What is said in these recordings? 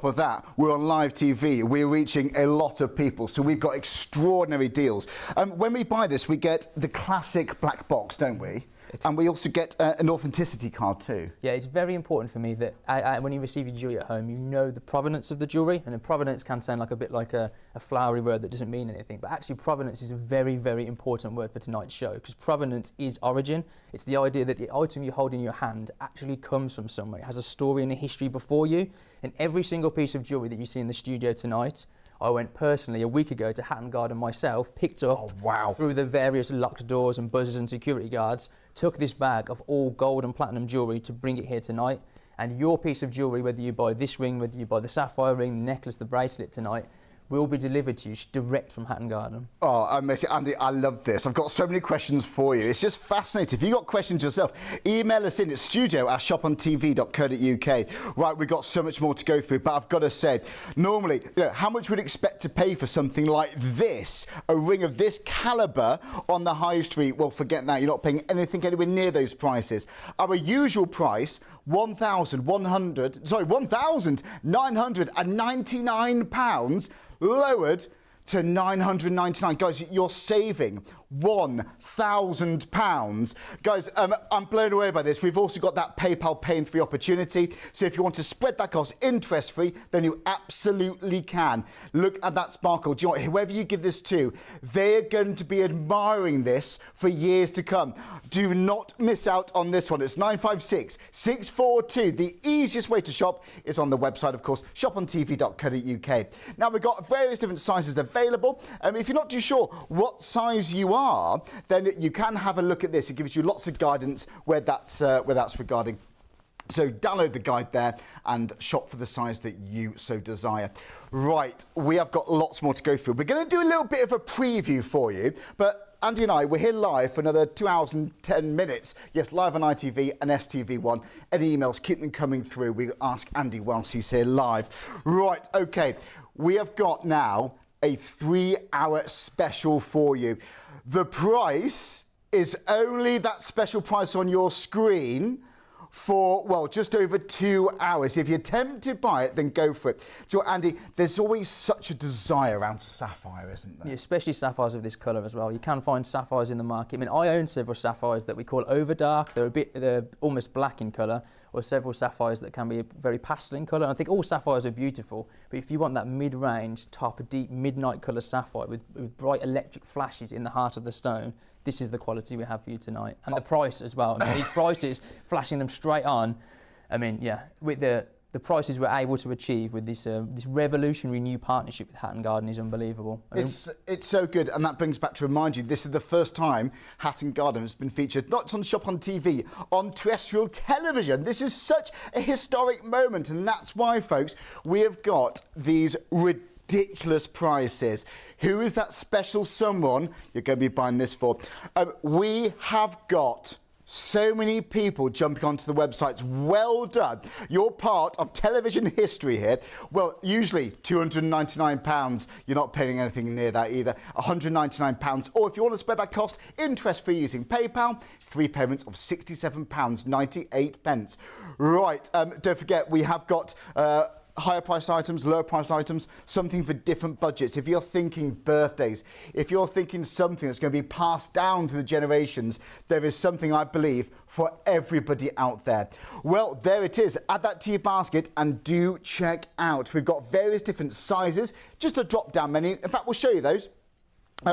For that, we're on live TV. We're reaching a lot of people, so we've got extraordinary deals. When we buy this, we get the classic black box, don't we? And we also get an authenticity card too. Yeah, it's very important for me that when you receive your jewellery at home, you know the provenance of the jewellery. And provenance can sound like a bit like a flowery word that doesn't mean anything, but actually provenance is a very, very important word for tonight's show, because provenance is origin. It's the idea that the item you hold in your hand actually comes from somewhere. It has a story and a history before you. And every single piece of jewellery that you see in the studio tonight, I went personally a week ago to Hatton Garden myself, picked up through the various locked doors and buzzers and security guards, took this bag of all gold and platinum jewellery to bring it here tonight. And your piece of jewellery, whether you buy this ring, whether you buy the sapphire ring, the necklace, the bracelet tonight, will be delivered to you direct from Hatton Garden. Oh, amazing. Andy, I love this. I've got so many questions for you. It's just fascinating. If you've got questions yourself, email us in at studio@shopontv.co.uk. Right, we've got so much more to go through, but I've got to say, normally, how much would you expect to pay for something like this? A ring of this calibre on the high street? Well, forget that. You're not paying anything anywhere near those prices. Our usual price, £1,999, lowered to £999. Guys, you're saving £1,000. Guys, I'm blown away by this. We've also got that PayPal paying-free opportunity. So if you want to spread that cost interest-free, then you absolutely can. Look at that sparkle. Do you know what? Whoever you give this to, they're going to be admiring this for years to come. Do not miss out on this one. It's 956-642. The easiest way to shop is on the website, of course, shopontv.co.uk. Now, we've got various different sizes available. If you're not too sure what size you are, then you can have a look at this. It gives you lots of guidance where that's regarding. So download the guide there and shop for the size that you so desire. Right, we have got lots more to go through. We're going to do a little bit of a preview for you, but Andy and I, we're here live for another 2 hours and 10 minutes. Yes, live on ITV and STV1. Any emails, keep them coming through. We ask Andy whilst he's here live. Right, okay, we have got now a 3-hour special for you. The price is only that special price on your screen for, well, just over 2 hours. If you're tempted to buy it, then go for it. Do you know what, Andy, there's always such a desire around sapphire, isn't there? Yeah, especially sapphires of this colour as well. You can find sapphires in the market. I mean, I own several sapphires that we call overdark. They're almost black in colour, or several sapphires that can be very pastel in colour. And I think all sapphires are beautiful, but if you want that mid-range, type of deep midnight colour sapphire with bright electric flashes in the heart of the stone, this is the quality we have for you tonight. And the price as well. I mean, these prices, flashing them straight on, I mean, yeah, with the prices we're able to achieve with this this revolutionary new partnership with Hatton Garden is unbelievable. I mean, it's so good, and that brings back to remind you, this is the first time Hatton Garden has been featured not on Shop on TV, on terrestrial television. This is such a historic moment, and that's why, folks, we have got these ridiculous prices. Who is that special someone you're going to be buying this for? We have got so many people jumping onto the websites. Well done. You're part of television history here. Well, usually £299. You're not paying anything near that either. £199. Or if you want to spread that cost interest-free using PayPal, 3 payments of £67.98. Right, don't forget, we have got higher priced items, lower priced items, something for different budgets. If you're thinking birthdays, if you're thinking something that's going to be passed down through the generations, there is something, I believe, for everybody out there. Well, there it is. Add that to your basket and do check out. We've got various different sizes, just a drop-down menu. In fact, we'll show you those.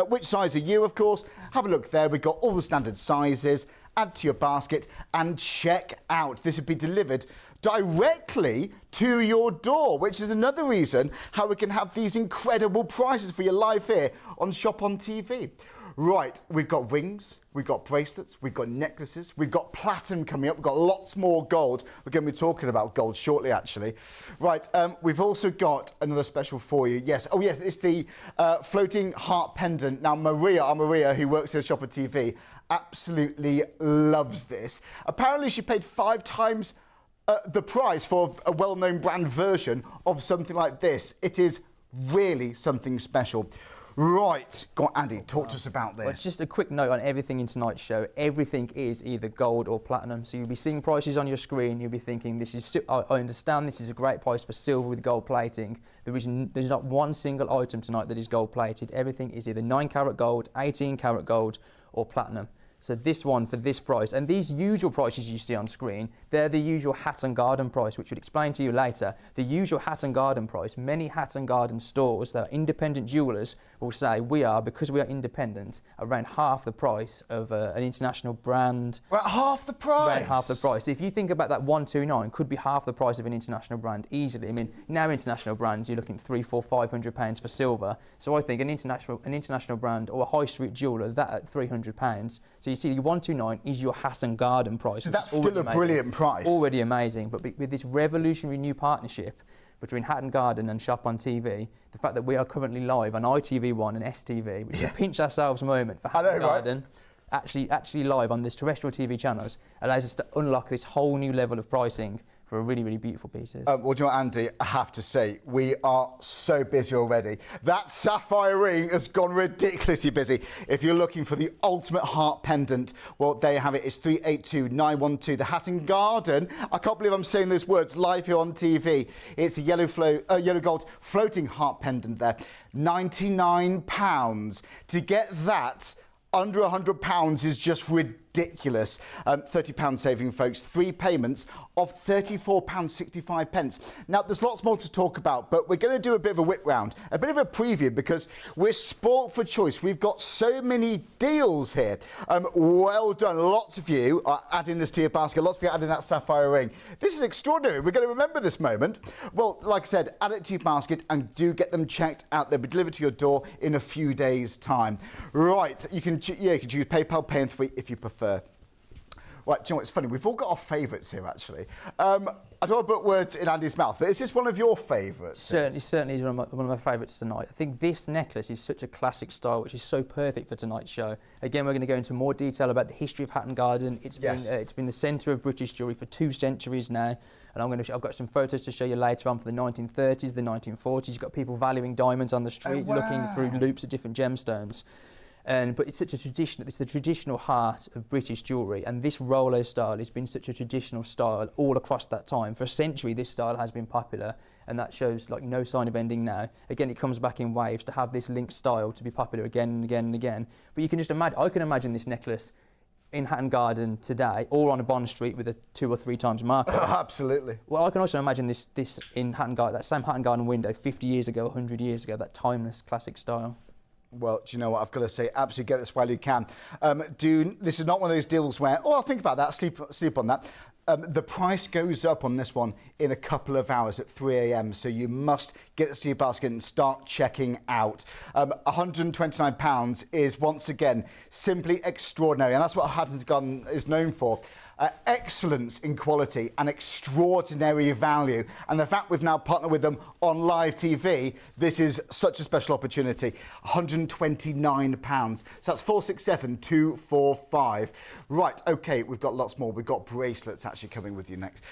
Which size are you, of course? Have a look there. We've got all the standard sizes. Add to your basket and check out. This would be delivered directly to your door, which is another reason how we can have these incredible prices for you live here on Shop on TV. Right, we've got rings, we've got bracelets, we've got necklaces, we've got platinum coming up, we've got lots more gold. We're going to be talking about gold shortly, actually. Right, we've also got another special for you. Yes, oh yes, it's the floating heart pendant. Now, Maria, who works here at Shop on TV, absolutely loves this. Apparently, she paid 5 times the price for a well-known brand version of something like this. It is really something special. Right, go on, Andy, talk to us about this. Well, just a quick note on everything in tonight's show. Everything is either gold or platinum. So you'll be seeing prices on your screen. You'll be thinking, I understand this is a great price for silver with gold plating. There's not one single item tonight that is gold plated. Everything is either 9 carat gold, 18 carat gold, or platinum. So this one for this price, and these usual prices you see on screen, they're the usual Hatton Garden price, which we'll explain to you later. The usual Hatton Garden price, many Hatton Garden stores that are independent jewellers will say because we are independent, around half the price of an international brand. We're at half the price? Around half the price. If you think about that 129, could be half the price of an international brand easily. I mean, now international brands, you're looking £300–500 for silver. So I think an international brand or a high street jeweller, that at £300. So you see, your 129 is your Hatton Garden price. So that's still a brilliant price. Already amazing. But with this revolutionary new partnership between Hatton Garden and Shop on TV, the fact that we are currently live on ITV1 and STV, which is a pinch ourselves moment for Hatton Garden, right? actually live on this terrestrial TV channels, allows us to unlock this whole new level of pricing for a really, really beautiful pieces. Well, do you know what, Andy, I have to say, we are so busy already. That sapphire ring has gone ridiculously busy. If you're looking for the ultimate heart pendant, well, there you have it. It's 382,912. The Hatton Garden, I can't believe I'm saying those words live here on TV. It's the yellow gold floating heart pendant there. £99. To get that under £100 is just ridiculous. £30 saving, folks. 3 payments of £34.65. Now, there's lots more to talk about, but we're going to do a bit of a whip round, a bit of a preview, because we're spoilt for choice. We've got so many deals here. Well done. Lots of you are adding this to your basket. Lots of you are adding that sapphire ring. This is extraordinary. We're going to remember this moment. Well, like I said, add it to your basket and do get them checked out. They'll be delivered to your door in a few days' time. Right. You can choose PayPal, Pay in 3 if you prefer. Right, do you know what, it's funny, we've all got our favourites here, actually. I don't want to put words in Andy's mouth, but is this one of your favourites? Certainly is one of my favourites tonight. I think this necklace is such a classic style, which is so perfect for tonight's show. Again, we're going to go into more detail about the history of Hatton Garden. It's been the centre of British jewellery for 2 centuries now. And I've got some photos to show you later on for the 1930s, the 1940s. You've got people valuing diamonds on the street, looking through loops at different gemstones. But it's such a tradition. It's the traditional heart of British jewellery, and this Rolo style has been such a traditional style all across that time. For a century, this style has been popular, and that shows like no sign of ending now. Again, it comes back in waves to have this linked style to be popular again and again and again. But you can just imagine. I can imagine this necklace in Hatton Garden today, or on a Bond Street with a 2 or 3 times marker. Absolutely. Well, I can also imagine this in Hatton Garden, that same Hatton Garden window 50 years ago, 100 years ago, that timeless classic style. Well, do you know what I've got to say? Absolutely get this while you can. This is not one of those deals where, I'll think about that, sleep on that. The price goes up on this one in a couple of hours at 3 a.m. So you must get this to your basket and start checking out. £129 is once again simply extraordinary, and that's what Hatton Garden is known for. Excellence in quality and extraordinary value. And the fact we've now partnered with them on live TV, this is such a special opportunity. £129. So that's 467-245. Right, OK, we've got lots more. We've got bracelets actually coming with you next.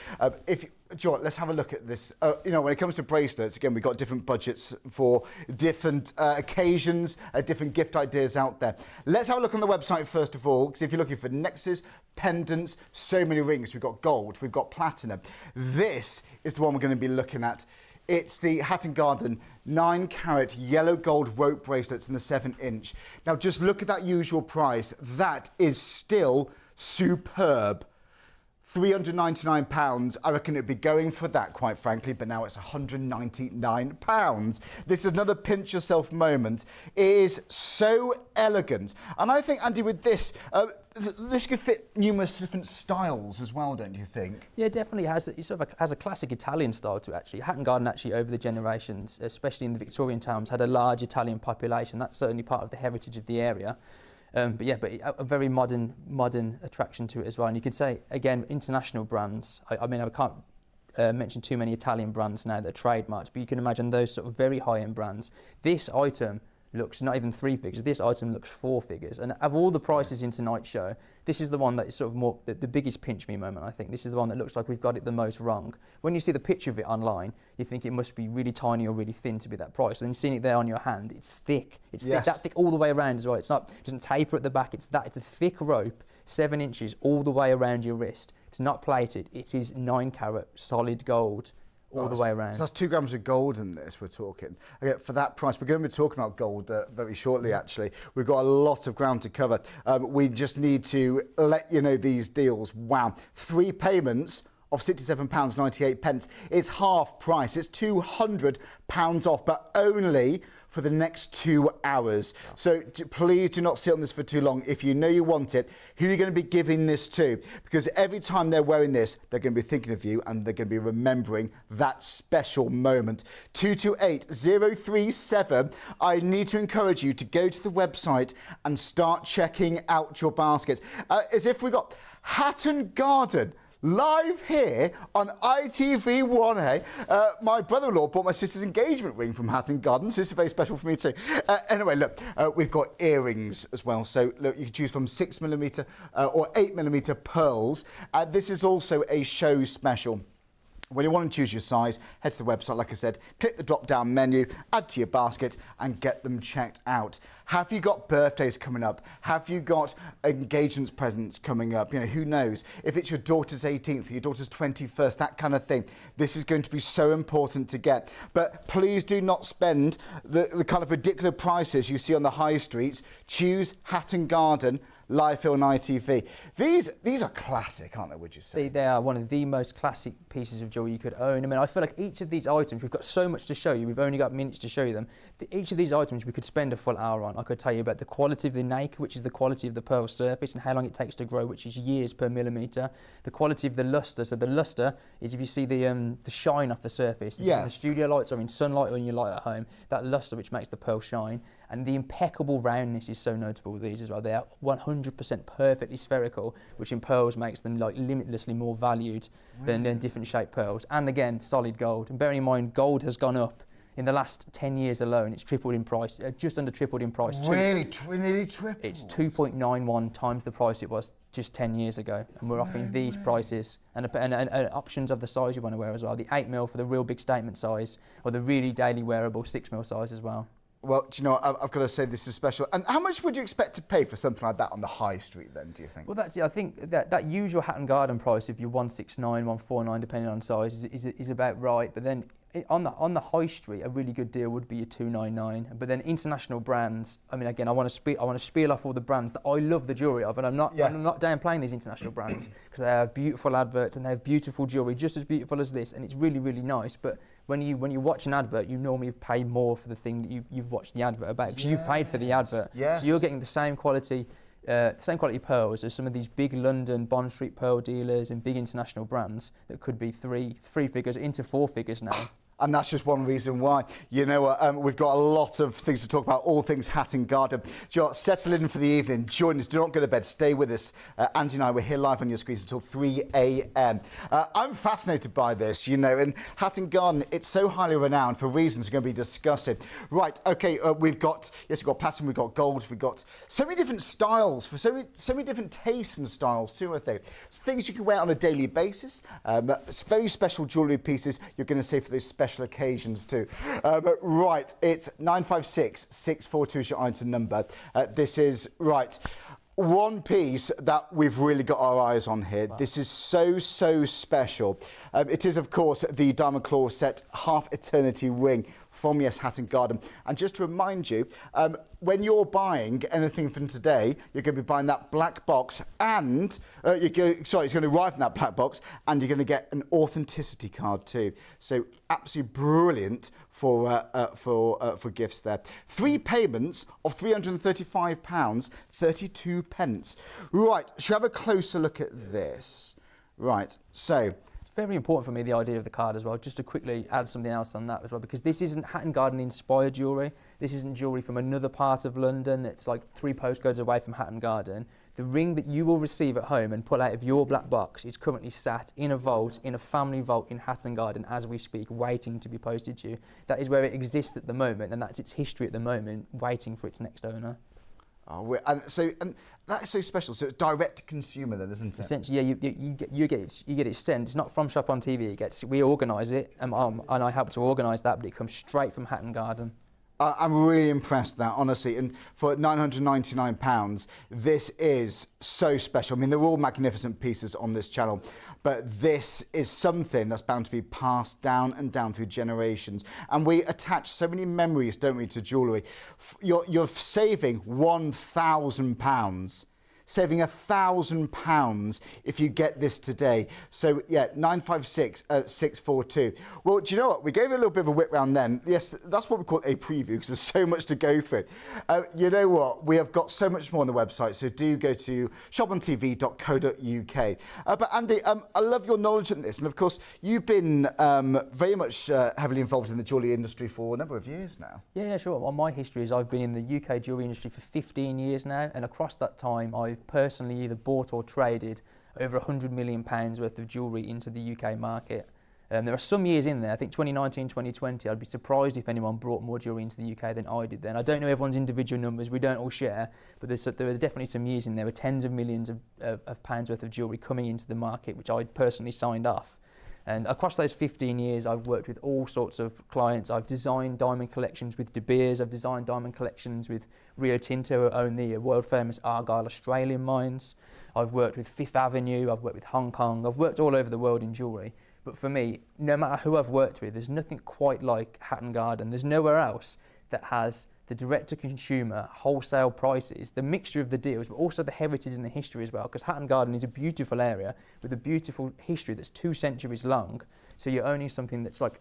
John, let's have a look at this. When it comes to bracelets, again, we've got different budgets for different occasions, different gift ideas out there. Let's have a look on the website first of all, because if you're looking for necklaces, pendants, so many rings, we've got gold, we've got platinum. This is the one we're going to be looking at. It's the Hatton Garden 9 carat yellow gold rope bracelets in the 7-inch. Now, just look at that usual price. That is still superb. £399, I reckon it'd be going for that, quite frankly, but now it's £199. This is another pinch yourself moment. It is so elegant. And I think, Andy, with this, this could fit numerous different styles as well, don't you think? Yeah, it definitely has. It sort of has a classic Italian style to it, actually. Hatton Garden, actually, over the generations, especially in the Victorian times, had a large Italian population. That's certainly part of the heritage of the area. But a very modern attraction to it as well. And you could say, again, international brands. I mean, I can't mention too many Italian brands now that are trademarked, but you can imagine those sort of very high-end brands. This item looks not even 3 figures. This item looks 4 figures. And of all the prices in tonight's show, this is the one that is sort of more the biggest pinch me moment, I think. This is the one that looks like we've got it the most wrong. When you see the picture of it online, you think it must be really tiny or really thin to be that price. And then seeing it there on your hand, it's thick. It's thick, that thick all the way around as well. It doesn't taper at the back. It's a thick rope, 7 inches all the way around your wrist. It's not plated. It is 9 carat solid gold all the way around. So that's 2 grams of gold in this, we're talking. Okay, for that price, we're going to be talking about gold very shortly, actually. We've got a lot of ground to cover. We just need to let you know these deals. Wow. 3 payments of £67.98. It's half price. It's £200 off, but only for the next 2 hours. So please do not sit on this for too long. If you know you want it, who are you going to be giving this to? Because every time they're wearing this, they're going to be thinking of you and they're going to be remembering that special moment. 228037. I need to encourage you to go to the website and start checking out your baskets. As if we got Hatton Garden live here on ITV1, hey? My brother-in-law bought my sister's engagement ring from Hatton Garden. This is very special for me too. Anyway, look, we've got earrings as well. So look, you can choose from 6mm or 8mm pearls. This is also a show special. When you want to choose your size, head to the website, like I said, click the drop-down menu, add to your basket and get them checked out. Have you got birthdays coming up? Have you got engagements presents coming up? You know, who knows? If it's your daughter's 18th or your daughter's 21st, that kind of thing, this is going to be so important to get. But please do not spend the kind of ridiculous prices you see on the high streets. Choose Hatton Garden, live here on ITV. These are classic, aren't they, would you say? They are one of the most classic pieces of jewellery you could own. I mean, I feel like each of these items, we've got so much to show you, we've only got minutes to show you them. Each of these items we could spend a full hour on. I could tell you about the quality of the nacre, which is the quality of the pearl surface and how long it takes to grow, which is years per millimetre. The quality of the lustre, so the lustre is if you see the shine off the surface. The studio lights or in sunlight or in your light at home, that lustre which makes the pearl shine. And the impeccable roundness is so notable with these as well. They are 100% perfectly spherical, which in pearls makes them like limitlessly more valued than different shaped pearls. And again, solid gold. And bearing in mind, gold has gone up in the last 10 years alone. It's tripled in price, just under tripled in price. Really, nearly tripled? It's 2.91 times the price it was just 10 years ago. And we're offering these prices and options of the size you want to wear as well. The 8mm for the real big statement size, or the really daily wearable 6mm size as well. Well, do you know, I've got to say this is special. And how much would you expect to pay for something like that on the high street then, do you think? Well, that's it. I think that usual Hatton Garden price of your 169, 149, depending on size, is about right. But then on the high street, a really good deal would be your 299. But then international brands, I mean, again, I want to spiel off all the brands that I love the jewellery of, and I'm not downplaying these international brands because they have beautiful adverts and they have beautiful jewellery, just as beautiful as this, and it's really, really nice. But when you watch an advert, you normally pay more for the thing that you've watched the advert about because you've paid for the advert. Yes. So you're getting the same quality pearls as some of these big London Bond Street pearl dealers and big international brands that could be three figures into 4 figures now. And that's just one reason why. You know, we've got a lot of things to talk about, all things Hatton Garden. Settle in for the evening. Join us. Do not go to bed. Stay with us. Andy and I, we're here live on your screens until 3 a.m. I'm fascinated by this, you know, and Hatton Garden, it's so highly renowned for reasons we're going to be discussing. Right, OK, we've got platinum, we've got gold, we've got so many different styles, for so many different tastes and styles too, I think. It's things you can wear on a daily basis. It's very special jewellery pieces you're going to say for those special occasions too. Right, it's 956 642 is your item number. This is, right, one piece that we've really got our eyes on here. Wow. This is so special. It is, of course, the Diamond Claw set Half Eternity ring from Hatton Garden. And just to remind you, when you're buying anything from today, you're going to be buying that black box, and it's going to arrive in that black box, and you're going to get an authenticity card too. So absolutely brilliant for gifts there. 3 payments of £335, 32 pence. Right, shall we have a closer look at this? Right, so very important for me, the idea of the card as well, just to quickly add something else on that as well, because this isn't Hatton Garden inspired jewellery. This isn't jewellery from another part of London that's like 3 postcodes away from Hatton Garden. The ring that you will receive at home and pull out of your black box is currently sat in a vault, in a family vault in Hatton Garden as we speak, waiting to be posted to you. That is where it exists at the moment, and that's its history at the moment, waiting for its next owner. Oh, and that is so special. So it's direct to consumer then, isn't it? Essentially, yeah, you get it sent. It's not from Shop on TV. We organise it, and I help to organise that, but it comes straight from Hatton Garden. I'm really impressed with that, honestly. And for £999, this is so special. I mean, they're all magnificent pieces on this channel, but this is something that's bound to be passed down and down through generations. And we attach so many memories, don't we, to jewellery. You're saving £1,000. Saving £1,000 if you get this today. So yeah, 956 642. Well, do you know what? We gave it a little bit of a whip round then. Yes, that's what we call a preview because there's so much to go through. You know what? We have got so much more on the website, so do go to shopontv.co.uk. But Andy, I love your knowledge in this, and of course, you've been very much heavily involved in the jewellery industry for a number of years now. Yeah, sure. Well, my history is I've been in the UK jewellery industry for 15 years now, and across that time, I've personally either bought or traded over £100 million worth of jewellery into the UK market. There are some years in there, I think 2019, 2020, I'd be surprised if anyone brought more jewellery into the UK than I did then. I don't know everyone's individual numbers, we don't all share, but there are definitely some years in there with tens of millions of pounds worth of jewellery coming into the market, which I personally signed off. And across those 15 years, I've worked with all sorts of clients. I've designed diamond collections with De Beers. I've designed diamond collections with Rio Tinto, who own the world famous Argyle Australian mines. I've worked with Fifth Avenue. I've worked with Hong Kong. I've worked all over the world in jewellery. But for me, no matter who I've worked with, there's nothing quite like Hatton Garden. There's nowhere else that has the direct-to-consumer wholesale prices, the mixture of the deals, but also the heritage and the history as well, because Hatton Garden is a beautiful area with a beautiful history that's 2 centuries long. So you're owning something that's like,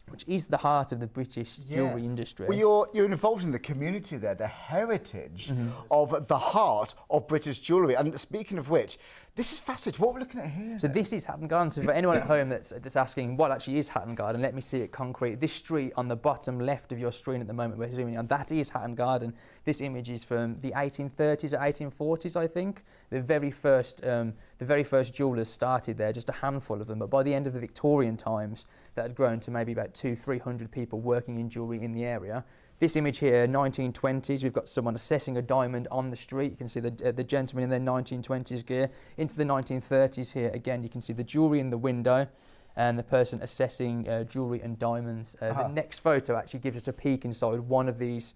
which is the heart of the British jewellery industry. Well, you're involved in the community there, the heritage of the heart of British jewellery. And speaking of which, this is fascinating. What we're looking at here. So this is Hatton Garden. So for anyone at home that's asking what actually is Hatton Garden, let me see it concrete. This street on the bottom left of your screen at the moment we're zooming on, that is Hatton Garden. This image is from the 1830s or 1840s, I think. The very first jewellers started there, just a handful of them. But by the end of the Victorian times, that had grown to maybe about 200-300 people working in jewellery in the area. This image here, 1920s, we've got someone assessing a diamond on the street. You can see the gentleman in their 1920s gear. Into the 1930s here, again, you can see the jewellery in the window and the person assessing jewellery and diamonds. The next photo actually gives us a peek inside one of these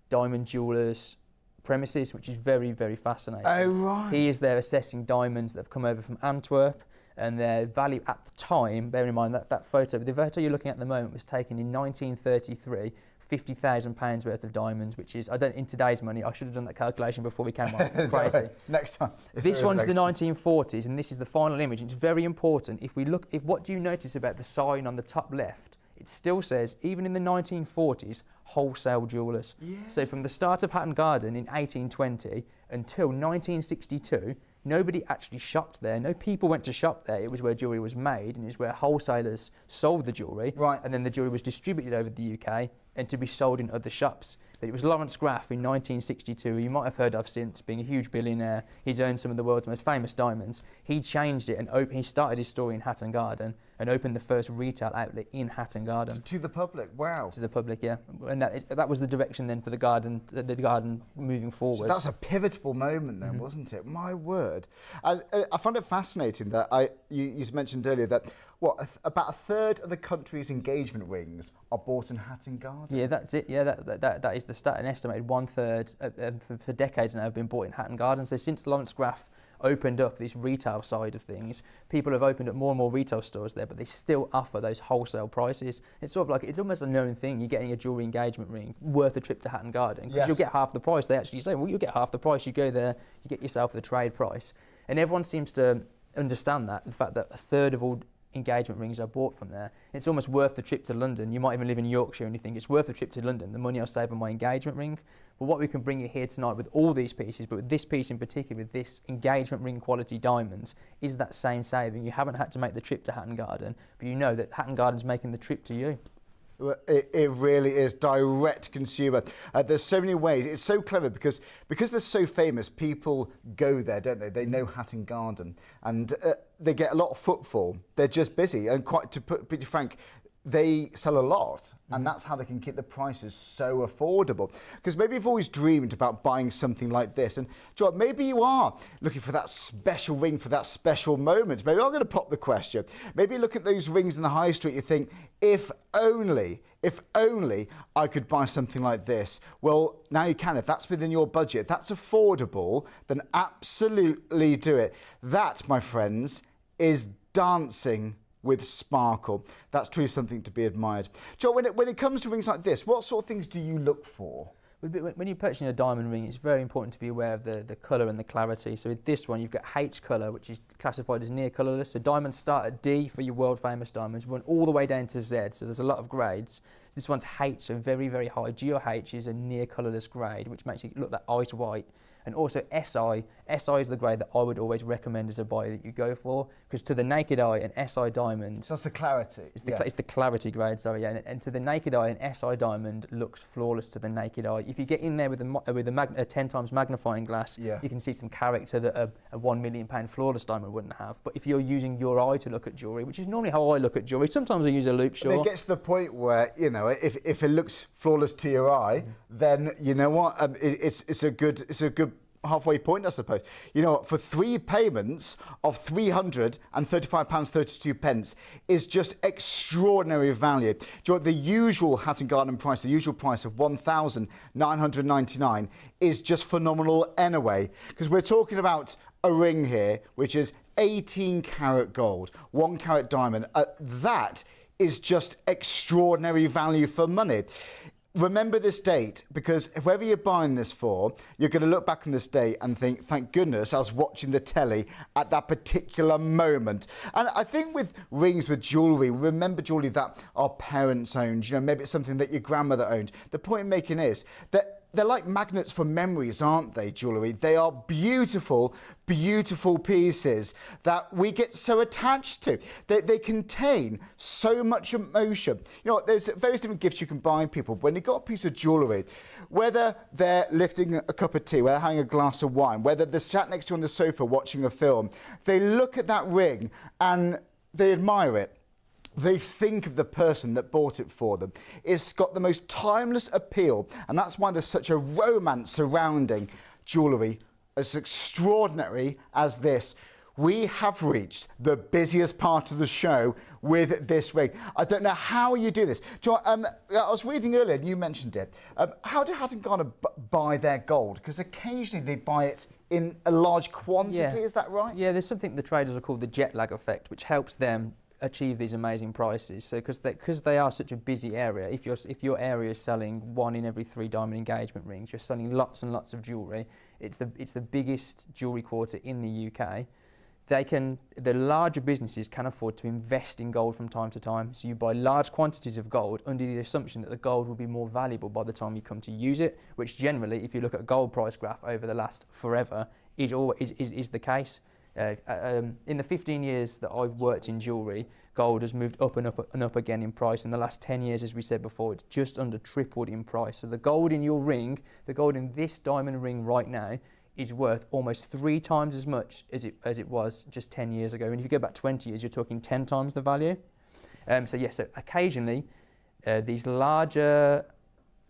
diamond jewellers' premises, which is very, very fascinating. Oh, right. He is there assessing diamonds that have come over from Antwerp. And their value at the time, bear in mind that the photo you're looking at the moment was taken in 1933, £50,000 worth of diamonds, which is, in today's money, I should have done that calculation before we came on. It's crazy. Next time. This one's the 1940s, and this is the final image. It's very important. What do you notice about the sign on the top left? It still says, even in the 1940s, wholesale jewellers. Yeah. So from the start of Hatton Garden in 1820 until 1962, nobody actually shopped there. No people went to shop there. It was where jewellery was made, and it's where wholesalers sold the jewellery. Right. And then the jewellery was distributed over the UK and to be sold in other shops. But it was Lawrence Graff in 1962, who you might have heard of since, being a huge billionaire. He's owned some of the world's most famous diamonds. He changed it and he started his store in Hatton Garden and opened the first retail outlet in Hatton Garden. To the public, wow. To the public, yeah. And that was the direction then for the garden moving forward. So that's a pivotal moment then, wasn't it? My word. I found it fascinating that you mentioned earlier that about a third of the country's engagement rings are bought in Hatton Garden. Yeah, that's it. Yeah, that is the stat. An estimated 1/3 for decades now have been bought in Hatton Garden. So since Lawrence Graff opened up this retail side of things, people have opened up more and more retail stores there, but they still offer those wholesale prices. It's sort of like, it's almost a known thing. You're getting a jewellery engagement ring worth a trip to Hatton Garden because you'll get half the price. They actually say, well, you'll get half the price. You go there, you get yourself the trade price. And everyone seems to understand that, the fact that a third of all engagement rings are bought from there. It's almost worth the trip to London. You might even live in Yorkshire and you think it's worth the trip to London, the money I'll save on my engagement ring. But what we can bring you here tonight with all these pieces, but with this piece in particular, with this engagement ring quality diamonds, is that same saving. You haven't had to make the trip to Hatton Garden, but you know that Hatton Garden's making the trip to you. Well, it really is direct consumer. There's so many ways. It's so clever because they're so famous, people go there, don't they? They know Hatton Garden, and they get a lot of footfall. They're just busy, and quite to be frank, they sell a lot, and that's how they can keep the prices so affordable. Because maybe you've always dreamed about buying something like this, and Joe, maybe you are looking for that special ring for that special moment. Maybe I'm going to pop the question. Maybe you look at those rings in the high street, you think, if only I could buy something like this. Well, now you can. If that's within your budget, if that's affordable, then absolutely do it. That, my friends, is dancing with sparkle. That's truly something to be admired. Joe, when it comes to rings like this, what sort of things do you look for? When you're purchasing a diamond ring, it's very important to be aware of the colour and the clarity. So with this one, you've got H colour, which is classified as near colourless. So diamonds start at D for your world famous diamonds, run all the way down to Z. So there's a lot of grades. This one's H, so very, very high. G or H is a near colourless grade, which makes it look that ice white. And also SI is the grade that I would always recommend as a buyer that you go for, because to the naked eye, an SI diamond... So that's the clarity. It's the clarity grade, sorry, yeah. And to the naked eye, an SI diamond looks flawless to the naked eye. If you get in there with a 10 times magnifying glass, you can see some character that a £1 million flawless diamond wouldn't have. But if you're using your eye to look at jewellery, which is normally how I look at jewellery, sometimes I use a loupe, sure. It gets to the point where, you know, if it looks flawless to your eye, then you know what, it's a good halfway point, I suppose. You know, for 3 payments of £335.32 is just extraordinary value. Do you know what, the usual Hatton Garden price, the usual price of £1,999 is just phenomenal anyway, because we're talking about a ring here which is 18 karat gold, 1 carat diamond. That is just extraordinary value for money. Remember this date, because whoever you're buying this for, you're going to look back on this date and think, thank goodness I was watching the telly at that particular moment. And I think with rings, with jewellery, remember jewellery that our parents owned, you know, maybe it's something that your grandmother owned. The point I'm making is that they're like magnets for memories, aren't they, jewellery? They are beautiful, beautiful pieces that we get so attached to. They contain so much emotion. You know, there's various different gifts you can buy people. When you've got a piece of jewellery, whether they're lifting a cup of tea, whether they're having a glass of wine, whether they're sat next to you on the sofa watching a film, they look at that ring and they admire it. They think of the person that bought it for them. It's got the most timeless appeal, and that's why there's such a romance surrounding jewellery as extraordinary as this. We have reached the busiest part of the show with this ring. I don't know how you do this. I was reading earlier, and you mentioned it. How do Hatton Garden buy their gold? Because occasionally they buy it in a large quantity, is that right? Yeah, there's something the traders will call the jet lag effect, which helps them achieve these amazing prices. So because they are such a busy area, if your area is selling 1 in every 3 diamond engagement rings, you're selling lots and lots of jewellery. It's the biggest jewellery quarter in the UK. The larger businesses can afford to invest in gold from time to time. So you buy large quantities of gold under the assumption that the gold will be more valuable by the time you come to use it, which generally, if you look at a gold price graph over the last forever, is the case. In the 15 years that I've worked in jewellery, gold has moved up and up and up again in price. In the last 10 years, as we said before, it's just under tripled in price. So the gold in your ring, the gold in this diamond ring right now, is worth almost 3 times as much as it was just 10 years ago. And if you go back 20 years, you're talking 10 times the value. So occasionally, these larger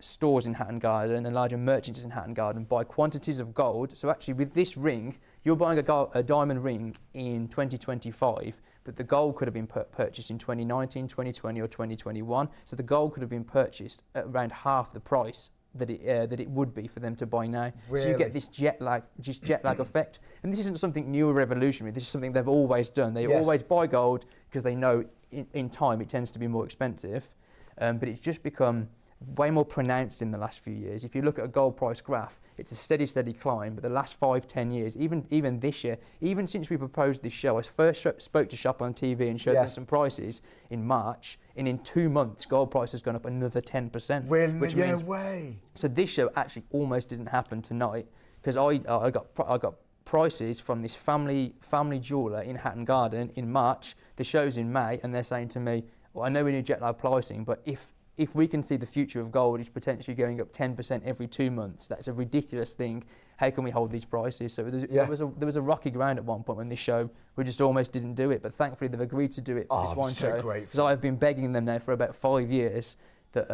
stores in Hatton Garden and larger merchants in Hatton Garden buy quantities of gold. So actually with this ring, you're buying a diamond ring in 2025, but the gold could have been purchased in 2019, 2020 or 2021. So the gold could have been purchased at around half the price that it would be for them to buy now. Really? So you get this jet lag effect. And this isn't something new or revolutionary. This is something they've always done. They always buy gold because they know in time it tends to be more expensive. But it's just become way more pronounced in the last few years. If you look at a gold price graph, it's a steady climb, but the last 5-10 years, even this year, even since we proposed this show, I first spoke to Shop on TV and showed them some prices in March, and in 2 months, gold price has gone up another 10%. Really? Which means, way. So this show actually almost didn't happen tonight, because I got prices from this family jeweller in Hatton Garden in March. The show's in May, and they're saying to me, well, I know we need jet lag pricing, but if if we can see the future of gold is potentially going up 10% every 2 months, that's a ridiculous thing. How can we hold these prices? So there was a rocky ground at one point when this show, we just almost didn't do it. But thankfully they've agreed to do it for this one show. Because I've been begging them now for about 5 years that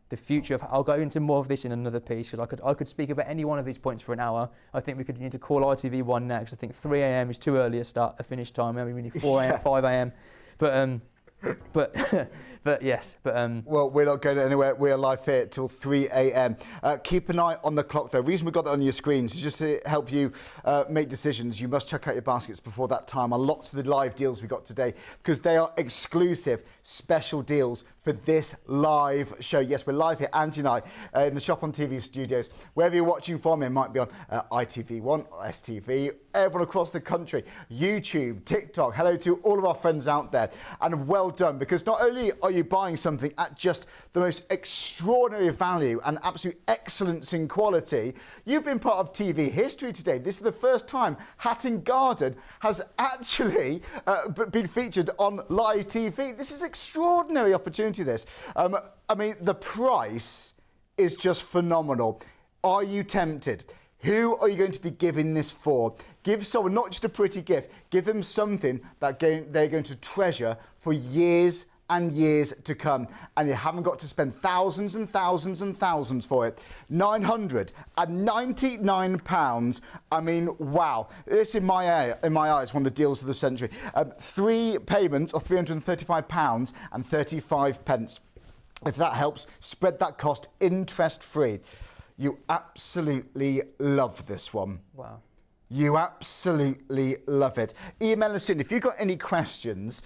the future of, I'll go into more of this in another piece, because I could speak about any one of these points for an hour. I think we need to call ITV1 now, because I think 3 a.m. is too early a finish time. Maybe we need 4 a.m., 5 a.m. But yes. Well, we're not going anywhere. We're live here till 3 a.m. Keep an eye on the clock, though. The reason we've got that on your screens is just to help you make decisions. You must check out your baskets before that time. And lots of the live deals we got today, because they are exclusive, special deals for this live show. Yes, we're live here, Andy and I, in the Shop on TV studios. Wherever you're watching from, it might be on ITV1 or STV, everyone across the country, YouTube, TikTok. Hello to all of our friends out there. And well done, because not only are you buying something at just the most extraordinary value and absolute excellence in quality, you've been part of TV history today. This is the first time Hatton Garden has actually been featured on live TV. This is an extraordinary opportunity, this. I mean, the price is just phenomenal. Are you tempted? Who are you going to be giving this for? Give someone not just a pretty gift, give them something that they're going to treasure for years and years to come. And you haven't got to spend thousands and thousands and thousands for it. £999. I mean, wow. This, in my eyes, one of the deals of the century. 3 payments of £335 and 35 pence. If that helps, spread that cost interest-free. You absolutely love this one. Wow. You absolutely love it. Email us in. If you've got any questions,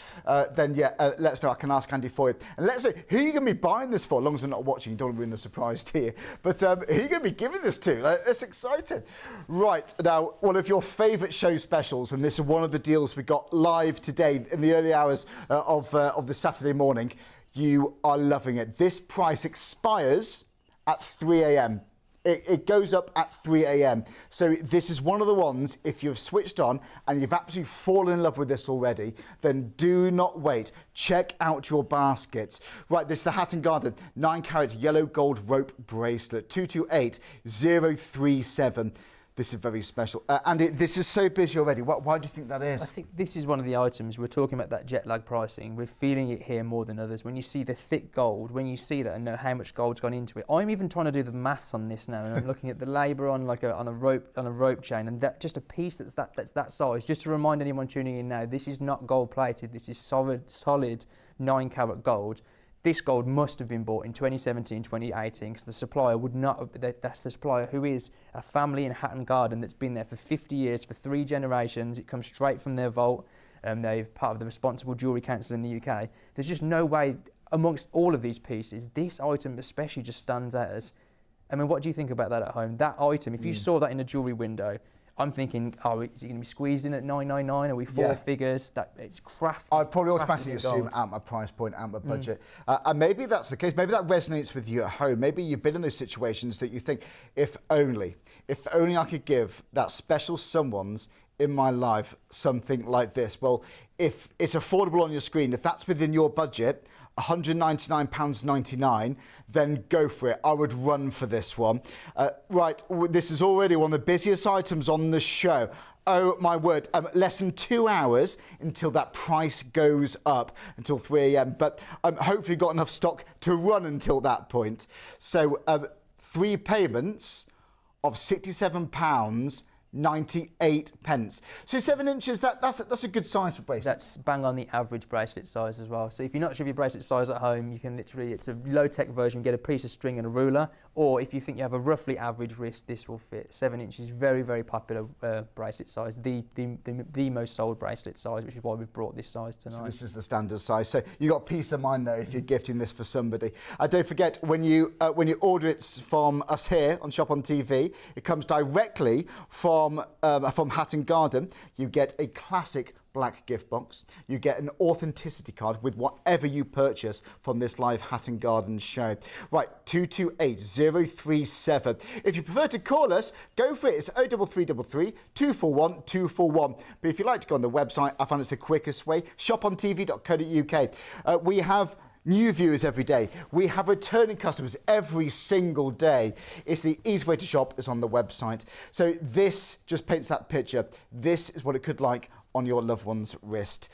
then let us know. I can ask Andy for you. And let us know who you're going to be buying this for, as long as they're not watching. You don't want to ruin the surprise, do you? But who are you going to be giving this to? It's exciting. Right, now, one of your favourite show specials, and this is one of the deals we got live today in the early hours of the Saturday morning. You are loving it. This price expires at 3 a.m. It goes up at 3 a.m. So this is one of the ones, if you've switched on and you've absolutely fallen in love with this already, then do not wait. Check out your baskets. Right, this is the Hatton Garden 9-carat yellow gold rope bracelet, 228037. This is very special. Andy, this is so busy already. Why do you think that is? I think this is one of the items, we're talking about that jet lag pricing. We're feeling it here more than others. When you see the thick gold, when you see that and know how much gold's gone into it. I'm even trying to do the maths on this now, and I'm looking at the labour on a rope chain, and that just a piece that's that size. Just to remind anyone tuning in now, this is not gold plated. This is solid 9-carat gold. This gold must have been bought in 2017, 2018, because the supplier would not have, that's the supplier who is a family in Hatton Garden that's been there for 50 years, for 3 generations. It comes straight from their vault. They're part of the Responsible Jewellery Council in the UK. There's just no way, amongst all of these pieces, this item especially just stands out as, I mean, what do you think about that at home? That item, if you saw that in a jewellery window, I'm thinking, oh, is it going to be squeezed in at $999? Are we 4 figures? That it's crafty. I'd probably automatically assume out my price point, out my budget. And maybe that's the case. Maybe that resonates with you at home. Maybe you've been in those situations that you think, if only I could give that special someone's in my life something like this. Well, if it's affordable on your screen, if that's within your budget, £199.99, then go for it. I would run for this one. Right, this is already one of the busiest items on the show. Oh my word, less than 2 hours until that price goes up, until 3 a.m. But hopefully got enough stock to run until that point. So 3 payments of £67.98. So 7 inches, that's a good size for bracelets. That's bang on the average bracelet size as well. So if you're not sure of your bracelet size at home, you can literally, it's a low-tech version, get a piece of string and a ruler, or if you think you have a roughly average wrist, this will fit. 7 inches, very, very popular bracelet size, the most sold bracelet size, which is why we've brought this size tonight. So this is the standard size. So you got peace of mind though if you're gifting this for somebody. Don't forget, when you order it from us here on Shop on TV, it comes directly from Hatton Garden. You get a classic black gift box. You get an authenticity card with whatever you purchase from this live Hatton Garden show. Right, 228037. If you prefer to call us, go for it. It's 03333 241 241. But if you like to go on the website, I find it's the quickest way. shopontv.co.uk. We have new viewers every day. We have returning customers every single day. It's the easy way to shop. It's on the website. So this just paints that picture. This is what it could like on your loved one's wrist.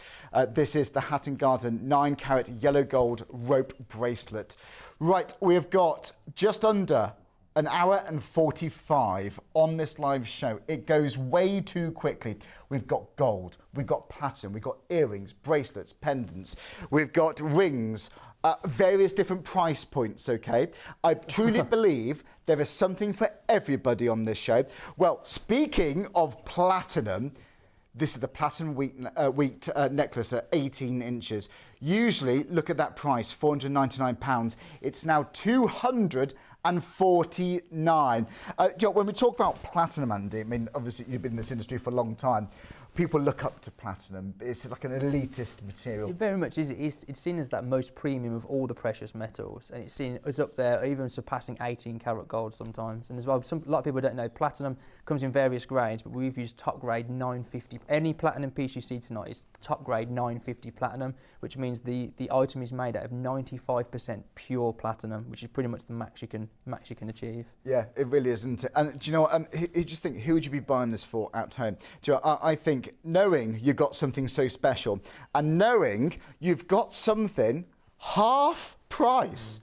This is the Hatton Garden 9-carat yellow gold rope bracelet. Right, we have got just under an hour and 45 on this live show. It goes way too quickly. We've got gold, we've got platinum, we've got earrings, bracelets, pendants, we've got rings, various different price points, okay? I truly believe there is something for everybody on this show. Well, speaking of platinum, this is the platinum wheat necklace at 18 inches. Usually, look at that price, £499. It's now £249. Joe, when we talk about platinum, Andy, I mean, obviously you've been in this industry for a long time. People look up to platinum. It's like an elitist material. It very much is. It's seen as that most premium of all the precious metals, and it's seen as up there, even surpassing 18-carat gold sometimes. And as well, a lot of people don't know, platinum comes in various grades, but we've used top grade 950. Any platinum piece you see tonight is top grade 950 platinum, which means the item is made out of 95% pure platinum, which is pretty much the max you can achieve. Yeah, it really is, isn't it? And do you know what? You just think, who would you be buying this for at home? Do you know, I think knowing you've got something so special and knowing you've got something half price.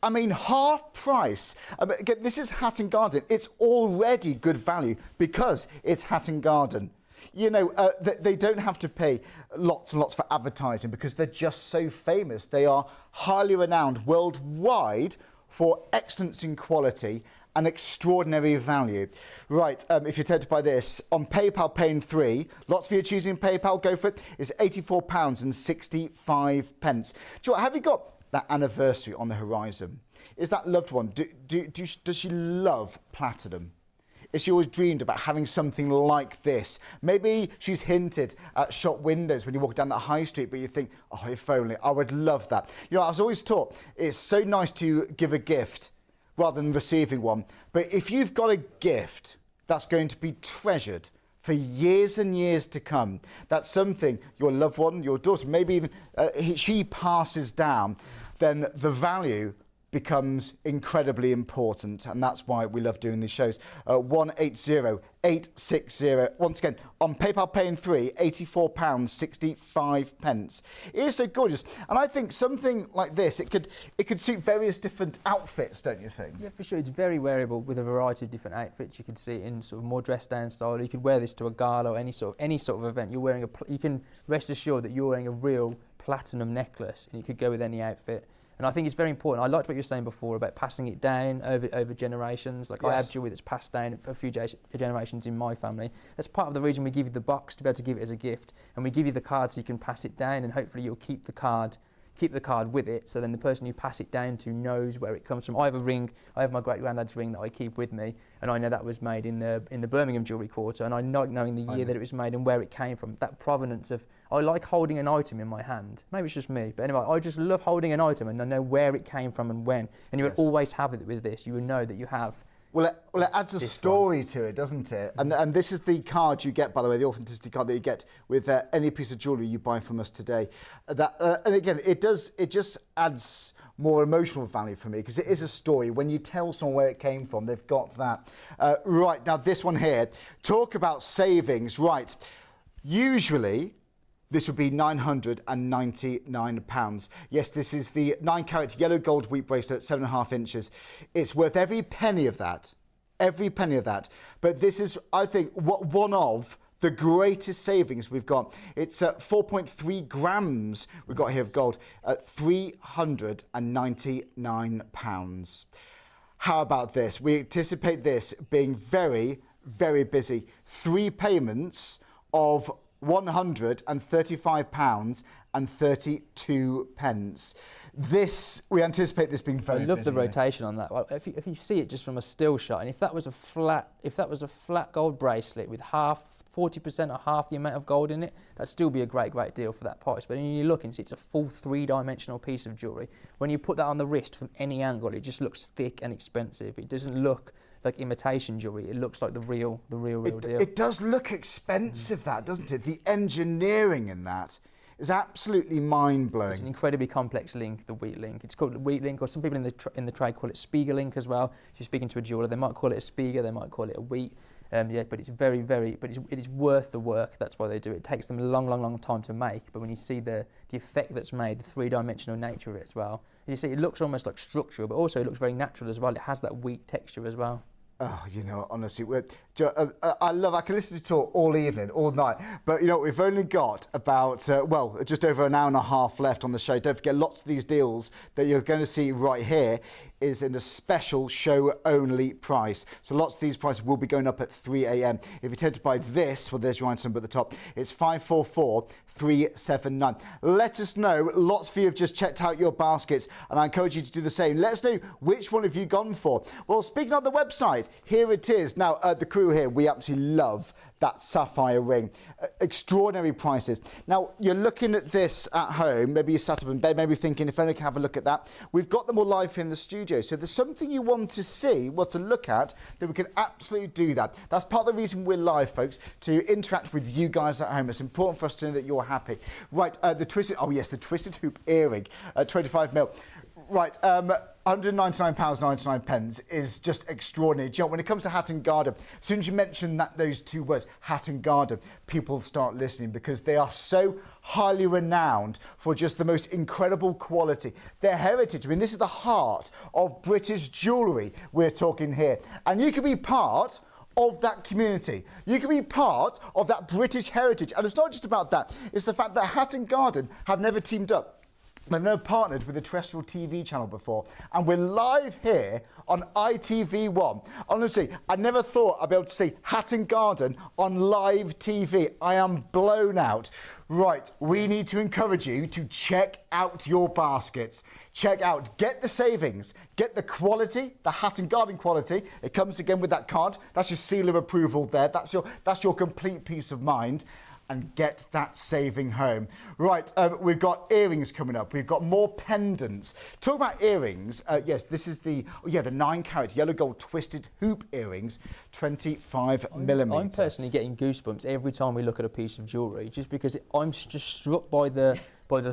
I mean, half price. Again, this is Hatton Garden. It's already good value because it's Hatton Garden. You know, they don't have to pay lots and lots for advertising because they're just so famous. They are highly renowned worldwide for excellence in quality and extraordinary value. Right, if you're tempted by this, on PayPal paying 3, lots of you choosing PayPal, go for it. It's £84.65. Do you know what, have you got that anniversary on the horizon? Is that loved one, does she love platinum? Is she always dreamed about having something like this? Maybe she's hinted at shop windows when you walk down that high street, but you think, oh, if only, I would love that. You know, I was always taught it's so nice to give a gift rather than receiving one. But if you've got a gift that's going to be treasured for years and years to come, that's something your loved one, your daughter, maybe even she passes down, then the value becomes incredibly important, and that's why we love doing these shows. 180-860. Once again, on PayPal paying 3, £84.65. It is so gorgeous, and I think something like this, it could suit various different outfits, don't you think? Yeah, for sure. It's very wearable with a variety of different outfits. You could see it in sort of more dressed down style. You could wear this to a gala or any sort of event. You're wearing you can rest assured that you're wearing a real platinum necklace, and you could go with any outfit. And I think it's very important. I liked what you were saying before about passing it down over generations. Like, yes. I have jewellery that's passed down for a few generations in my family. That's part of the reason we give you the box, to be able to give it as a gift. And we give you the card so you can pass it down, and hopefully you'll keep the card with it, so then the person you pass it down to knows where it comes from. I have a ring, I have my great-granddad's ring that I keep with me, and I know that was made in the Birmingham Jewellery Quarter, and I like knowing the year that it was made and where it came from. That provenance of, I like holding an item in my hand. Maybe it's just me, but anyway, I just love holding an item and I know where it came from and when. And you will always have it with this. You will know that you have. Well, it adds a story to it, doesn't it? And this is the card you get, by the way, the authenticity card that you get with any piece of jewellery you buy from us today. And again, it just adds more emotional value for me because it is a story. When you tell someone where it came from, they've got that. Right, now this one here, talk about savings. Right, usually this would be £999. Yes, this is the 9-carat yellow gold wheat bracelet, 7.5 inches. It's worth every penny of that. Every penny of that. But this is, I think, one of the greatest savings we've got. It's 4.3 grams we've got here of gold at £399. How about this? We anticipate this being very, very busy. 3 payments of £135.32. This, we anticipate this being very busy. I love the rotation on that. Well, if you see it just from a still shot, and if that was a flat gold bracelet with 40% or half the amount of gold in it, that'd still be a great deal for that price. But when you look and see it's a full 3-dimensional piece of jewellery, when you put that on the wrist from any angle, it just looks thick and expensive. It doesn't look like imitation jewellery. It looks like the real deal. It does look expensive, that, doesn't it? The engineering in that is absolutely mind-blowing. It's an incredibly complex link, the wheat link. It's called the wheat link, or some people in the trade call it Spiegel link as well. If you're speaking to a jeweller, they might call it a Spiegel, they might call it a wheat. Yeah, but it's it is worth the work. That's why they do it. It takes them a long time to make, but when you see the effect that's made, the three-dimensional nature of it as well, as you see, it looks almost like structural, but also it looks very natural as well. It has that wheat texture as well. Oh, you know, honestly, I can listen to talk all evening, all night, but you know, we've only got about, well, just over an hour and a half left on the show. Don't forget, lots of these deals that you're going to see right here is in a special show-only price. So lots of these prices will be going up at 3 a.m. If you tend to buy this, well, there's your item at the top. It's 544-379. Let us know. Lots of you have just checked out your baskets, and I encourage you to do the same. Let us know which one have you gone for. Well, speaking of the website, here it is. Now, the crew here, we absolutely love that sapphire ring. Extraordinary prices. Now, you're looking at this at home, maybe you sat up in bed, maybe thinking, if only I can have a look at that. We've got them all live here in the studio, so if there's something you want to see, to look at, then we can absolutely do that. That's part of the reason we're live, folks, to interact with you guys at home. It's important for us to know that you're happy. Right, the twisted hoop earring, 25 mil. Right, £199.99 is just extraordinary. Do you know, when it comes to Hatton Garden, as soon as you mention those two words, Hatton Garden, people start listening because they are so highly renowned for just the most incredible quality. Their heritage, I mean, this is the heart of British jewellery we're talking here. And you can be part of that community. You can be part of that British heritage. And it's not just about that. It's the fact that Hatton Garden have never teamed up. They've never partnered with a terrestrial TV channel before, and we're live here on ITV1. Honestly, I never thought I'd be able to see Hatton Garden on live TV. I am blown out. Right, we need to encourage you to check out your baskets. Check out, get the savings, get the quality, the Hatton Garden quality. It comes again with that card. That's your seal of approval there. That's your complete peace of mind. And get that saving home. Right, we've got earrings coming up. We've got more pendants. Talk about earrings. Yes, this is the 9-carat yellow gold twisted hoop earrings, 25 millimetre. I'm personally getting goosebumps every time we look at a piece of jewellery, just because I'm just struck by the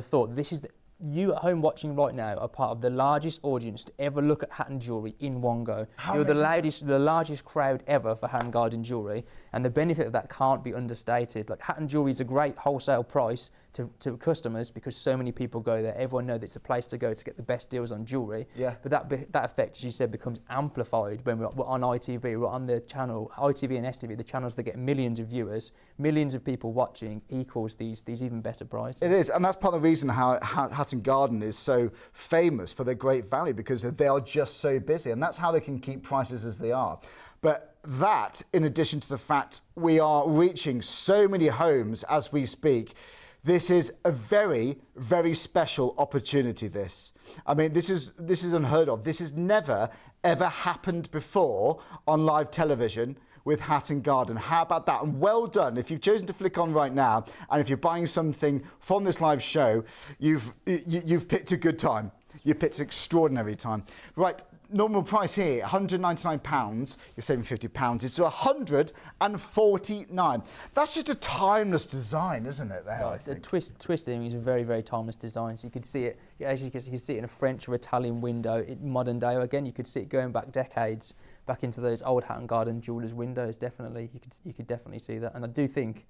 thought. This is you at home watching right now are part of the largest audience to ever look at Hatton jewellery in one go. You're the largest crowd ever for Hatton Garden jewellery, and the benefit of that can't be understated. Like, Hatton jewellery is a great wholesale price to customers because so many people go there. Everyone knows it's a place to go to get the best deals on jewellery. Yeah. But that effect, as you said, becomes amplified when we're on ITV, we're on the channel, ITV and STV, the channels that get millions of viewers, millions of people watching, equals these even better prices. It is, and that's part of the reason how Hatton Garden is so famous for their great value, because they are just so busy, and that's how they can keep prices as they are. But that, in addition to the fact we are reaching so many homes as we speak, this is a very, very special opportunity, this. I mean, this is unheard of. This has never, ever happened before on live television with Hatton Garden. How about that? And well done. If you've chosen to flick on right now, and if you're buying something from this live show, you've picked a good time. You picked an extraordinary time. Right, normal price here, £199. You're saving £50. It's £149. That's just a timeless design, isn't it? There, right. The twisting is a very, very timeless design. So you could see it, as you can see it in a French or Italian window. In modern day, again, you could see it going back decades, back into those old Hatton Garden jewellers' windows. Definitely, you could definitely see that. And I do think,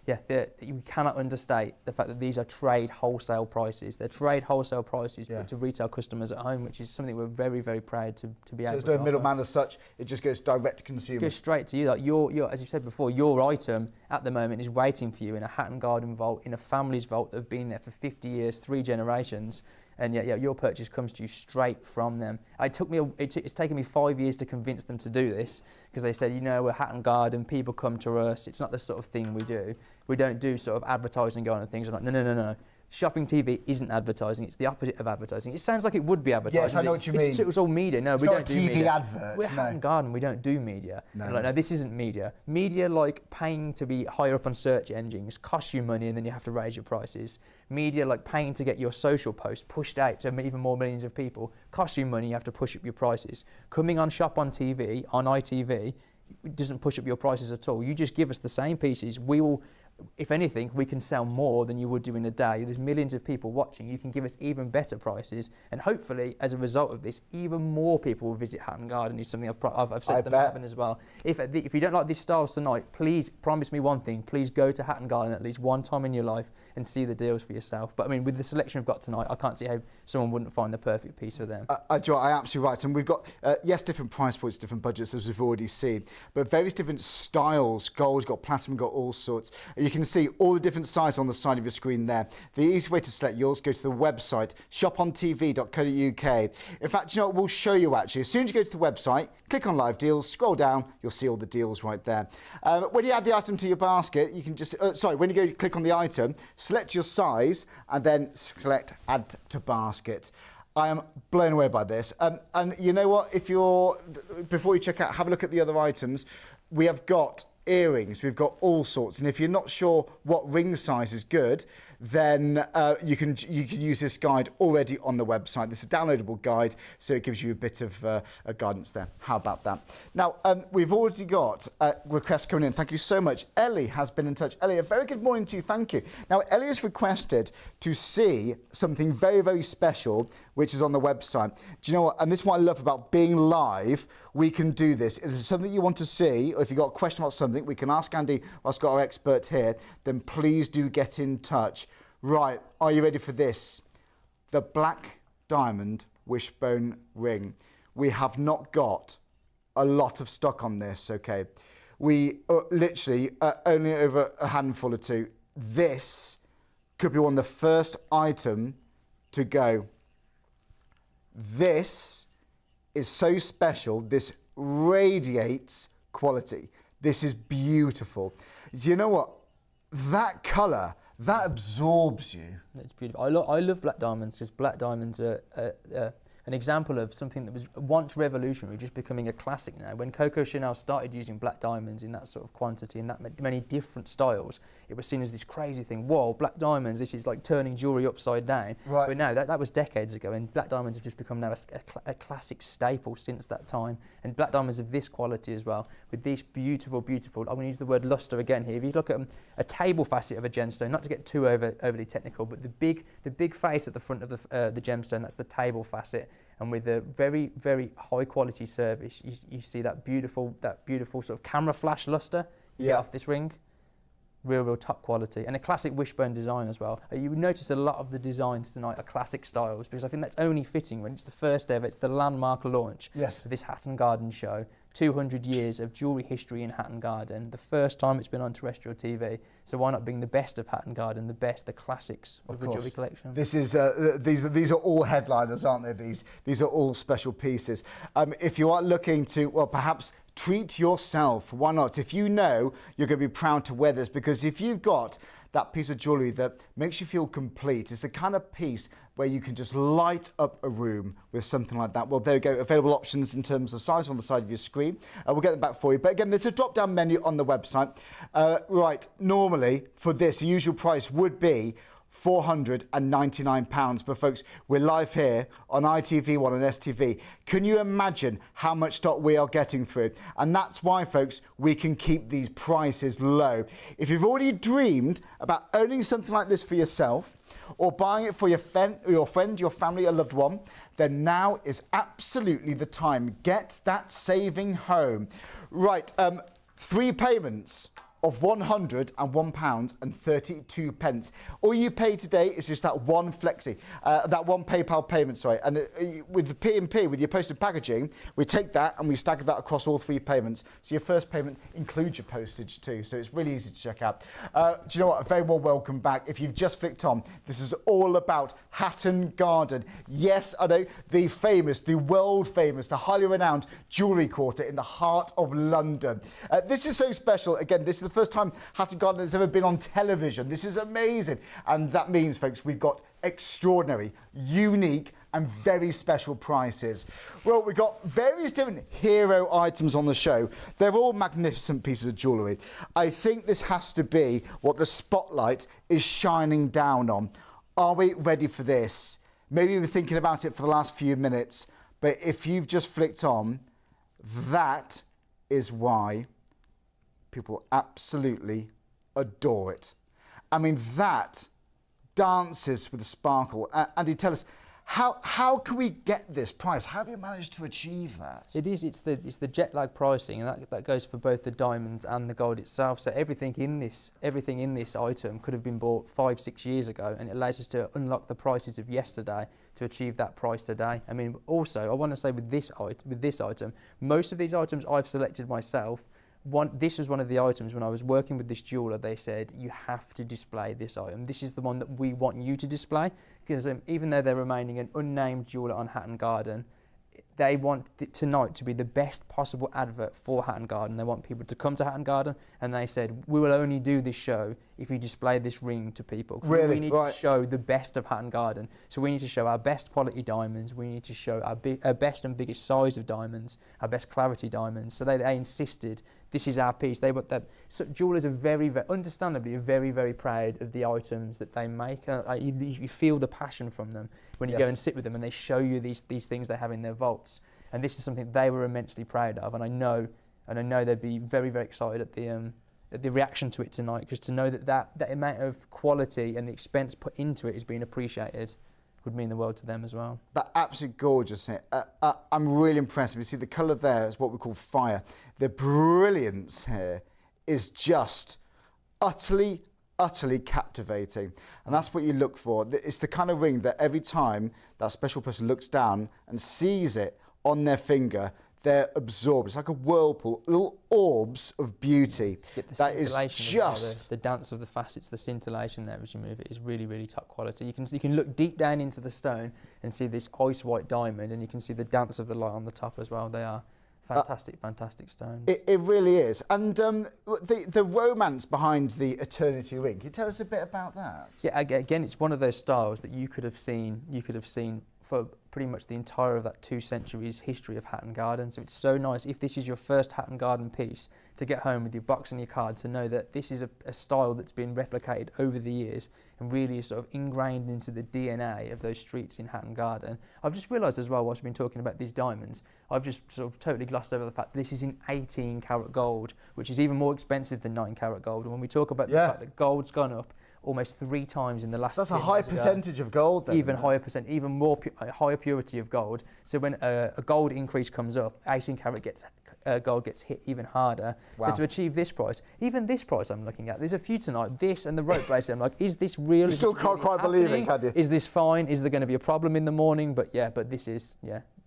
you cannot understate the fact that these are trade wholesale prices. They're trade wholesale prices to retail customers at home, which is something we're very, very proud to be able to offer. So there's no middleman as such, it just goes direct to consumer. It goes straight to you. Like your, as you said before, your item at the moment is waiting for you in a Hatton Garden vault, in a family's vault that have been there for 50 years, 3 generations. And your purchase comes to you straight from them. It's taken me 5 years to convince them to do this, because they said, we're Hatton Garden, people come to us, it's not the sort of thing we do. We don't do sort of advertising going on and things. I'm like, no. Shopping TV isn't advertising, it's the opposite of advertising. It sounds like it would be advertising. Yes, I know what you mean. It's all media. No, we don't do media. TV Adverts, we're Hatton Garden, we don't do media. No, this isn't media. Media, like paying to be higher up on search engines, costs you money and then you have to raise your prices. Media, like paying to get your social post pushed out to even more millions of people, costs you money, you have to push up your prices. Coming on Shop on TV, on ITV, it doesn't push up your prices at all. You just give us the same pieces, we will if anything, we can sell more than you would do in a day. There's millions of people watching. You can give us even better prices, and hopefully, as a result of this, even more people will visit Hatton Garden. Is something I've said to them happen as well. If you don't like these styles tonight, please promise me one thing. Please go to Hatton Garden at least one time in your life and see the deals for yourself. But I mean, with the selection we've got tonight, I can't see how someone wouldn't find the perfect piece for them. Joe, I'm absolutely right. And we've got, yes, different price points, different budgets, as we've already seen, but various different styles. Gold, got platinum, got all sorts. You can see all the different sizes on the side of your screen there. The easy way to select yours, go to the website, shopontv.co.uk. In fact, you know what, we'll show you actually. As soon as you go to the website, click on live deals, scroll down, you'll see all the deals right there. When you add the item to your basket, you can just, when you go click on the item, select your size and then select add to basket. I am blown away by this. And you know what, before you check out, have a look at the other items. We have got earrings, we've got all sorts, and if you're not sure what ring size is good, then you can use this guide already on the website. This is a downloadable guide, so it gives you a bit of guidance there. How about that? Now, we've already got requests coming in. Thank you so much. Ellie has been in touch. Ellie, a very good morning to you. Thank you. Now, Ellie has requested to see something very, very special, which is on the website. Do you know what? And this is what I love about being live. We can do this. If there's something you want to see, or if you've got a question about something, we can ask Andy, whilst got our expert here, then please do get in touch. Right, are you ready for this? The black diamond wishbone ring. We have not got a lot of stock on this, okay? We literally only over a handful or two. This could be one of the first item to go. This is so special. This radiates quality. This is beautiful. Do you know what? That colour, that absorbs you. It's beautiful. I love black diamonds because black diamonds are an example of something that was once revolutionary, just becoming a classic now. When Coco Chanel started using black diamonds in that sort of quantity and that many different styles, it was seen as this crazy thing. Whoa, black diamonds, this is like turning jewellery upside down. Right. But no, that was decades ago, and black diamonds have just become now a classic staple since that time. And black diamonds of this quality as well, with this beautiful, beautiful, I'm going to use the word luster again here. If you look at a table facet of a gemstone, not to get too overly technical, but the big face at the front of the gemstone, that's the table facet. And with a very, very high quality service, you see that beautiful sort of camera flash luster you get off this ring. Real top quality, and a classic wishbone design as well. You would notice a lot of the designs tonight are classic styles, because I think that's only fitting when it's the first ever, it's the landmark launch of this Hatton Garden show. 200 years of jewellery history in Hatton Garden, the first time it's been on terrestrial TV. So why not bring the best of Hatton Garden, the classics of the jewellery collection? This is these are all headliners, aren't they? These are all special pieces. If you are looking to, well, perhaps treat yourself, why not? If you know you're going to be proud to wear this, because if you've got that piece of jewellery that makes you feel complete, it's the kind of piece where you can just light up a room with something like that. Well, there you go. Available options in terms of size on the side of your screen. We'll get them back for you. But again, there's a drop-down menu on the website. Right, normally for this, the usual price would be £499, but folks, we're live here on ITV1 and STV. Can you imagine how much stock we are getting through? And that's why, folks, we can keep these prices low. If you've already dreamed about owning something like this for yourself, or buying it for your friend, your family, a loved one, then now is absolutely the time. Get that saving home. Right, 3 payments of £101.32. All you pay today is just that one flexi, that one PayPal payment, sorry. And with the P&P, with your postage packaging, we take that and we stagger that across all 3 payments. So your first payment includes your postage too. So it's really easy to check out. Do you know what? A very warm welcome back. If you've just flicked on, this is all about Hatton Garden. Yes, I know, the famous, the world famous, the highly renowned jewellery quarter in the heart of London. This is so special. Again, this is the first time Hatton Garden has ever been on television. This is amazing. And that means, folks, we've got extraordinary, unique and very special prices. Well, we've got various different hero items on the show. They're all magnificent pieces of jewellery. I think this has to be what the spotlight is shining down on. Are we ready for this? Maybe you've been thinking about it for the last few minutes, but if you've just flicked on, that is why people absolutely adore it. I mean, that dances with the sparkle. Andy, tell us, how can we get this price? How have you managed to achieve that? It's the jet lag pricing, and that goes for both the diamonds and the gold itself. So everything in this item could have been bought 5-6 years ago, and it allows us to unlock the prices of yesterday to achieve that price today. I mean, also I want to say with this item, most of these items I've selected myself. This was one of the items when I was working with this jeweller. They said, you have to display this item. This is the one that we want you to display, because even though they're remaining an unnamed jeweller on Hatton Garden, they want tonight to be the best possible advert for Hatton Garden. They want people to come to Hatton Garden, and they said, we will only do this show if you display this ring to people. Really? We need to show the best of Hatton Garden. So we need to show our best quality diamonds. We need to show our best and biggest size of diamonds, our best clarity diamonds. So they insisted, this is our piece. So jewellers are very, very, understandably, very, very proud of the items that they make. You feel the passion from them when you go and sit with them, and they show you these things they have in their vaults. And this is something they were immensely proud of. And I know they'd be very, very excited at the reaction to it tonight, because to know that amount of quality and the expense put into it is being appreciated would mean the world to them as well. That's absolutely gorgeous here. I'm really impressed. You see the colour there is what we call fire. The brilliance here is just utterly captivating. And that's what you look for. It's the kind of ring that every time that special person looks down and sees it on their finger, they're absorbed. It's like a whirlpool, little orbs of beauty. That is just the dance of the facets, the scintillation there as you move it is really, really top quality. You can look deep down into the stone and see this ice white diamond, and you can see the dance of the light on the top as well. They are fantastic stones. It really is. And the romance behind the Eternity ring, can you tell us a bit about that? Yeah, again, it's one of those styles that you could have seen for pretty much the entire of that 2 centuries history of Hatton Garden. So it's so nice, if this is your first Hatton Garden piece, to get home with your box and your card, to know that this is a style that's been replicated over the years and really sort of ingrained into the DNA of those streets in Hatton Garden. I've just realised as well, whilst we've been talking about these diamonds, I've just sort of totally glossed over the fact that this is in 18 karat gold, which is even more expensive than 9 karat gold. And when we talk about the fact that gold's gone up almost 3 times in the last 10 years. That's a high percentage of gold then. Even higher percent, even more higher purity of gold. So when a gold increase comes up, 18 karat gold gets hit even harder. Wow. So to achieve this price, even this price I'm looking at, there's a few tonight, this and the rope bracelet, I'm like, is this real? You still can't quite believe it, can you? Is this fine? Is there going to be a problem in the morning? But this is,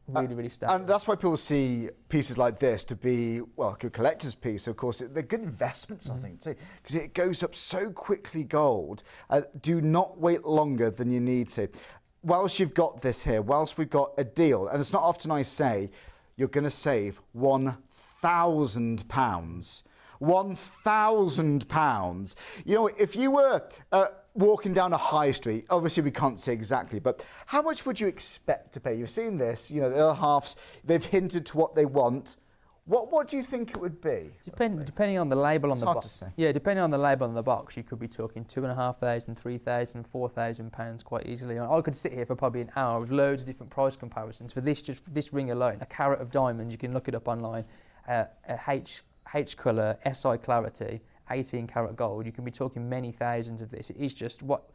really stunning. And that's why people see pieces like this to be, well, a good collector's piece. Of course, they're good investments, I think, too, because it goes up so quickly, gold. Do not wait longer than you need to. Whilst you've got this here, whilst we've got a deal, and it's not often I say, you're going to save £1,000. £1,000. You know, if you were walking down a high street, obviously we can't say exactly, but how much would you expect to pay? You've seen this, you know, the other halves, they've hinted to what they want. What do you think it would be? Depending on the label on the box. It's hard to say. Yeah, depending on the label on the box, you could be talking £2,500, £3,000, £4,000 quite easily. I could sit here for probably an hour with loads of different price comparisons. For this ring alone, a carat of diamonds, you can look it up online, a H colour, SI clarity, 18 karat gold, you can be talking many thousands of this. It is just what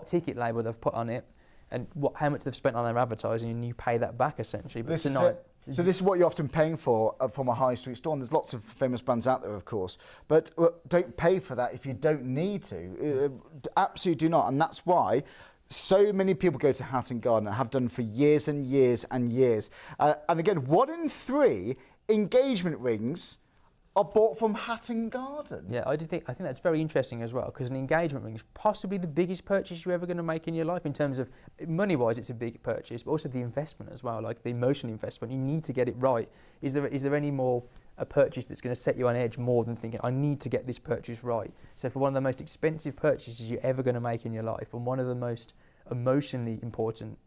ticket label they've put on it and how much they've spent on their advertising, and you pay that back essentially. But tonight, so this is what you're often paying for from a high street store, and there's lots of famous brands out there, of course, but don't pay for that if you don't need to. Absolutely do not, and that's why so many people go to Hatton Garden and have done for years and years and years. And again, 1 in 3 engagement rings are bought from Hatton Garden. Yeah, I think that's very interesting as well, because an engagement ring is possibly the biggest purchase you're ever going to make in your life in terms of money-wise. It's a big purchase, but also the investment as well, like the emotional investment. You need to get it right. Is there any more a purchase that's going to set you on edge more than thinking, I need to get this purchase right? So for one of the most expensive purchases you're ever going to make in your life, and one of the most emotionally important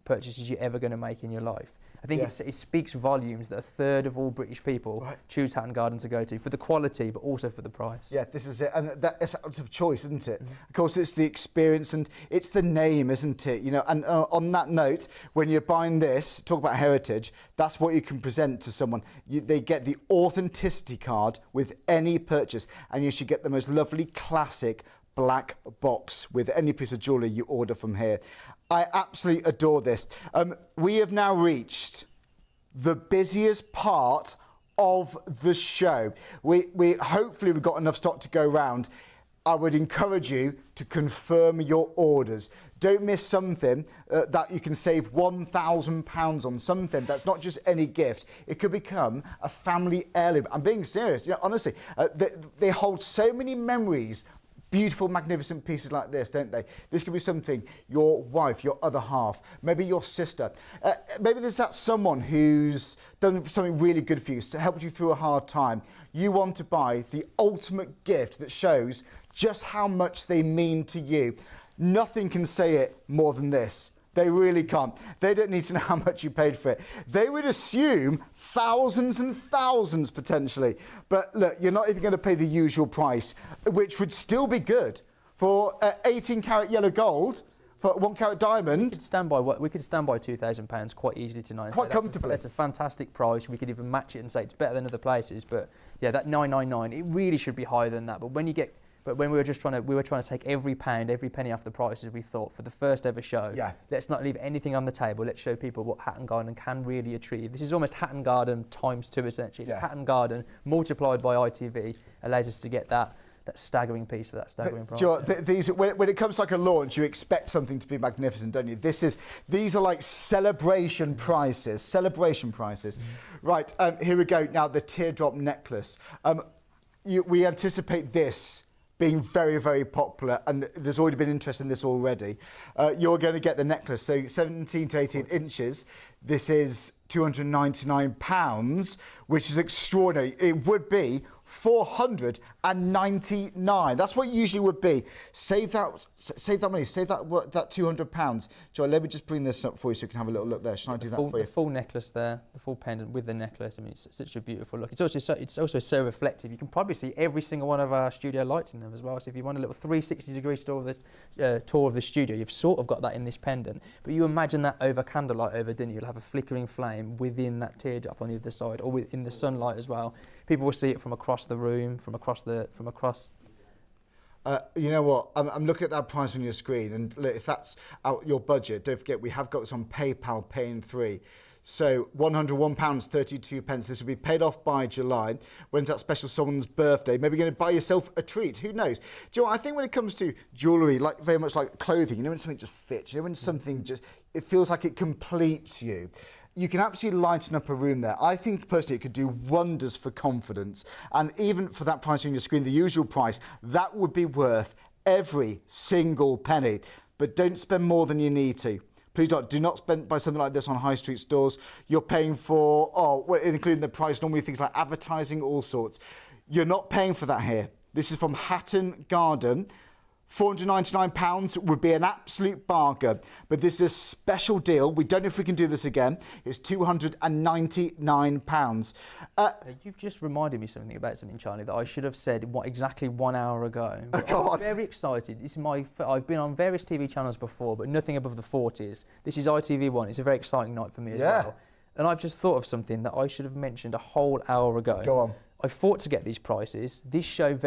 purchases you're ever going to make in your life. I think it speaks volumes that a third of all British people choose Hatton Garden to go to for the quality, but also for the price. Yeah, this is it, and that's out of choice, isn't it? Of course, it's the experience and it's the name, isn't it? You know, and on that note, when you're buying this, talk about heritage. That's what you can present to someone. They get the authenticity card with any purchase, and you should get the most lovely classic black box with any piece of jewellery you order from here. I absolutely adore this. We have now reached the busiest part of the show. We hopefully we've got enough stock to go round. I would encourage you to confirm your orders. Don't miss something that you can save £1,000 on, something that's not just any gift. It could become a family heirloom. I'm being serious. You know, honestly, they hold so many memories. Beautiful, magnificent pieces like this, don't they? This could be something your wife, your other half, maybe your sister. Maybe there's that someone who's done something really good for you, helped you through a hard time. You want to buy the ultimate gift that shows just how much they mean to you. Nothing can say it more than this. They really can't. They don't need to know how much you paid for it. They would assume thousands and thousands potentially. But look, you're not even going to pay the usual price, which would still be good for 18 carat yellow gold, for 1 carat diamond. We could stand by £2,000 quite easily tonight. Quite comfortably. That's a fantastic price. We could even match it and say it's better than other places. But yeah, that £999, it really should be higher than that. But when we were trying to take every pound, every penny off the prices, we thought for the first ever show, let's not leave anything on the table. Let's show people what Hatton Garden can really achieve. This is almost Hatton Garden times 2 essentially. It's Hatton Garden multiplied by ITV, allows us to get that staggering piece for that staggering price. When it comes to like a launch, you expect something to be magnificent, don't you? These are like celebration prices. Right, here we go. Now the teardrop necklace. We anticipate this being very, very popular, and there's already been interest in this already. You're going to get the necklace, so 17 to 18 inches. This is £299, which is extraordinary. It would be £499. That's what it usually would be. Save that money. Save that £200. Joy, let me just bring this up for you so you can have a little look there. Shall I do that for you? The full necklace there, the full pendant with the necklace. I mean, it's such a beautiful look. It's also so reflective. You can probably see every single one of our studio lights in them as well. So if you want a little 360-degree tour of the studio, you've sort of got that in this pendant. But you imagine that over candlelight over dinner, you'll have a flickering flame within that teardrop on the other side, or in the sunlight as well. People will see it from across the room, from across. You know what? I'm looking at that price on your screen, and look, if that's out your budget, don't forget we have got this on PayPal, Pay in 3. So £101.32. This will be paid off by July. When's that special someone's birthday? Maybe you're going to buy yourself a treat. Who knows? Do you know what? I think when it comes to jewellery, like very much like clothing, you know, when something just fits, you know, when something just, it feels like it completes you. You can absolutely lighten up a room there. I think personally it could do wonders for confidence. And even for that price on your screen, the usual price, that would be worth every single penny. But don't spend more than you need to. Please do not spend by something like this on high street stores. You're paying for, including the price, normally things like advertising, all sorts. You're not paying for that here. This is from Hatton Garden. £499 would be an absolute bargain, but this is a special deal. We don't know if we can do this again. It's £299. You've just reminded me about something, Charlie, that I should have said exactly 1 hour ago. I'm very excited. I've been on various TV channels before, but nothing above the 40s. This is ITV1. It's a very exciting night for me as well. And I've just thought of something that I should have mentioned a whole hour ago. Go on. I fought to get these prices. This show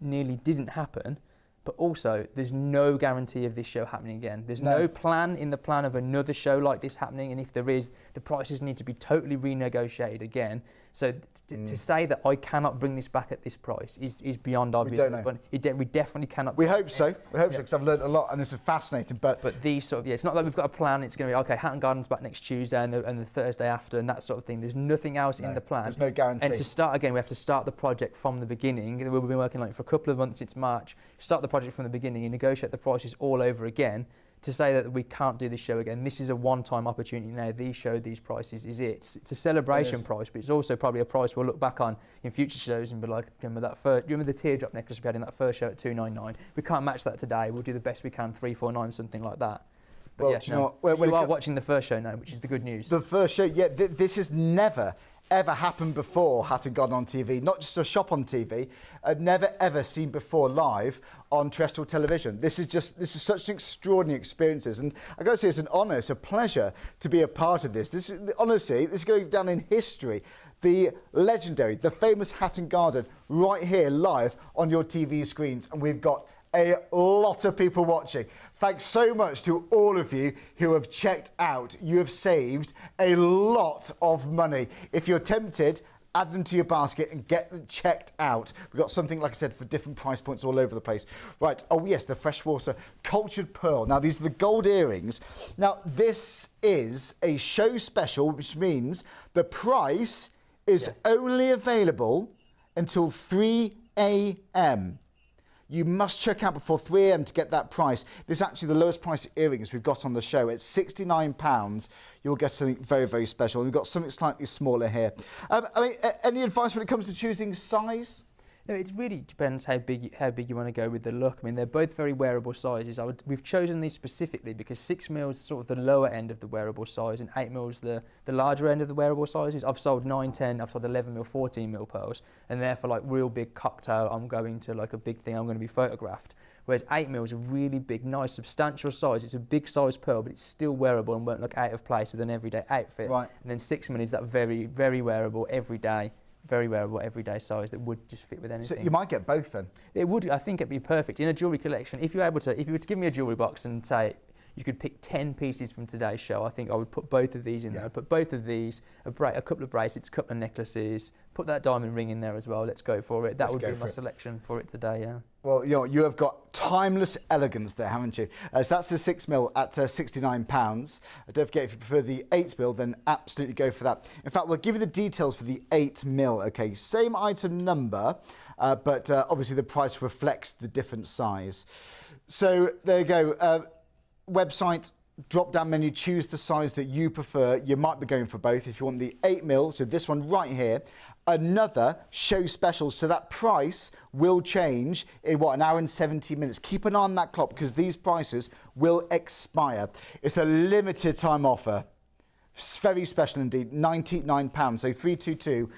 nearly didn't happen. But also, there's no guarantee of this show happening again. There's no plan in the plan of another show like this happening, and if there is, the prices need to be totally renegotiated again. So to say that I cannot bring this back at this price is beyond obvious. We don't know. But we definitely cannot. We hope so. We hope so, because I've learned a lot, and this is fascinating. But these sort of, it's not like we've got a plan. It's going to be, okay, Hatton Garden's back next Tuesday and the Thursday after, and that sort of thing. There's nothing else in the plan. There's no guarantee. And to start again, we have to start the project from the beginning. We've been working on it for a couple of months since March. Start the project from the beginning and negotiate the prices all over again. To say that we can't do this show again, this is a one-time opportunity now. These prices is it. It's a celebration price, but it's also probably a price we'll look back on in future shows and be like, remember the teardrop necklace we had in that first show at £299? We can't match that today. We'll do the best we can, £349, something like that. But Well, yeah, do you know what? you are watching the first show now, which is the good news. The first show, yeah, this has never, ever happened before, Hatton Garden on TV. Not just a shop on TV, never, ever seen before live on terrestrial television. This is such an extraordinary experience. And I got to say, it's an honour, it's a pleasure to be a part of this. Honestly, this is going down in history. The legendary, the famous Hatton Garden right here live on your TV screens. And we've got a lot of people watching. Thanks so much to all of you who have checked out. You have saved a lot of money. If you're tempted, add them to your basket and get them checked out. We've got something, like I said, for different price points all over the place. Right, oh yes, the freshwater cultured pearl. Now, these are the gold earrings. Now, this is a show special, which means the price is only available until 3 a.m. You must check out before 3 a.m. to get that price. This is actually the lowest price earrings we've got on the show. It's £69. You'll get something very, very special. And we've got something slightly smaller here. Any advice when it comes to choosing size? No, it really depends how big you want to go with the look. I mean, they're both very wearable sizes. We've chosen these specifically because 6 mils is sort of the lower end of the wearable size and 8 mils the larger end of the wearable sizes. I've sold 9, 10, I've sold 11 mil, 14 mil pearls, and they're for like real big cocktail. I'm going to like a big thing. I'm going to be photographed. Whereas 8 mil is a really big, nice, substantial size. It's a big size pearl, but it's still wearable and won't look out of place with an everyday outfit. Right. And then 6 mil is that very, very wearable, everyday size that would just fit with anything. So you might get both then? It would, I think it'd be perfect. In a jewellery collection, if you were to give me a jewellery box and say you could pick 10 pieces from today's show, I think I would put both of these in there. I'd put both of these, a couple of bracelets, a couple of necklaces, put that diamond ring in there as well. Let's go for it. That would be my selection for it today, yeah. Well, you have got timeless elegance there, haven't you? So that's the 6 mil at £69. Don't forget, if you prefer the 8 mil, then absolutely go for that. In fact, we'll give you the details for the 8 mil, okay? Same item number, but obviously the price reflects the different size. So there you go. Website, drop-down menu, choose the size that you prefer. You might be going for both. If you want the 8 mil, so this one right here, another show special, so that price will change in an hour and 70 minutes. Keep an eye on that clock because these prices will expire. It's a limited time offer. It's very special indeed, £99, so 322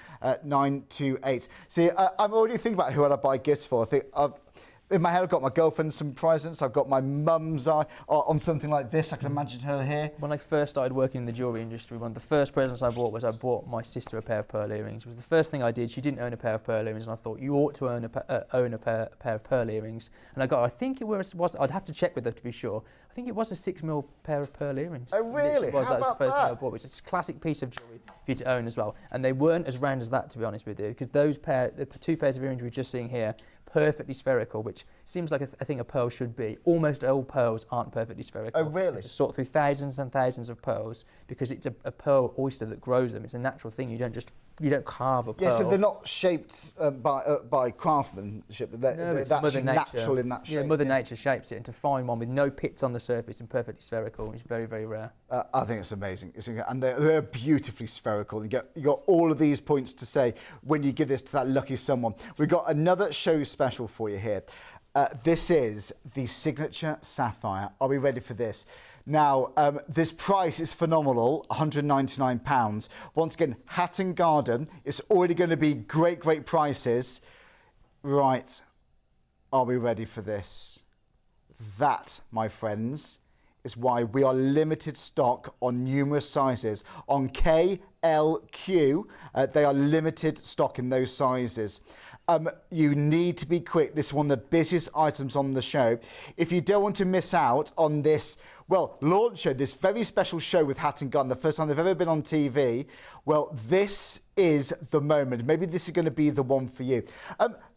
928. See, I'm already thinking about who I'd buy gifts for. I think in my head, I've got my girlfriend some presents. I've got my mum's eye on something like this. I can imagine her here. When I first started working in the jewellery industry, one of the first presents I bought was I bought my sister a pair of pearl earrings. It was the first thing I did. She didn't own a pair of pearl earrings, and I thought, you ought to own a pair of pearl earrings. And I think it was, I'd have to check with her to be sure. I think it was a 6 mil pair of pearl earrings. Oh, really? That was the first thing I bought, which is a classic piece of jewellery for you to own as well. And they weren't as round as that, to be honest with you, because the 2 pairs of earrings we're just seeing here, perfectly spherical, which seems like a thing a pearl should be. Almost all pearls aren't perfectly spherical. Oh, really? To sort through thousands and thousands of pearls because it's a pearl oyster that grows them. It's a natural thing. You don't carve a pearl. Yeah, so they're not shaped by craftsmanship. It's actually natural in that shape. Yeah, Mother Nature shapes it, and to find one with no pits on the surface and perfectly spherical is very, very rare. I think it's amazing. And they're beautifully spherical. You got all of these points to say when you give this to that lucky someone. We've got another show special for you here. This is the signature sapphire. Are we ready for this? Now, this price is phenomenal, £199. Once again, Hatton Garden. It's already going to be great, great prices. Right. Are we ready for this? That, my friends, is why we are limited stock on numerous sizes. On K, L, Q, they are limited stock in those sizes. You need to be quick. This is one of the busiest items on the show. If you don't want to miss out on this, launch show, this very special show with Hatton Garden, the first time they've ever been on TV, this is the moment. Maybe this is going to be the one for you.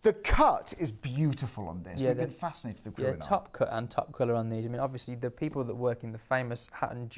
The cut is beautiful on this. We've been fascinated with the Yeah, top cut and top colour on these. I mean, obviously, the people that work in the famous Hatton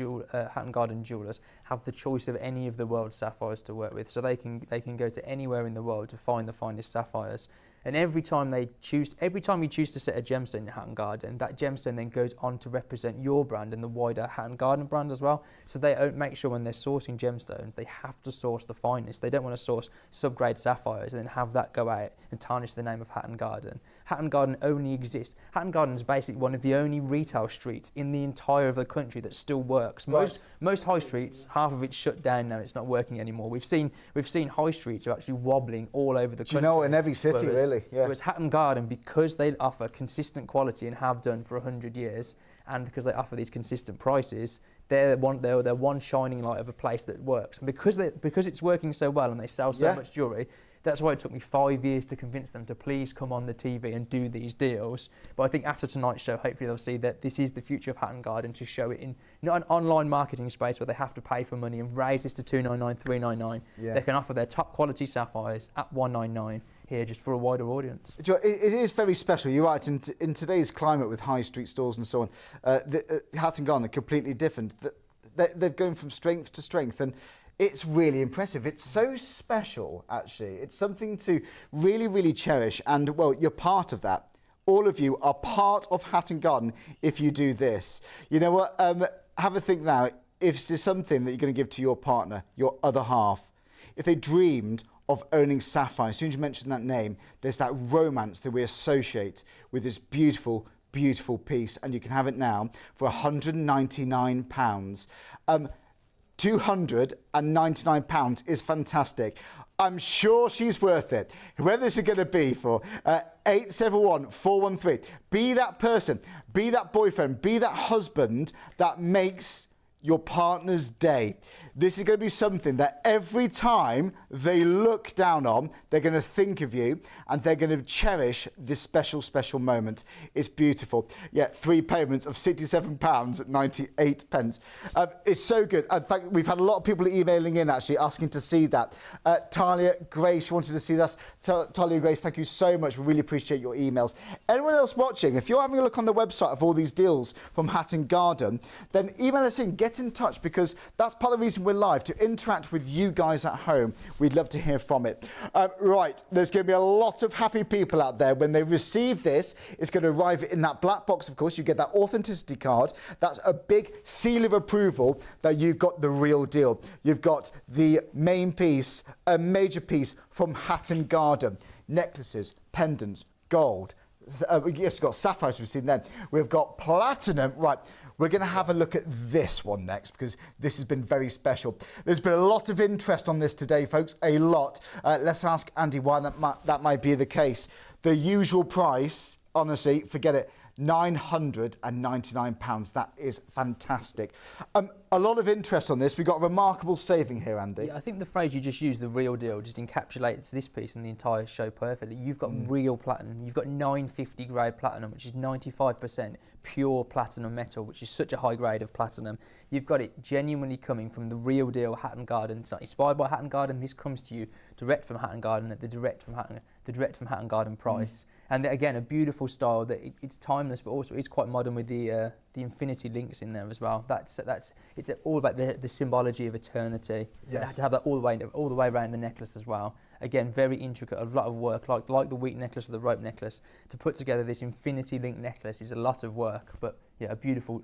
Garden jewellers have the choice of any of the world's sapphires to work with. So they can go to anywhere in the world to find the finest sapphires. And every time you choose to set a gemstone in Hatton Garden, that gemstone then goes on to represent your brand and the wider Hatton Garden brand as well. So they make sure when they're sourcing gemstones, they have to source the finest. They don't want to source sub-grade sapphires and then have that go out and tarnish the name of Hatton Garden. Hatton Garden only exists. Hatton Garden is basically one of the only retail streets in the entire of the country that still works. Most high streets, half of it's shut down now. It's not working anymore. We've seen high streets are actually wobbling all over the country. You know, in every city, really. Yeah. Whereas Hatton Garden, because they offer consistent quality and have done for 100 years, and because they offer these consistent prices, they're one shining light of a place that works. And because it's working so well and they sell so much jewellery, that's why it took me 5 years to convince them to please come on the TV and do these deals. But I think after tonight's show, hopefully they'll see that this is the future of Hatton Garden, to show it in not an online marketing space where they have to pay for money and raise this to $299, $399. They can offer their top quality sapphires at $199 here, just for a wider audience. It is very special. You're right. In today's climate with high street stores and so on, Hatton Garden are completely different. They're going from strength to strength, and it's really impressive. It's so special, actually. It's something to really, really cherish. And, well, you're part of that. All of you are part of Hatton Garden if you do this. You know what? Have a think now. If there's something that you're going to give to your partner, your other half, if they dreamed of owning sapphire, as soon as you mention that name, there's that romance that we associate with this beautiful, beautiful piece. And you can have it now for £199. £299 is fantastic. I'm sure she's worth it. Whoever this is going to be for, 871 413. Be that person, be that boyfriend, be that husband that makes your partner's day. This is going to be something that every time they look down on, they're going to think of you and they're going to cherish this special, special moment. It's beautiful. Yeah, 3 payments of £67.98. It's so good. In fact, we've had a lot of people emailing in actually asking to see that. Talia Grace wanted to see that. Talia Grace, thank you so much. We really appreciate your emails. Anyone else watching, if you're having a look on the website of all these deals from Hatton Garden, then email us in, get in touch, because that's part of the reason we're live, to interact with you guys at home. We'd love to hear from it. Right, there's going to be a lot of happy people out there when they receive this. It's going to arrive in that black box, of course. You get that authenticity card. That's a big seal of approval that you've got the real deal. You've got the main piece, a major piece from Hatton Garden. Necklaces, pendants, gold. Yes, we've got sapphires we've seen then. We've got platinum. Right. We're going to have a look at this one next, because this has been very special. There's been a lot of interest on this today, folks, a lot. Let's ask Andy why that might be the case. The usual price, honestly, forget it, £999. That is fantastic. A lot of interest on this. We've got a remarkable saving here, Andy. Yeah, I think the phrase you just used, the real deal, just encapsulates this piece and the entire show perfectly. You've got real platinum. You've got 950 grade platinum, which is 95% pure platinum metal, which is such a high grade of platinum. You've got it genuinely coming from the real deal Hatton Garden. It's not inspired by Hatton Garden. This comes to you direct from Hatton Garden at the direct from Hatton Garden price. And again, a beautiful style that it's timeless, but also it's quite modern with the infinity links in there as well. It's all about the symbology of eternity. Yes. To have that all the way around the necklace as well. Again, very intricate, a lot of work, like the wheat necklace or the rope necklace. To put together this infinity link necklace is a lot of work, but yeah, a beautiful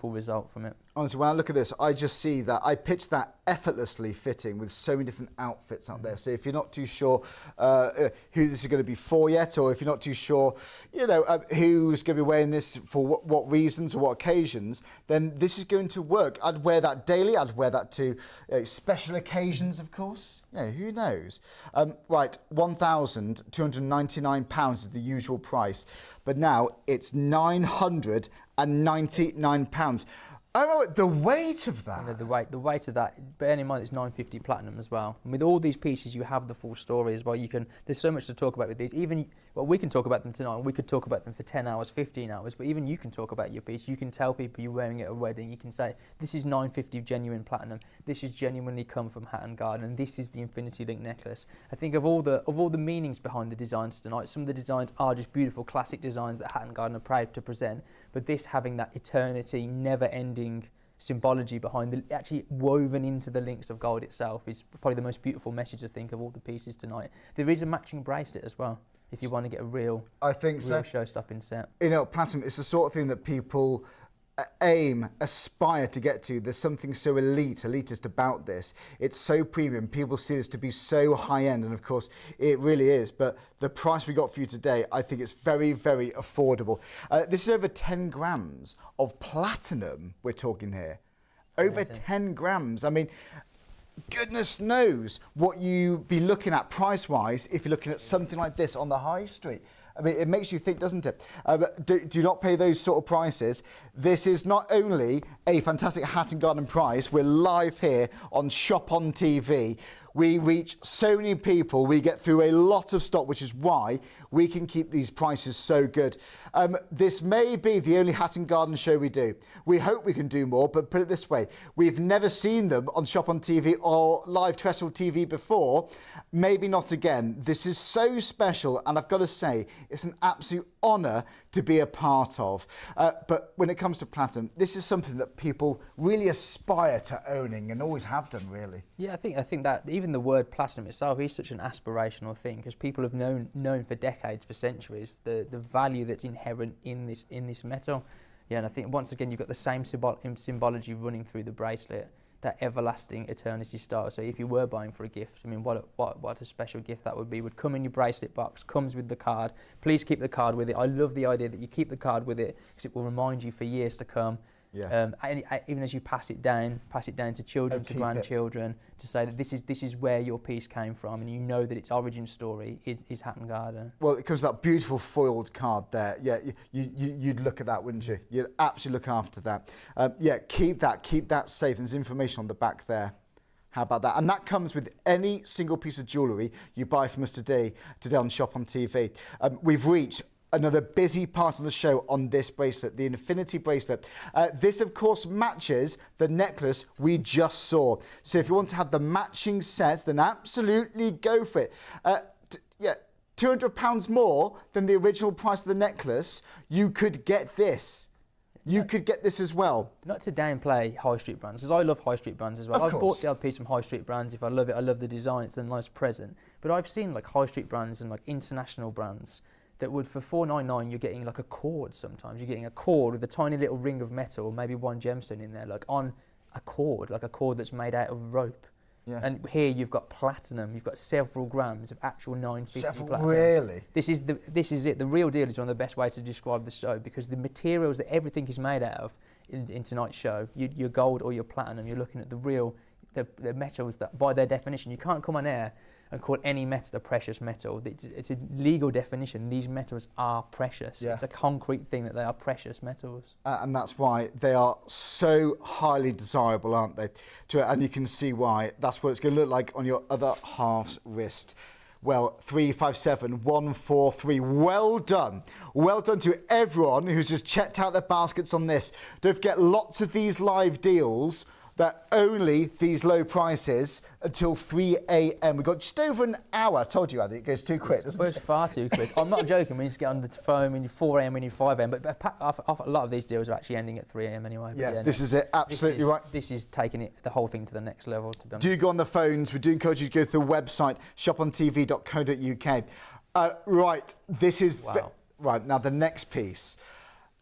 result from it. Honestly, when I look at this, I just see that I pitched that effortlessly fitting with so many different outfits out there. So if you're not too sure who this is going to be for yet, or if you're not too sure, who's going to be wearing this for what reasons or what occasions, then this is going to work. I'd wear that daily. I'd wear that to special occasions, of course. Yeah, who knows? Right, £1,299 is the usual price, but now it's £999. Oh, the weight of that. The weight of that, bearing in mind it's 950 platinum as well. And with all these pieces, you have the full story as well. There's so much to talk about with these. We can talk about them tonight. We could talk about them for 10 hours, 15 hours, but even you can talk about your piece. You can tell people you're wearing it at a wedding. You can say, this is 950 genuine platinum. This has genuinely come from Hatton Garden, and this is the Infinity Link necklace. I think of all the meanings behind the designs tonight, some of the designs are just beautiful classic designs that Hatton Garden are proud to present, but this having that eternity, never-ending symbology behind actually woven into the links of gold itself is probably the most beautiful message, I think, of all the pieces tonight. There is a matching bracelet as well, if you want to get a real, I think real show-stopping set. Platinum, it's the sort of thing that people aspire to get to. There's something so elitist about this. It's so premium. People see this to be so high end, and of course it really is. But the price we got for you today, I think it's very, very affordable. This is over 10 grams of platinum we're talking here. Over 10 grams. I mean, goodness knows what you'd be looking at price-wise if you're looking at something like this on the high street. I mean, it makes you think, doesn't it? But do not pay those sort of prices. This is not only a fantastic Hatton Garden price, we're live here on Shop on TV. We reach so many people, we get through a lot of stock, which is why we can keep these prices so good. This may be the only Hatton Garden show we do. We hope we can do more, but put it this way, we've never seen them on Shop on TV or live terrestrial TV before. Maybe not again. This is so special, and I've got to say, it's an absolute honour to be a part of. But when it comes to platinum, this is something that people really aspire to owning and always have done, really. Yeah, I think that even the word platinum itself is such an aspirational thing, because people have known for decades, for centuries, the value that's inherent in this metal. Yeah, and I think once again you've got the same symbology running through the bracelet, that everlasting eternity star. So if you were buying for a gift, I mean, what a special gift that would be. Would come in your bracelet box, comes with the card. Please keep the card with it. I love the idea that you keep the card with it, because it will remind you for years to come. Yes. Even as you pass it down to children, to grandchildren, to say that this is where your piece came from, and you know that its origin story is Hatton Garden. Well, it comes with that beautiful foiled card there. Yeah, you'd look at that, wouldn't you? You'd absolutely look after that. Yeah, keep that safe. There's information on the back there. How about that? And that comes with any single piece of jewellery you buy from us today on Shop on TV. We've reached another busy part of the show on this bracelet, the Infinity bracelet. This, of course, matches the necklace we just saw. So if you want to have the matching set, then absolutely go for it. Yeah, £200 more than the original price of the necklace, you could get this. You could get this as well. Not to downplay high street brands, because I love high street brands as well. I've bought the odd piece from high street brands. If I love it, I love the design. It's a nice present. But I've seen like high street brands and like international brands that would, for $4.99, you're getting like a cord sometimes. You're getting a cord with a tiny little ring of metal, maybe one gemstone in there, like on a cord, like a cord that's made out of rope. Yeah. And here you've got platinum. You've got several grams of actual 950 platinum. Really? This is it. The real deal is one of the best ways to describe the show, because the materials that everything is made out of in tonight's show, your gold or your platinum, you're looking at the metals that, by their definition, you can't come on air and call any metal a precious metal. It's a legal definition. These metals are precious. Yeah. It's a concrete thing that they are precious metals. And that's why they are so highly desirable, aren't they? And you can see why. That's what it's going to look like on your other half's wrist. Well, 357143. Well done. Well done to everyone who's just checked out their baskets on this. Don't forget, lots of these live deals, that only these low prices until 3 a.m. We've got just over an hour. I told you, Andy, it goes too quick, doesn't it? It's far too quick. I'm not joking. We need to get on the phone. We need 4 a.m. We need 5 a.m. But a lot of these deals are actually ending at 3 a.m. anyway. Yeah, no, this is it. Absolutely right. This is taking the whole thing to the next level, to be honest. Do go on the phones. We do encourage you to go to the website, shopontv.co.uk. Right, this is... Wow. Right, now the next piece.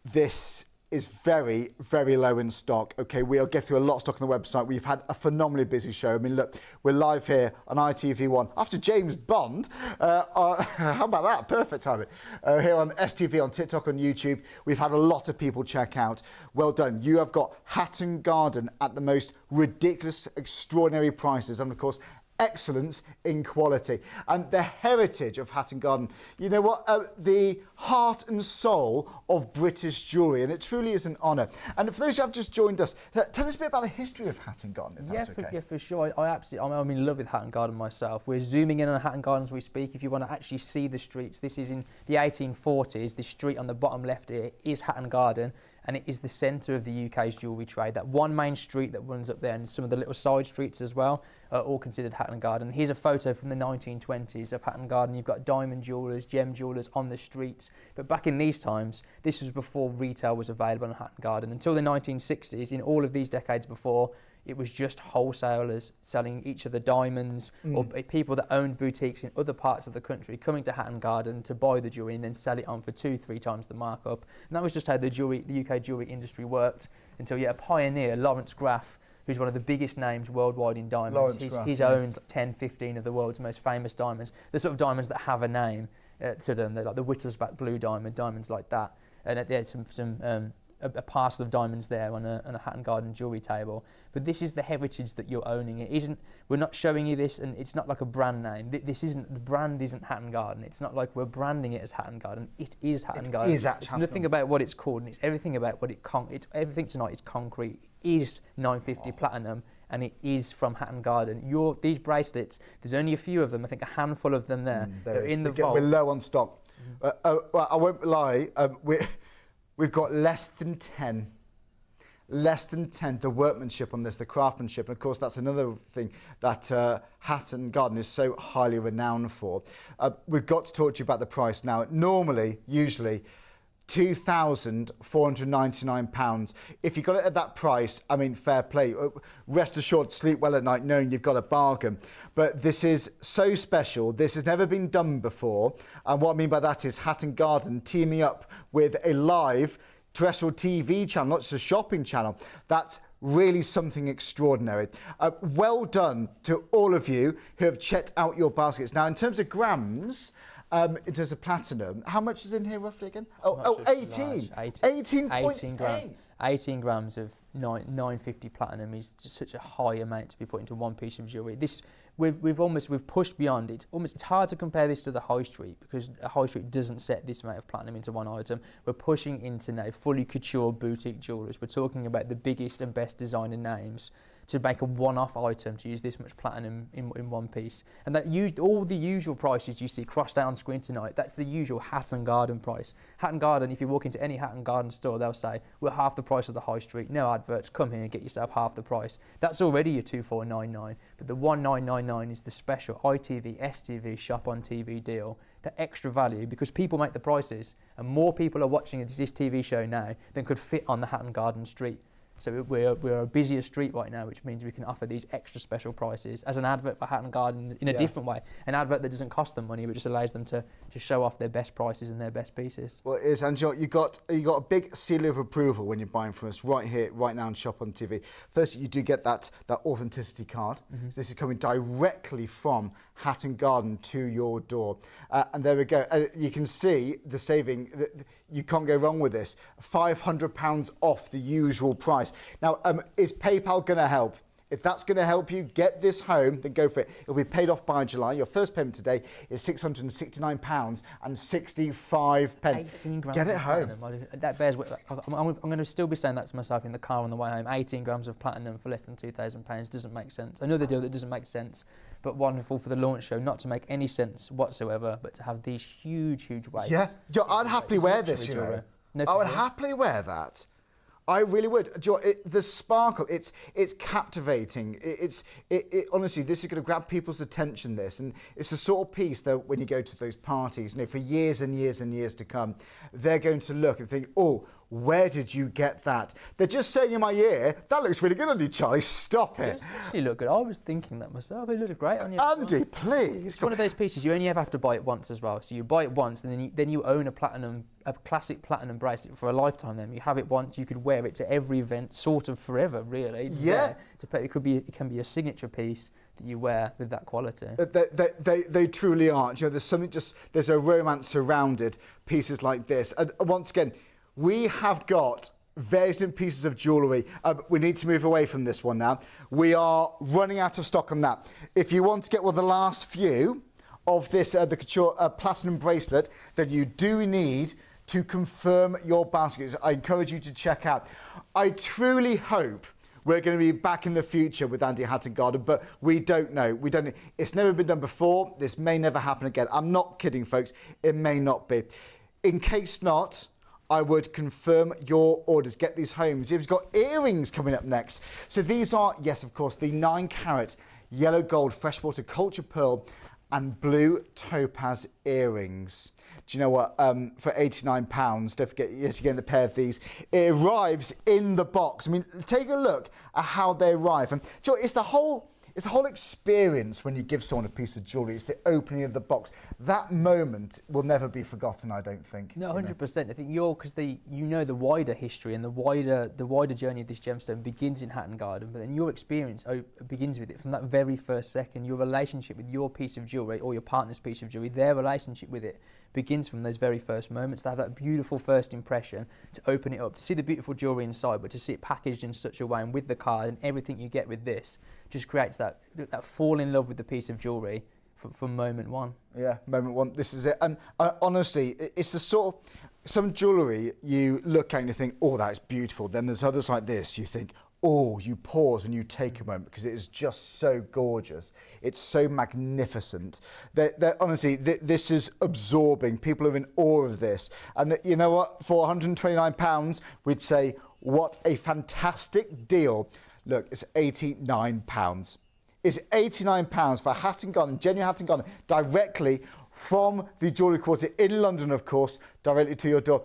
This is very, very low in stock. Okay, we'll get through a lot of stock on the website. We've had a phenomenally busy show. I mean, look, we're live here on ITV1 after James Bond. How about that? Perfect timing. Here on STV, on TikTok, on YouTube. We've had a lot of people check out. Well done. You have got Hatton Garden at the most ridiculous, extraordinary prices. And of course, excellence in quality and the heritage of Hatton Garden. You know what? The heart and soul of British jewellery, and it truly is an honour. And for those who have just joined us, tell us a bit about the history of Hatton Garden, if that's okay. Yeah, for sure. I'm in love with Hatton Garden myself. We're zooming in on Hatton Garden as we speak. If you want to actually see the streets, this is in the 1840s. The street on the bottom left here is Hatton Garden, and it is the centre of the UK's jewellery trade. That one main street that runs up there, and some of the little side streets as well, are all considered Hatton Garden. Here's a photo from the 1920s of Hatton Garden. You've got diamond jewellers, gem jewellers on the streets. But back in these times, this was before retail was available in Hatton Garden. Until the 1960s, in all of these decades before, it was just wholesalers selling each of the diamonds, or people that owned boutiques in other parts of the country coming to Hatton Garden to buy the jewellery and then sell it on for 2-3 times the markup. And that was just how the UK jewellery industry worked until a pioneer, Lawrence Graff, who's one of the biggest names worldwide in diamonds. He's owned 10, 15 of the world's most famous diamonds. The sort of diamonds that have a name to them. They're like the Wittelsbach blue diamond, diamonds like that. And they had a parcel of diamonds there on a Hatton Garden jewellery table. But this is the heritage that you're owning. We're not showing you this, and it's not like a brand name. The brand isn't Hatton Garden. It's not like we're branding it as Hatton Garden. It is Hatton Garden. It's nothing about what it's called, and it's everything about what it's everything tonight is concrete. It is 950 platinum, and it is from Hatton Garden. These bracelets, there's only a few of them. I think a handful of them there. They're in the vault. We're low on stock. I won't lie. We've got less than 10. Less than 10. The workmanship on this, the craftsmanship, and of course that's another thing that Hatton Garden is so highly renowned for. We've got to talk to you about the price now. Usually, £2,499. If you got it at that price, I mean, fair play. Rest assured, sleep well at night knowing you've got a bargain. But this is so special. This has never been done before. And what I mean by that is Hatton Garden teaming up with a live terrestrial TV channel, not just a shopping channel. That's really something extraordinary. Well done to all of you who have checked out your baskets. Now, in terms of grams, in terms of platinum, how much is in here roughly again? 18. 18 grams. 18 grams of 950 platinum is just such a high amount to be put into one piece of jewellery. We've pushed beyond it. It's hard to compare this to the high street because a high street doesn't set this amount of platinum into one item. We're pushing into now fully couture boutique jewellers. We're talking about the biggest and best designer names to make a one-off item to use this much platinum in one piece. And that all the usual prices you see crossed out on screen tonight, that's the usual Hatton Garden price. Hatton Garden, if you walk into any Hatton Garden store, they'll say, we're half the price of the high street, no adverts, come here and get yourself half the price. That's already your 2499, but the 1999 is the special ITV, STV, shop on TV deal. The extra value, because people make the prices, and more people are watching this TV show now than could fit on the Hatton Garden street. So we're a busier street right now, which means we can offer these extra special prices as an advert for Hatton Garden in a different way. An advert that doesn't cost them money, but just allows them to show off their best prices and their best pieces. Well, it is, and you got a big seal of approval when you're buying from us right here, right now on Shop on TV. First, you do get that authenticity card. So this is coming directly from Hatton Garden to your door. And there we go. You can see the saving. You can't go wrong with this. £500 off the usual price. Now, is PayPal going to help? If that's going to help you get this home, then go for it. It'll be paid off by July. Your first payment today is £669.65. 18 grams. Get it home. That bears. I'm going to still be saying that to myself in the car on the way home. 18 grams of platinum for less than £2,000 doesn't make sense. Another deal that doesn't make sense, but wonderful for the launch show, not to make any sense whatsoever, but to have these huge weights. Yeah, I'd happily wear this, you know. I would happily wear that. I really would. The sparkle, it's captivating. Honestly, this is going to grab people's attention, this. And it's the sort of piece that when you go to those parties, for years and years and years to come, they're going to look and think, oh, where did you get that? They're just saying in my ear, that looks really good on you, Charlie. Stop it. It does actually look good. I was thinking that myself. It looked great on you. Andy, please. It's one of those pieces you only ever have to buy it once as well. So you buy it once, and then you own a classic platinum bracelet for a lifetime. Then you have it once. You could wear it to every event, sort of forever, really. Yeah. It can be a signature piece that you wear with that quality. They truly are. There's a romance surrounded pieces like this. And once again, we have got various different pieces of jewellery. We need to move away from this one now. We are running out of stock on that. If you want to get the last few of this, the couture platinum bracelet, then you do need to confirm your baskets. I encourage you to check out. I truly hope we're going to be back in the future with Andy Hatton Garden, but we don't know. It's never been done before. This may never happen again. I'm not kidding, folks. It may not be. In case not, I would confirm your orders. Get these home. You've got earrings coming up next. So these are, yes, of course, the 9-carat yellow gold freshwater culture pearl and blue topaz earrings. Do you know what? For £89, don't forget, yes, you're getting a pair of these. It arrives in the box. I mean, take a look at how they arrive. And do you know, it's the whole experience when you give someone a piece of jewellery. It's the opening of the box. That moment will never be forgotten, I don't think. No, 100%. I think because the wider history and the wider journey of this gemstone begins in Hatton Garden, but then your experience begins with it from that very first second. Your relationship with your piece of jewellery or your partner's piece of jewellery, their relationship with it begins from those very first moments. To have that beautiful first impression, to open it up, to see the beautiful jewellery inside, but to see it packaged in such a way and with the card and everything you get with this, just creates that fall in love with the piece of jewellery from moment one. Yeah, moment one. This is it. And honestly, it's the sort of, some jewellery you look at and you think, oh, that's beautiful. Then there's others like this, you think, oh, you pause and you take a moment because it is just so gorgeous. It's so magnificent. Honestly, this is absorbing. People are in awe of this. And you know what? For £129, we'd say, what a fantastic deal. Look, it's £89. It's £89 for Hatton Garden, genuine Hatton Garden, directly from the Jewellery Quarter in London, of course, directly to your door.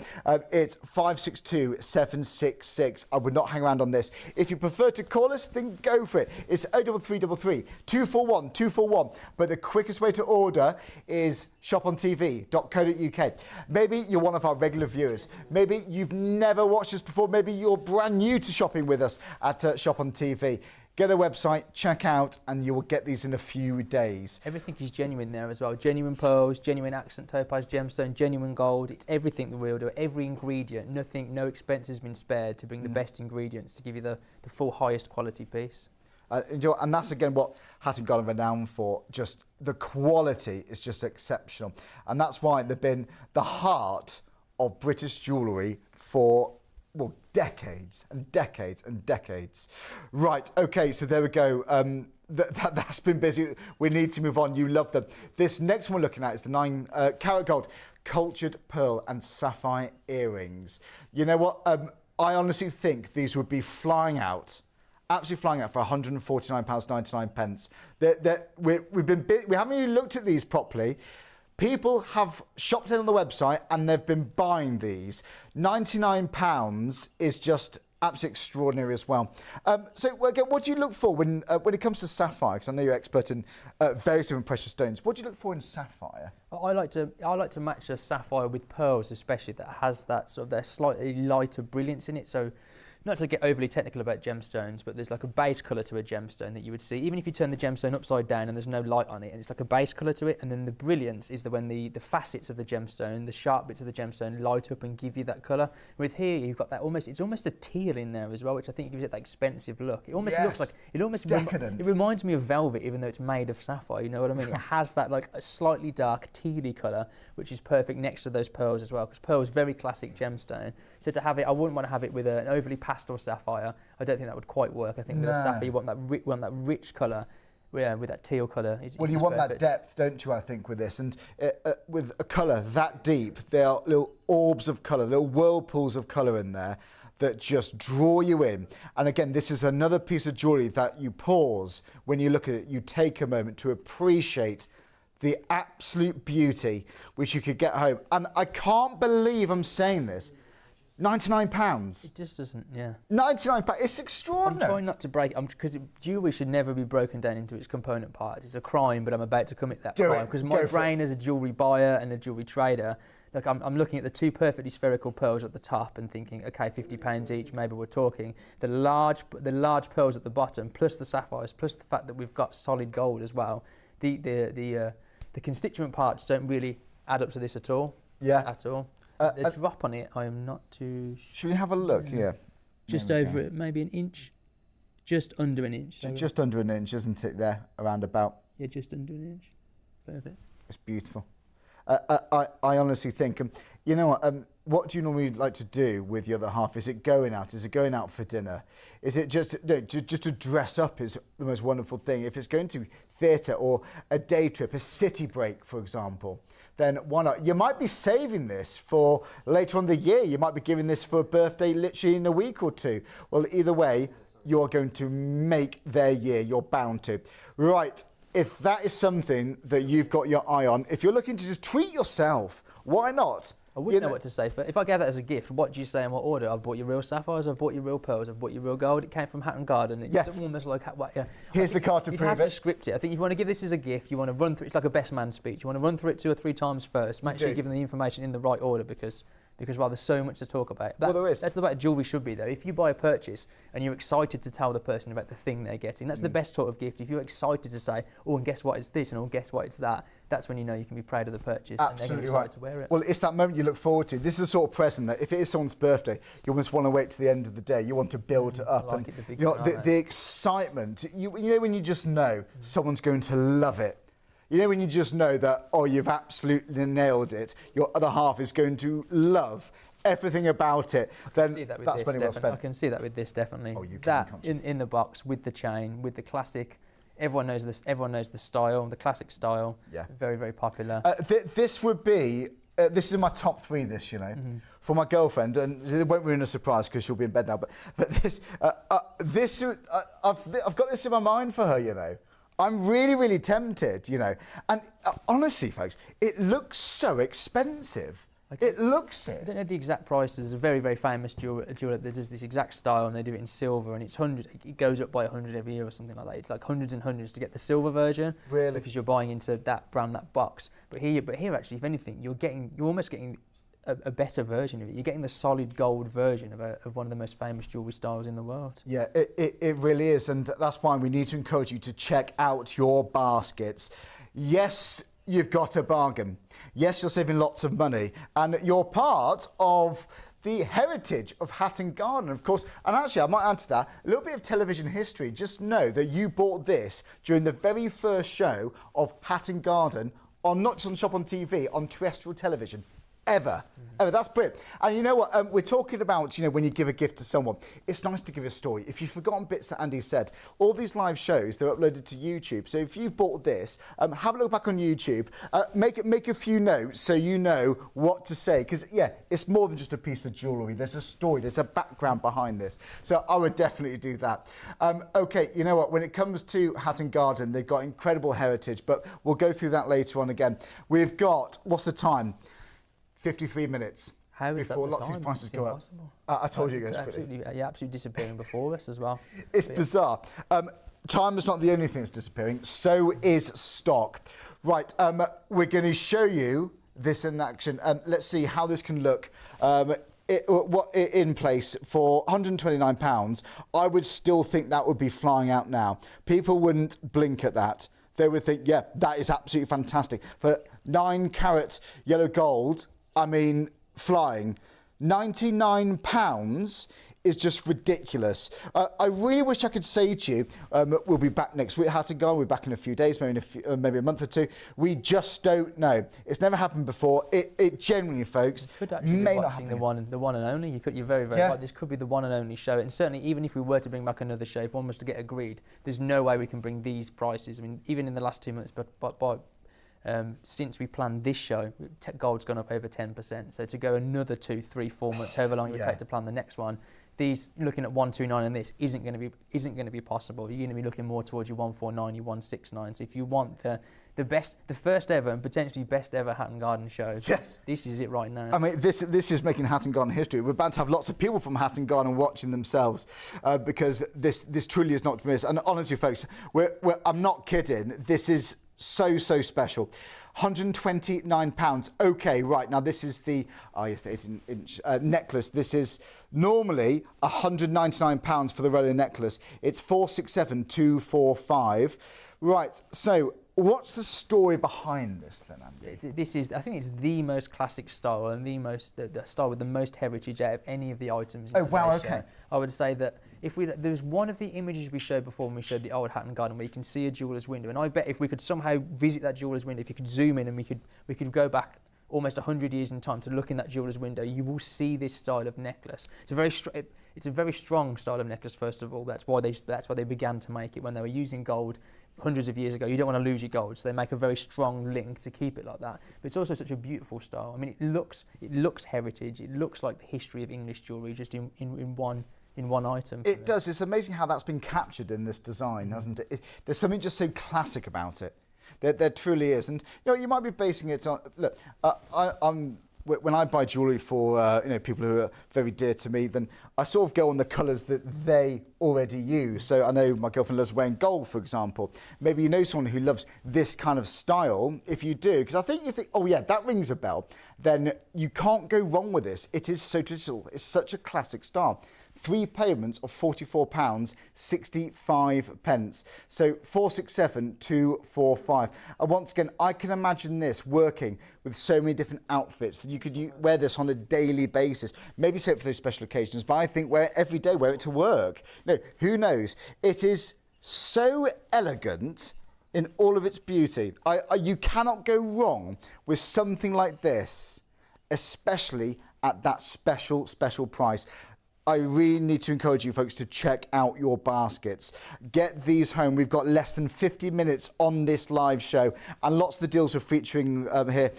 It's 562-766. I would not hang around on this. If you prefer to call us, then go for it. It's 03333 241 241. But the quickest way to order is shopontv.co.uk. Maybe you're one of our regular viewers. Maybe you've never watched us before. Maybe you're brand new to shopping with us at Shop on TV. Get a website, check out, and you will get these in a few days. Everything is genuine there as well. Genuine pearls, genuine accent topaz gemstone, genuine gold. It's everything the real deal. Every ingredient, no expense has been spared to bring the best ingredients to give you the full highest quality piece. And that's again what Hatton Garden are renowned for. Just the quality is just exceptional, and that's why they've been the heart of British jewellery for, well, decades and decades and decades. Right, okay, so there we go. That's been busy. We need to move on. You love them. This next one we're looking at is the 9 carat gold cultured pearl and sapphire earrings. You know what? I honestly think these would be flying out. Absolutely flying out for £149.99. We haven't really looked at these properly. People have shopped in on the website and they've been buying these. £99 is just absolutely extraordinary as well. So what do you look for when it comes to sapphire? Because I know you're expert in various different precious stones. What do you look for in sapphire? Well, I like to match a sapphire with pearls, especially that has that sort of their slightly lighter brilliance in it. So, not to get overly technical about gemstones, but there's like a base colour to a gemstone that you would see, even if you turn the gemstone upside down and there's no light on it, and it's like a base colour to it, and then the brilliance is when the facets of the gemstone, the sharp bits of the gemstone light up and give you that colour. With here, you've got that it's almost a teal in there as well, which I think gives it that expensive look. It almost looks like, it reminds me of velvet, even though it's made of sapphire, you know what I mean? It has that like a slightly dark tealy colour, which is perfect next to those pearls as well, because pearl's very classic gemstone. So to have it, I wouldn't want to have it with an overly pastel sapphire. I don't think that would quite work. I think with a sapphire, you want that rich colour, with that teal colour. Well, you want that depth, don't you, I think, with this. And with a colour that deep, there are little orbs of colour, little whirlpools of colour in there that just draw you in. And again, this is another piece of jewellery that you pause when you look at it. You take a moment to appreciate the absolute beauty which you could get home. And I can't believe I'm saying this. £99. It just doesn't, yeah. £99, it's extraordinary. I'm trying not to break it, because jewellery should never be broken down into its component parts. It's a crime, but I'm about to commit that crime. Because my brain as a jewellery buyer and a jewellery trader, look, I'm looking at the 2 perfectly spherical pearls at the top and thinking, okay, £50 each, maybe we're talking. The large pearls at the bottom, plus the sapphires, plus the fact that we've got solid gold as well. The constituent parts don't really add up to this at all. Yeah. At all. The drop on it, I am not too... Should we have a look here? Just over it, maybe an inch. Just under an inch. Just under an inch, isn't it, there, around about? Yeah, just under an inch. Perfect. It's beautiful. I honestly think, you know what do you normally like to do with the other half? Is it going out? Is it going out for dinner? Is it just to dress up is the most wonderful thing? If it's going to theatre or a day trip, a city break, for example, then why not? You might be saving this for later on in the year. You might be giving this for a birthday literally in a week or two. Well, either way, you're going to make their year. You're bound to. Right. if that is something that you've got your eye on, if you're looking to just treat yourself, why not? I wouldn't know what to say. If I gave that as a gift, what do you say in what order? I've bought you real sapphires, I've bought you real pearls, I've bought you real gold. It came from Hatton Garden. It's almost like, Here's the card to prove it. You have to script it. I think if you want to give this as a gift, you want to run through. It's like a best man speech. You want to run through it 2 or 3 times first. Make sure you're giving the information in the right order because well, there's so much to talk about. There is. That's the way jewellery should be, though. If you buy a purchase and you're excited to tell the person about the thing they're getting, that's the best sort of gift. If you're excited to say, oh, and guess what, it's this, and oh, guess what, it's that, that's when you know you can be proud of the purchase. Absolutely and they're going to be excited to wear it. Well, it's that moment you look forward to. This is the sort of present that if it is someone's birthday, you almost want to wait to the end of the day. You want to build it up. Like and the excitement, you know when you just know someone's going to love it. You know when you just know that, oh, you've absolutely nailed it. Your other half is going to love everything about it. Then that's money well spent. I can see that with this, definitely. Oh, you can. That in the box with the chain, with the classic. Everyone knows this. Everyone knows the style, the classic style. Yeah. Very, very popular. This would be. This is in my top 3. This, you know, for my girlfriend, and it won't ruin a surprise because she'll be in bed now. But this, I've got this in my mind for her. You know. I'm really, really tempted, you know. And honestly, folks, it looks so expensive. It looks it. I don't know the exact price. There's a very, very famous jeweler that does this exact style, and they do it in silver, and it's 100. It goes up by 100 every year or something like that. It's like hundreds and hundreds to get the silver version. Really? Because you're buying into that brand, that box. But here actually, if anything, you're almost getting a better version of it. You're getting the solid gold version of one of the most famous jewellery styles in the world. Yeah, it really is, and that's why we need to encourage you to check out your baskets. Yes, you've got a bargain. Yes, you're saving lots of money, and you're part of the heritage of Hatton Garden, of course. And actually, I might add to that, a little bit of television history. Just know that you bought this during the very first show of Hatton Garden, on not just on Shop on TV, on terrestrial television. Ever. That's brilliant. And you know what? We're talking about, you know, when you give a gift to someone, it's nice to give a story. If you've forgotten bits that Andy said, all these live shows, they're uploaded to YouTube. So if you bought this, have a look back on YouTube, make a few notes so you know what to say. Because, yeah, it's more than just a piece of jewellery. There's a story. There's a background behind this. So I would definitely do that. OK, you know what? When it comes to Hatton Garden, they've got incredible heritage. But we'll go through that later on again. We've got, what's the time? 53 minutes. How is before that lots of these prices go up. I told you guys. You're absolutely disappearing before us as well. It's bizarre. Time is not the only thing that's disappearing. So is stock. Right. We're going to show you this in action. Let's see how this can look. In place for £129. I would still think that would be flying out now. People wouldn't blink at that. They would think, yeah, that is absolutely fantastic. For 9-carat yellow gold, I mean, flying. £99 is just ridiculous. I really wish I could say to you, we'll be back next week. Hatton Garden, we'll be back in a few days, maybe a month or 2. We just don't know. It's never happened before. It genuinely, folks, may not happen. The one and only. You're very, very right. This could be the one and only show. And certainly, even if we were to bring back another show, if one was to get agreed, there's no way we can bring these prices. I mean, even in the last 2 months, since we planned this show, gold's gone up over 10%. So to go another 2, 3, 4 months, however long it would take to plan the next one, these looking at 129 and this isn't going to be possible. You're going to be looking more towards your 149, your 169. So if you want the best, the first ever and potentially best ever Hatton Garden show, this is it right now. I mean, this is making Hatton Garden history. We're bound to have lots of people from Hatton Garden watching themselves because this truly is not to miss. And honestly, folks, I'm not kidding. This is so special. £129. Okay, right, now this is the 18-inch necklace. This is normally £199 for the Rollo necklace. It's 467,245. Right, so what's the story behind this then, Andy? I think it's the most classic style and the style with the most heritage out of any of the items in today's show. I would say that there's one of the images we showed before when we showed the old Hatton Garden where you can see a jeweller's window, and I bet if we could somehow visit that jeweller's window, if you could zoom in and we could go back almost 100 years in time to look in that jeweller's window, you will see this style of necklace. It's a very strong style of necklace. First of all, that's why they began to make it when they were using gold hundreds of years ago. You don't want to lose your gold, so they make a very strong link to keep it like that. But it's also such a beautiful style. I mean, it looks heritage. It looks like the history of English jewellery just in one in one item. It does. It's amazing how that's been captured in this design, hasn't it? There's something just so classic about it. There truly is. And you might be basing it on. Look, when I buy jewellery for people who are very dear to me, then I sort of go on the colours that they already use. So I know my girlfriend loves wearing gold, for example. Maybe you know someone who loves this kind of style. If you do, because I think you think, oh yeah, that rings a bell, then you can't go wrong with this. It is so traditional. It's such a classic style. 3 payments of £44.65. So 467 245. And once again, I can imagine this working with so many different outfits. You could wear this on a daily basis. Maybe save it for those special occasions, but I think wear it every day, wear it to work. No, who knows? It is so elegant in all of its beauty. You cannot go wrong with something like this, especially at that special price. I really need to encourage you folks to check out your baskets. Get these home. We've got less than 50 minutes on this live show, and lots of the deals we're featuring here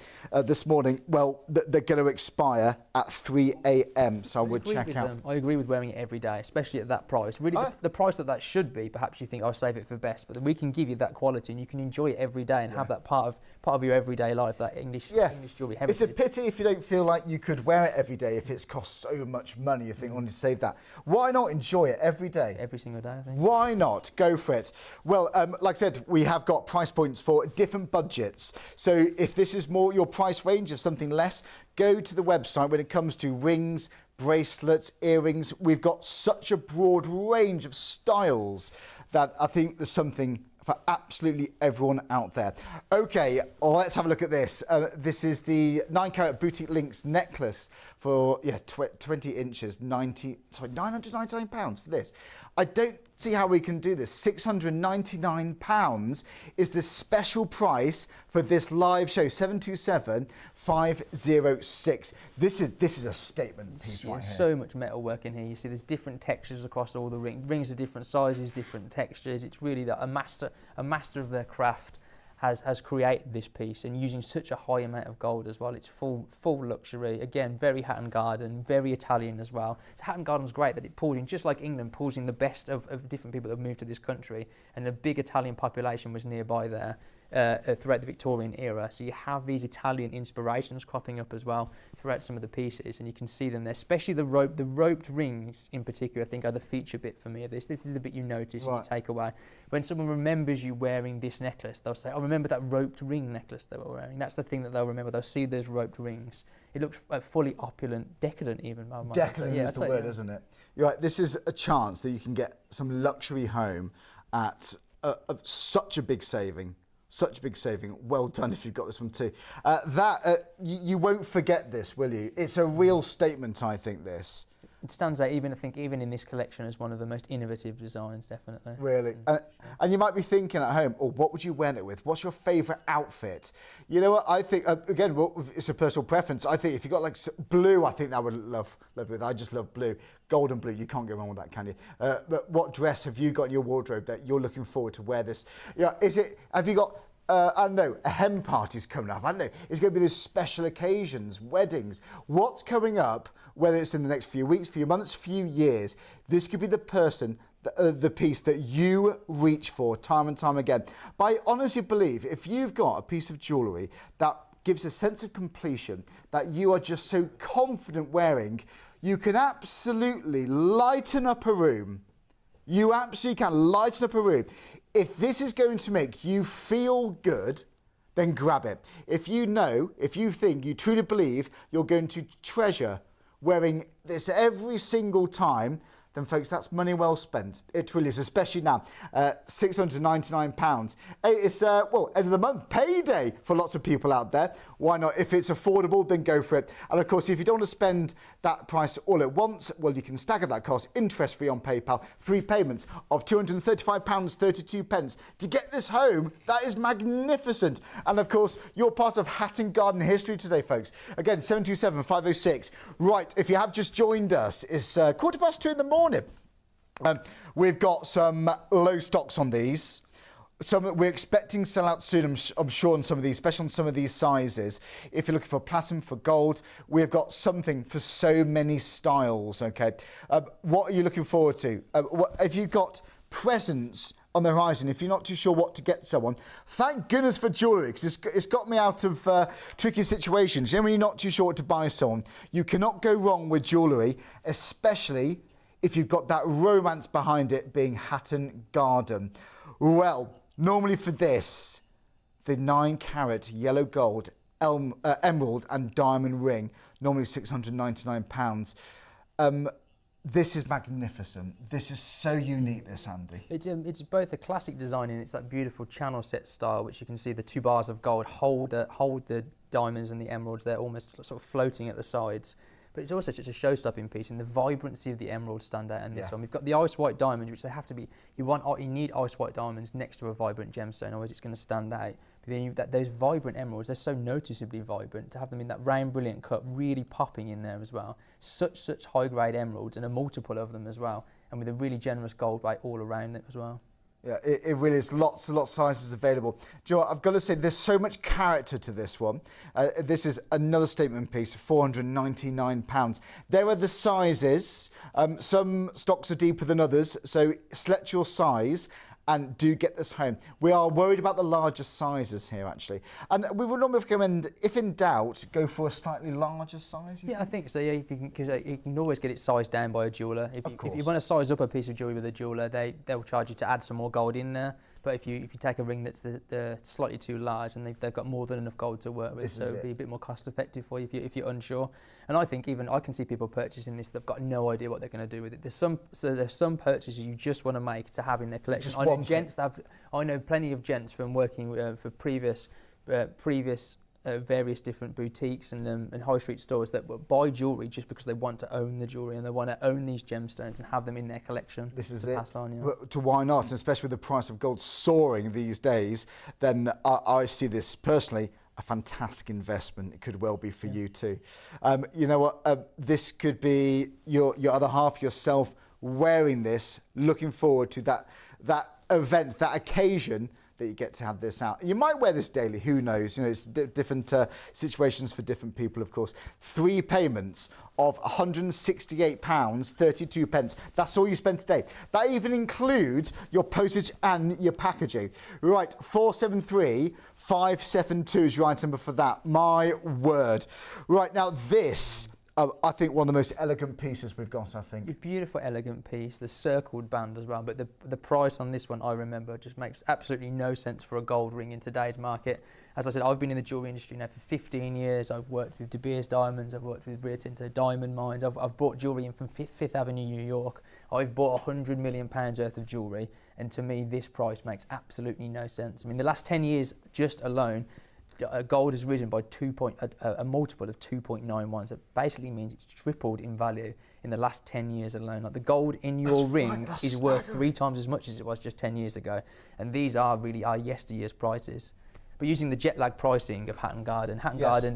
this morning, well, they're going to expire at 3 a.m. So I would check out. I agree with wearing it every day, especially at that price. Really, the price that should be, perhaps you think I'll save it for best, but we can give you that quality and you can enjoy it every day and have that part of your everyday life, that English jewellery heritage. It's a pity if you don't feel like you could wear it every day if it's cost so much money. You think, I want to save that. Why not enjoy it every day? Every single day, I think. Why not? Go for it. Well, like I said, we have got price points for different budgets. So if this is more your price range of something less, go to the website. When it comes to rings, bracelets, earrings, we've got such a broad range of styles that I think there's something for absolutely everyone out there. Okay, let's have a look at this. This is the 9-carat boutique links necklace for 20 inches, £999 for this. I don't see how we can do this. £699 is the special price for this live show. 727-506. This is a statement piece right here. So much metal work in here. You see there's different textures across all the rings. Rings are different sizes, different textures. It's really that a master of their craft has created this piece, and using such a high amount of gold as well. It's full luxury. Again, very Hatton Garden, very Italian as well. So Hatton Garden's great that it pulls in, just like England pulls in the best of different people that have moved to this country, and a big Italian population was nearby there throughout the Victorian era. So you have these Italian inspirations cropping up as well throughout some of the pieces, and you can see them there, especially the roped rings in particular. I think are the feature bit for me of this. This is the bit you notice and you take away. When someone remembers you wearing this necklace, they'll say, I remember that roped ring necklace they were wearing. That's the thing that they'll remember. They'll see those roped rings. It looks fully opulent, decadent even. Decadent is the word, isn't it? You're right, this is a chance that you can get some luxury home at such a big saving. Such a big saving. Well done if you've got this one too. You won't forget this, will you? It's a real statement, I think, this. It stands out, even in this collection, as one of the most innovative designs, definitely. Really? And you might be thinking at home, what would you wear it with? What's your favourite outfit? You know what? I think, again, it's a personal preference. I think if you got like blue, I think that would love with. I just love blue. Gold and blue, you can't go wrong with that, can you? But what dress have you got in your wardrobe that you're looking forward to wear this? Have you got... I don't know, a hen party's coming up. I don't know. It's going to be these special occasions, weddings. What's coming up, whether it's in the next few weeks, few months, few years, this could be the person, the piece that you reach for time and time again. But I honestly believe if you've got a piece of jewellery that gives a sense of completion, that you are just so confident wearing, you can absolutely lighten up a room. You absolutely can lighten up a room. If this is going to make you feel good, then grab it. If you think, you truly believe you're going to treasure wearing this every single time, then folks, that's money well spent. It really is, especially now. £699. It's, end of the month, payday for lots of people out there. Why not? If it's affordable, then go for it. And of course, if you don't want to spend that price all at once, well, you can stagger that cost interest-free on PayPal. 3 payments of £235.32. To get this home, that is magnificent. And of course, you're part of Hatton Garden history today, folks. Again, 727-506. Right, if you have just joined us, it's 2:15 in the morning. We've got some low stocks on these. we're expecting sellout soon, I'm sure, on some of these, especially on some of these sizes. If you're looking for platinum, for gold, we've got something for so many styles, okay? What are you looking forward to? If you've got presents on the horizon, if you're not too sure what to get someone, thank goodness for jewellery, because it's got me out of tricky situations. You know, when you're not too sure what to buy someone, you cannot go wrong with jewellery, especially if you've got that romance behind it being Hatton Garden. Well, normally for this, the 9-carat yellow gold emerald and diamond ring, normally £699. This is magnificent. This is so unique, this, Andy. It's both a classic design and it's that beautiful channel set style, which you can see the 2 bars of gold hold the diamonds and the emeralds. They're almost sort of floating at the sides. But it's also just a show-stopping piece, and the vibrancy of the emeralds stand out in this one. We've got the ice white diamonds, which they have to be. You need ice white diamonds next to a vibrant gemstone, otherwise it's going to stand out. But then those vibrant emeralds, they're so noticeably vibrant. To have them in that round brilliant cut, really popping in there as well. Such high-grade emeralds, and a multiple of them as well, and with a really generous gold weight all around it as well. Yeah, it really is. Lots and lots of sizes available. Do you know what? I've got to say, there's so much character to this one. This is another statement piece, £499. There are the sizes. Some stocks are deeper than others, so select your size and do get this home. We are worried about the larger sizes here, actually. And we would normally recommend, if in doubt, go for a slightly larger size. I think so, yeah, because you can always get it sized down by a jeweller. If you want to size up a piece of jewellery with a jeweller, they'll charge you to add some more gold in there. But if you take a ring that's the slightly too large, and they've got more than enough gold to work with, so it'll be a bit more cost effective for you if you're unsure. And I think I can see people purchasing this, they've got no idea what they're going to do with it. There's some purchases you just want to make to have in their collection. I know plenty of gents from working for previous various different boutiques and high street stores that will buy jewellery just because they want to own the jewellery and they want to own these gemstones and have them in their collection. This is it. Pass on, yeah. To why not? And especially with the price of gold soaring these days, then I see this personally a fantastic investment. It could well be for you too. You know what? This could be your other half, yourself, wearing this, looking forward to that event, that occasion that you get to have this out. You might wear this daily, who knows? You know, it's different situations for different people, of course. 3 payments of £168.32. That's all you spend today. That even includes your postage and your packaging. Right, 473572 is your item number for that. My word. Right, now this, I think one of the most elegant pieces we've got, I think. A beautiful, elegant piece, the circled band as well, but the price on this one, I remember, just makes absolutely no sense for a gold ring in today's market. As I said, I've been in the jewellery industry now for 15 years. I've worked with De Beers Diamonds, I've worked with Rio Tinto Diamond Mines, I've bought jewellery in from Fifth Avenue, New York. I've bought £100 million worth of jewellery, and to me, this price makes absolutely no sense. I mean, the last 10 years just alone, gold has risen by a multiple of 2.91. So it basically means it's tripled in value in the last 10 years alone. Like the gold in your ring is worth 3 times as much as it was just 10 years ago. And these are really our yesteryear's prices. But using the jet lag pricing of Hatton Garden,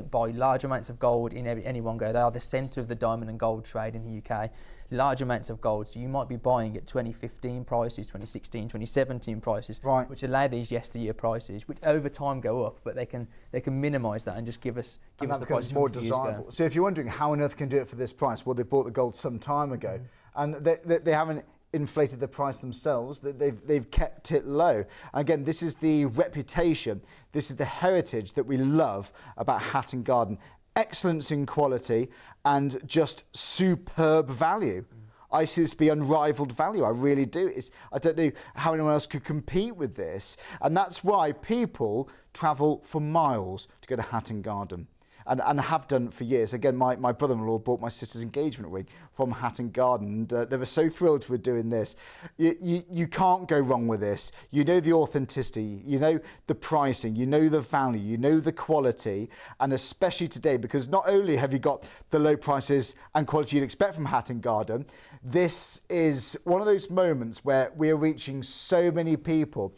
buy large amounts of gold in any one go. They are the centre of the diamond and gold trade in the UK. Large amounts of gold, so you might be buying at 2015 prices, 2016, 2017 prices, right, which allow these yesteryear prices, which over time go up, but they can minimise that and just give us the prices more desirable. So if you're wondering how on earth can do it for this price, well, they bought the gold some time ago, and they haven't inflated the price themselves. They've kept it low. Again, this is the reputation, this is the heritage that we love about Hatton Garden. Excellence in quality and just superb value. I see this be unrivaled value. I really do. I don't know how anyone else could compete with this. And that's why people travel for miles to go to Hatton Garden. And have done for years. Again, my brother-in-law bought my sister's engagement ring from Hatton Garden, and they were so thrilled with doing this. You can't go wrong with this. You know the authenticity, you know the pricing, you know the value, you know the quality, and especially today, because not only have you got the low prices and quality you'd expect from Hatton Garden, this is one of those moments where we're reaching so many people.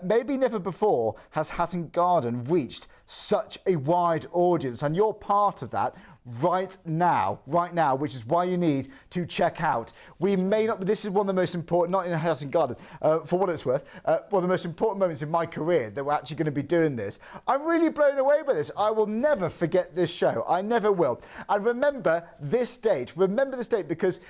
Maybe never before has Hatton Garden reached such a wide audience, and you're part of that. right now, which is why you need to check out. We may not, this is one of the most important, not in Hatton Garden, for what it's worth, one of the most important moments in my career that we're actually going to be doing this. I'm really blown away by this. I will never forget this show. I never will. And remember this date because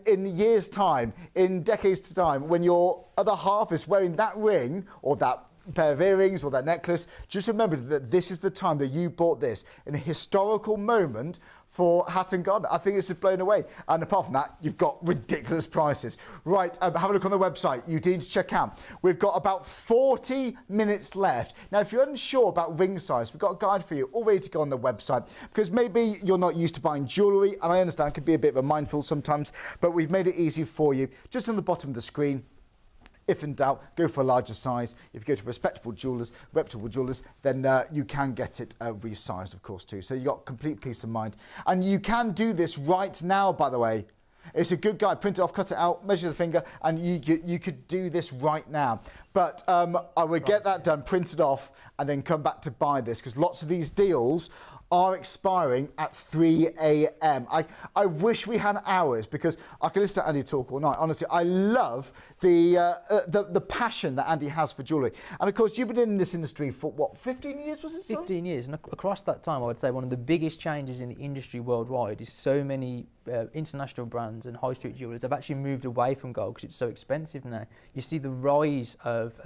in years' time, in decades' time, when your other half is wearing that ring or that pair of earrings or that necklace, just remember that this is the time that you bought this in a historical moment for Hatton Garden. I think it's just blown away. And apart from that, you've got ridiculous prices. Right, have a look on the website. You need to check out. We've got about 40 minutes left. Now, if you're unsure about ring size, we've got a guide for you all ready to go on the website, because maybe you're not used to buying jewellery, and I understand it can be a bit of a minefield sometimes, but we've made it easy for you. Just on the bottom of the screen, if in doubt, go for a larger size. If you go to reputable jewellers, then you can get it resized, of course, too. So you've got complete peace of mind. And you can do this right now, by the way. It's a good guide. Print it off, cut it out, measure the finger, and you could do this right now. But I would get that done, print it off, and then come back to buy this, because lots of these deals are expiring at 3 a.m. I wish we had hours, because I could listen to Andy talk all night. Honestly, I love the passion that Andy has for jewellery. And of course, you've been in this industry for what, 15 years, was it? 15 years, and across that time, I would say one of the biggest changes in the industry worldwide is so many international brands and high street jewellers have actually moved away from gold because it's so expensive now. You see the rise of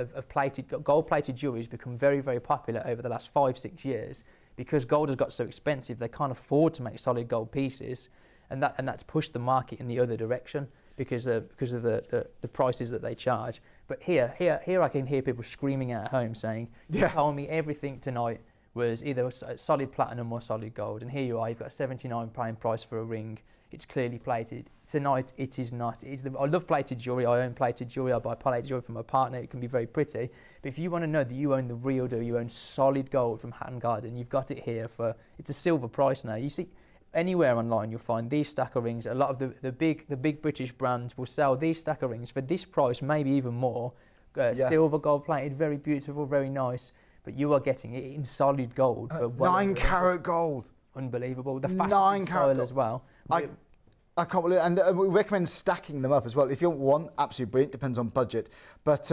gold-plated jewellery has become very, very popular over the last 5-6 years. Because gold has got so expensive, they can't afford to make solid gold pieces, and that's pushed the market in the other direction because of the prices that they charge. But here I can hear people screaming at home saying, "You told me everything tonight was either solid platinum or solid gold, and here you are. You've got a £79 price for a ring. It's clearly plated. Tonight it is not. I love plated jewellery. I own plated jewellery. I buy plated jewellery from my partner. It can be very pretty. But if you want to know that you own the real deal, you own solid gold from Hatton Garden, you've got it here for, it's a silver price now. You see, anywhere online you'll find these stack of rings. A lot of the big British brands will sell these stack of rings for this price, maybe even more. Silver, gold plated, very beautiful, very nice. But you are getting it in solid gold for 9 carat gold. Unbelievable. The fastest style as well. I can't believe it. And we recommend stacking them up as well. If you want one, absolutely brilliant, depends on budget. But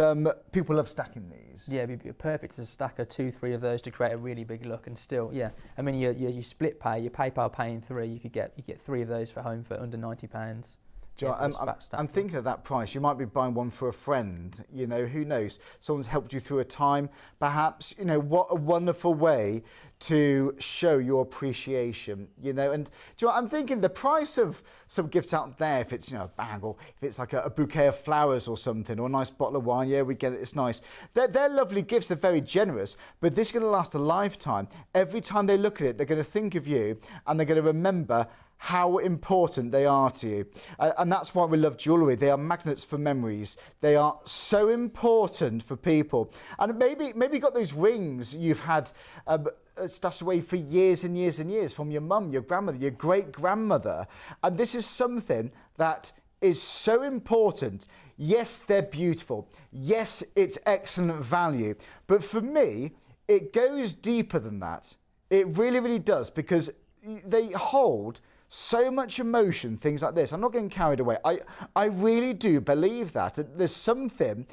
people love stacking these. Yeah, it'd be perfect to stack 2-3 of those to create a really big look. And still, yeah, I mean, you split pay, you PayPal paying 3, you get 3 of those for home for under £90. I'm thinking of that price. You might be buying one for a friend, you know, who knows? Someone's helped you through a time, perhaps, you know, what a wonderful way to show your appreciation, you know. And do you know what, I'm thinking the price of some gifts out there, if it's, you know, a bag, or if it's like a bouquet of flowers or something, or a nice bottle of wine, yeah, we get it, it's nice. They're lovely gifts, they're very generous, but this is going to last a lifetime. Every time they look at it, they're going to think of you, and they're going to remember how important they are to you. And that's why we love jewellery. They are magnets for memories. They are so important for people. And maybe you got those rings you've had stashed away for years and years and years from your mum, your grandmother, your great-grandmother. And this is something that is so important. Yes, they're beautiful. Yes, it's excellent value. But for me, it goes deeper than that. It really, really does, because they hold so much emotion, things like this. I'm not getting carried away. I really do believe that. There's something,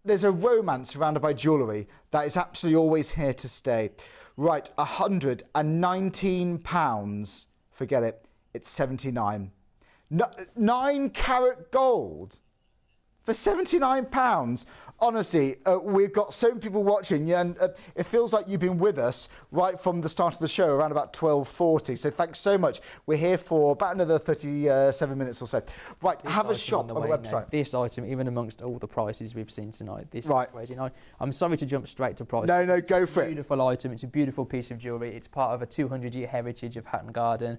there's a romance surrounded by jewellery that is absolutely always here to stay. Right, £119. Forget it. It's 79. 9 carat gold for £79. Honestly, we've got so many people watching, and it feels like you've been with us right from the start of the show, around about 12:40. So thanks so much. We're here for about another 37 minutes or so. Right, have a shop on the website. Now, this item, even amongst all the prices we've seen tonight, this is crazy. Now, I'm sorry to jump straight to price. No, go for it. Beautiful item. It's a beautiful piece of jewellery. It's part of a 200-year heritage of Hatton Garden.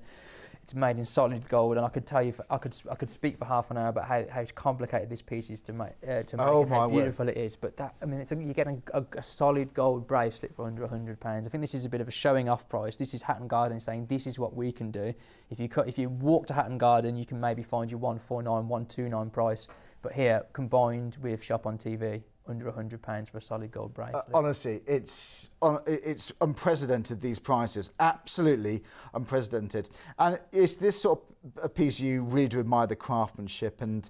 It's made in solid gold, and I could tell you, I could speak for half an hour about how complicated this piece is to make, and how beautiful it is. But that, I mean, you're getting a solid gold bracelet for under £100. I think this is a bit of a showing off price. This is Hatton Garden saying this is what we can do. If you walk to Hatton Garden, you can maybe find your 149, 129 price. But here, combined with Shop on TV, under £100 for a solid gold bracelet. Honestly, it's unprecedented, these prices. Absolutely unprecedented. And it's this sort of a piece you really do admire the craftsmanship, and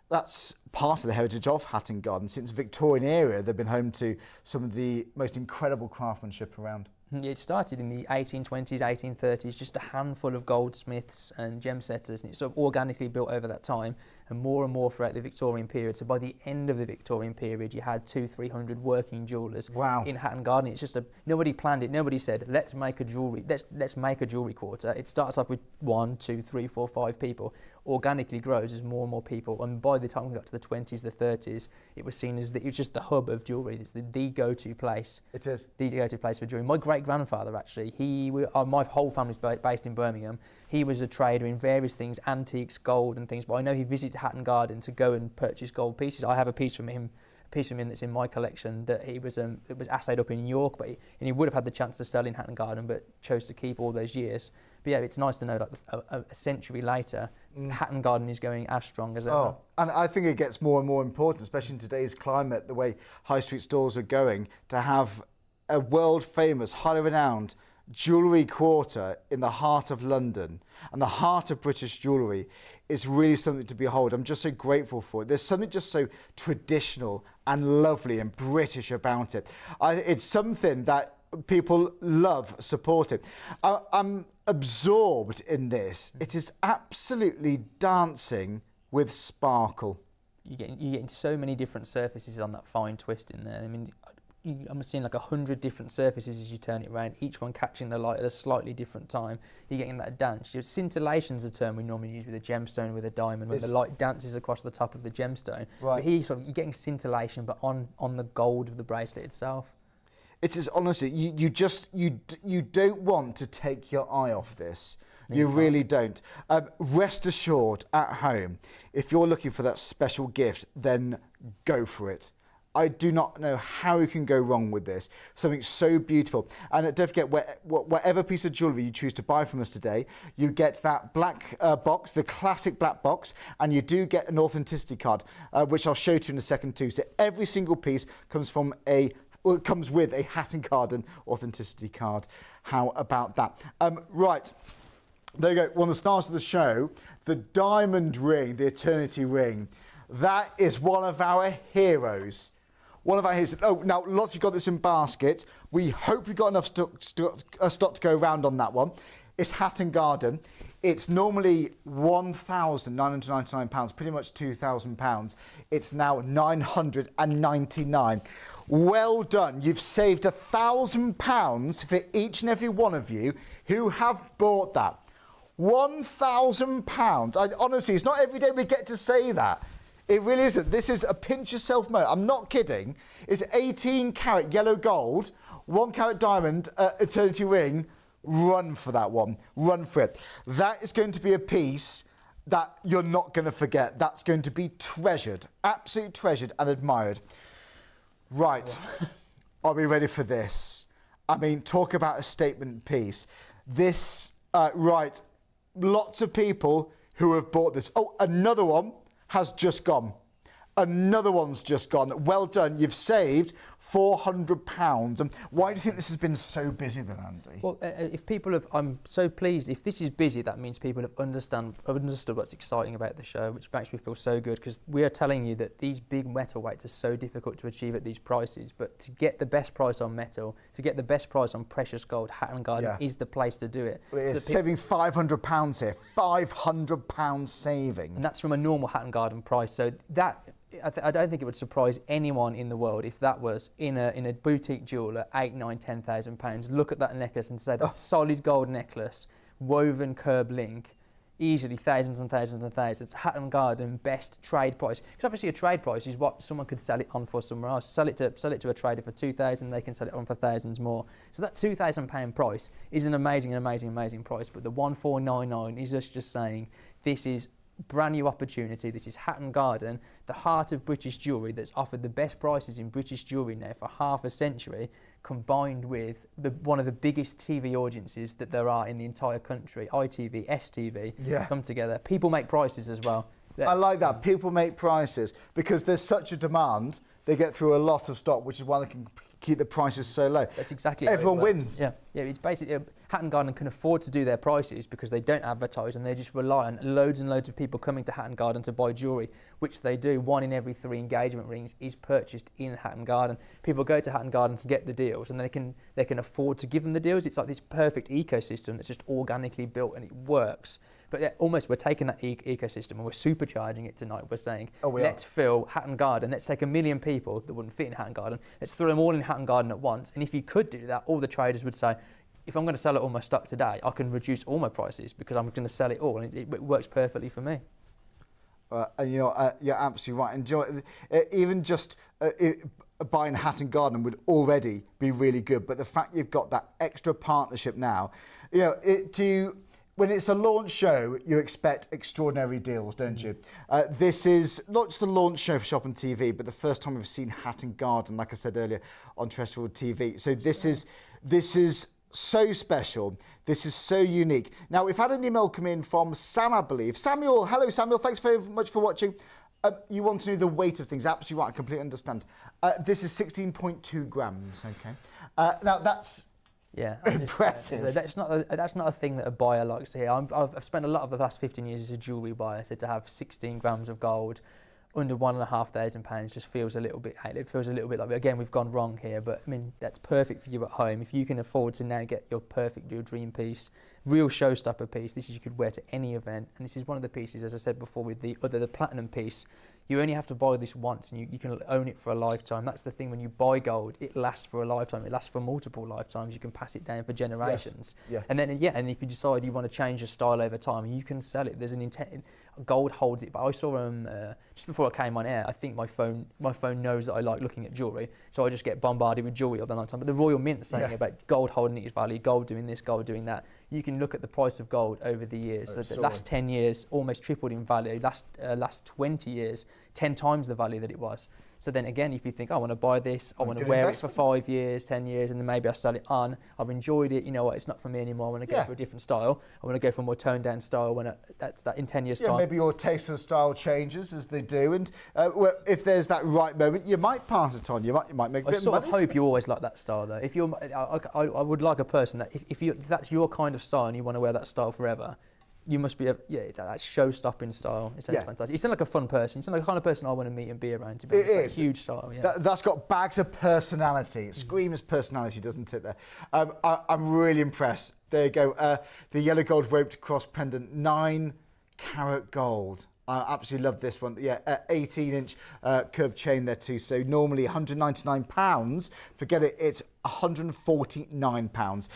that's part of the heritage of Hatton Garden. Since the Victorian era, they've been home to some of the most incredible craftsmanship around. It started in the 1820s, 1830s, just a handful of goldsmiths and gem setters, and it sort of organically built over that time, and more throughout the Victorian period. So by the end of the Victorian period, you had 200-300 working jewellers in Hatton Garden. It's just nobody planned it. Nobody said, let's make a jewellery quarter. It starts off with 1, 2, 3, 4, 5 people. Organically grows as more and more people, and by the time we got to the 20s, the 30s, it was seen as it was just the hub of jewellery. It's the go-to place. It is the go-to place for jewellery. My great-grandfather, actually, my whole family's based in Birmingham. He was a trader in various things, antiques, gold, and things. But I know he visited Hatton Garden to go and purchase gold pieces. I have a piece from him that's in my collection that it was assayed up in York, and he would have had the chance to sell in Hatton Garden, but chose to keep all those years. But yeah, it's nice to know that a century later, Hatton Garden is going as strong as ever. Oh, and I think it gets more and more important, especially in today's climate, the way high street stores are going, to have a world famous, highly renowned jewellery quarter in the heart of London and the heart of British jewellery is really something to behold. I'm just so grateful for it. There's something just so traditional and lovely and British about it. It's something that people love, support it. I'm absorbed in this. It is absolutely dancing with sparkle. You're getting so many different surfaces on that fine twist in there. I mean, I'm seeing like 100 different surfaces as you turn it around, each one catching the light at a slightly different time. You're getting that dance. Scintillation's a term we normally use with a gemstone, with a diamond, when the light dances across the top of the gemstone. Right. But here you're getting scintillation, but on the gold of the bracelet itself. It is honestly, you don't want to take your eye off this. You really don't. Rest assured, at home, if you're looking for that special gift, then go for it. I do not know how you can go wrong with this. Something so beautiful. And don't forget, whatever piece of jewellery you choose to buy from us today, you get that black box, the classic black box, and you do get an authenticity card, which I'll show you in a second too. So every single piece comes with a Hatton Garden authenticity card. How about that? Right, there you go. One of the stars of the show, the diamond ring, the eternity ring. That is one of our heroes. One of our heroes. Oh, now lots of you got this in baskets. We hope we got enough stock to go around on that one. It's Hatton Garden. It's normally £1,999, pretty much £2,000. It's now £999. Well done. You've saved £1,000 for each and every one of you who have bought that. £1,000. Honestly, it's not every day we get to say that. It really isn't. This is a pinch yourself moment. I'm not kidding. It's 18 carat yellow gold, 1 carat diamond, eternity ring. Run for that one. Run for it. That is going to be a piece that you're not going to forget. That's going to be treasured, absolutely treasured and admired. Right. Are we ready for this? I mean, talk about a statement piece. This, right, lots of people who have bought this. Oh, another one has just gone. Another one's just gone. Well done. You've saved £400. And why do you think this has been so busy then, Andy? Well, if people have, I'm so pleased. If this is busy, that means people have understood what's exciting about the show, which makes me feel so good, because we are telling you that these big metal weights are so difficult to achieve at these prices. But to get the best price on metal, to get the best price on precious gold, Hatton Garden is the place to do it. Well, it is. Saving £500 here. £500 saving. And that's from a normal Hatton Garden price. So that, I don't think it would surprise anyone in the world if that was in a boutique jeweller, £8,000, £9,000, £10,000. Look at that necklace and say that solid gold necklace, woven curb link, easily thousands and thousands and thousands. Hatton Garden best trade price. Because obviously a trade price is what someone could sell it on for somewhere else. Sell it to a trader for £2,000, they can sell it on for thousands more. So that £2,000 price is an amazing price. But the 1499 is us just saying this is brand new opportunity. This is Hatton Garden, the heart of British jewellery that's offered the best prices in British jewellery now for half a century, combined with one of the biggest TV audiences that there are in the entire country. ITV, STV come together. People make prices as well. I like that. People make prices because there's such a demand they get through a lot of stock, which is why they can keep the prices so low. That's exactly Everyone how it works. wins. Yeah, it's basically Hatton Garden can afford to do their prices because they don't advertise and they just rely on loads and loads of people coming to Hatton Garden to buy jewellery, which they do. 1 in every 3 engagement rings is purchased in Hatton Garden. People go to Hatton Garden to get the deals, and they can afford to give them the deals. It's like this perfect ecosystem that's just organically built and it works. But yeah, almost we're taking that ecosystem and we're supercharging it tonight. We're saying, let's fill Hatton Garden. Let's take 1 million people that wouldn't fit in Hatton Garden. Let's throw them all in Hatton Garden at once. And if you could do that, all the traders would say, if I'm going to sell all my stock today, I can reduce all my prices because I'm going to sell it all. And it works perfectly for me. And you're absolutely right. Enjoy even just buying Hatton Garden would already be really good. But the fact you've got that extra partnership now, when it's a launch show, you expect extraordinary deals, don't you? This is not just a launch show for Shop and TV, but the first time we've seen Hatton Garden, like I said earlier, on terrestrial TV. So this is so special. This is so unique. Now, we've had an email come in from Sam, I believe. Samuel, hello, Samuel. Thanks very much for watching. You want to know the weight of things. Absolutely right. I completely understand. This is 16.2 grams. Okay. Now, that's... Yeah, impressive. That's not a thing that a buyer likes to hear. I've spent a lot of the last 15 years as a jewellery buyer, so to have 16 grams of gold under £1,500 just feels a little bit. It feels a little bit like, again, we've gone wrong here. But I mean, that's perfect for you at home. If you can afford to now get your dream piece, real showstopper piece, this is you could wear to any event. And this is one of the pieces, as I said before, with the platinum piece. You only have to buy this once and you can own it for a lifetime. That's the thing, when you buy gold, it lasts for a lifetime. It lasts for multiple lifetimes. You can pass it down for generations. Yes. Yeah. And then, and if you decide you want to change your style over time, you can sell it. There's an intent. Gold holds it. But I saw just before I came on air, I think my phone knows that I like looking at jewellery. So I just get bombarded with jewellery all the time. But the Royal Mint saying about gold holding its value, gold doing this, gold doing that. You can look at the price of gold over the years. So the last 10 years, almost tripled in value. Last 20 years, 10 times the value that it was. So then again, if you think, I want to buy this, I want to wear it for 5 years, 10 years, and then maybe I sell it on. I've enjoyed it. You know what? It's not for me anymore. I want to go for a different style. I want to go for a more toned down style that's in 10 years' time. Maybe your taste and style changes as they do. And if there's that right moment, you might pass it on. You might make a bit of money. I sort of hope you always like that style, though. If you're, I would like a person that if that's your kind of style and you want to wear that style forever, you must be that show-stopping style. It sounds fantastic. You sound like a fun person. You sound like the kind of person I want to meet and be around. To be honest. It's a huge style. Yeah. That's got bags of personality. It screams personality, doesn't it? There. I'm really impressed. There you go. The yellow gold roped cross pendant, 9 carat gold. I absolutely love this one. Yeah, 18-inch curved chain there too. So normally £199. Forget it. It's £149.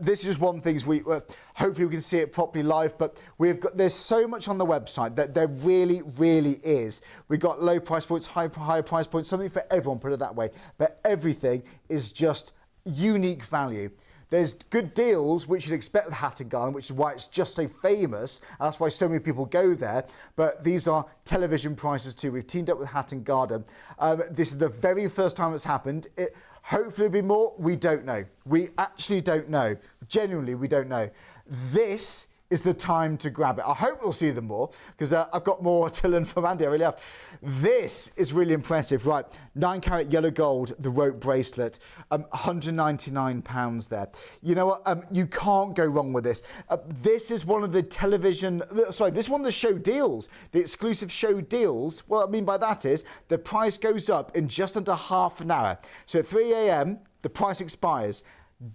This is just one thing. Hopefully we can see it properly live. But there's so much on the website that there really, really is. We've got low price points, higher price points, something for everyone. Put it that way. But everything is just unique value. There's good deals, which you'd expect with Hatton Garden, which is why it's just so famous. That's why so many people go there. But these are television prices too. We've teamed up with Hatton Garden. This is the very first time it's happened. Hopefully it'll be more. We don't know. We actually don't know. Genuinely, we don't know. This is the time to grab it. I hope we'll see them more, because I've got more to learn from Andy. I really have. This is really impressive. Right, 9 carat yellow gold, the rope bracelet, £199 there. You know what? You can't go wrong with this. This is one of the this is one of the show deals, the exclusive show deals. What I mean by that is the price goes up in just under half an hour. So at 3 a.m, the price expires.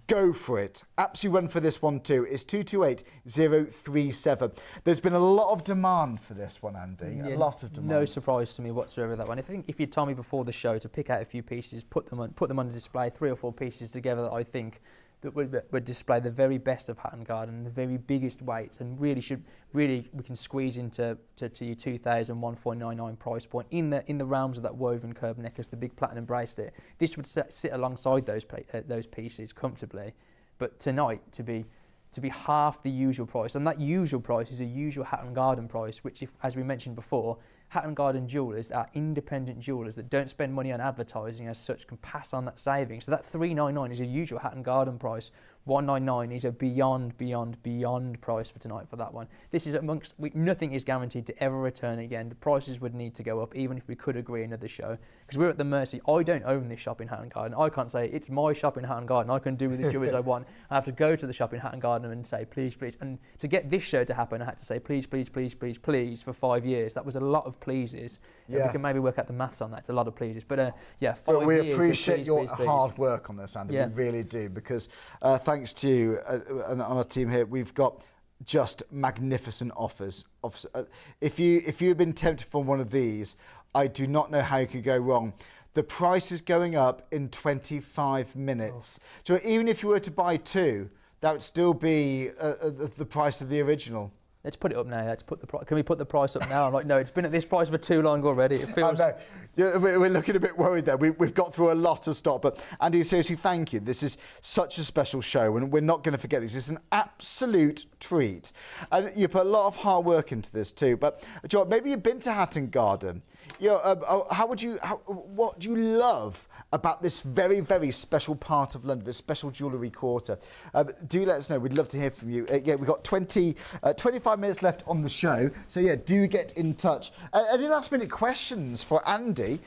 Go for it. Absolutely run for this one too. It's 228037. There's been a lot of demand for this one, Andy. A lot of demand. No surprise to me whatsoever that one. I think if you'd told me before the show to pick out a few pieces, put them on display, 3 or 4 pieces together that I think that would display the very best of Hatton Garden, the very biggest weights, and we can squeeze into your 2,199 price point in the realms of that woven curved necklace, the big platinum bracelet. This would sit alongside those pieces comfortably, but tonight to be half the usual price, and that usual price is a usual Hatton Garden price, which, as we mentioned before, Hatton Garden jewellers are independent jewellers that don't spend money on advertising, as such can pass on that saving. So that $399 is a usual Hatton Garden price. $199 is a beyond price for tonight for that one. This is nothing is guaranteed to ever return again. The prices would need to go up, even if we could agree another show, because we're at the mercy. I don't own this shop in Hatton Garden. I can't say it's my shop in Hatton Garden. I can do with this jewellery as I want. I have to go to the shop in Hatton Garden and say, please, please. And to get this show to happen, I had to say, please, please, please, please, please for 5 years. That was a lot of pleases. Yeah. We can maybe work out the maths on that. It's a lot of pleases. But yeah, 5 years. We appreciate please, your please, hard work on this, Andy. Yeah. We really do, because thanks to you and on our team here, we've got just magnificent offers. If you've been tempted from one of these, I do not know how you could go wrong. The price is going up in 25 minutes. Oh. So even if you were to buy 2, that would still be the price of the original. Let's put it up now. Can we put the price up now? I'm like, no, it's been at this price for too long already. It feels. Yeah, we're looking a bit worried there. We've got through a lot of stock, but Andy, seriously, thank you. This is such a special show, and we're not going to forget this. It's an absolute treat, and you put a lot of hard work into this too. But John, maybe you've been to Hatton Garden. What do you love about this very, very special part of London, this special jewellery quarter? Do let us know. We'd love to hear from you. Yeah, we've got 25 minutes left on the show, so yeah, do get in touch. Any last minute questions for Andy?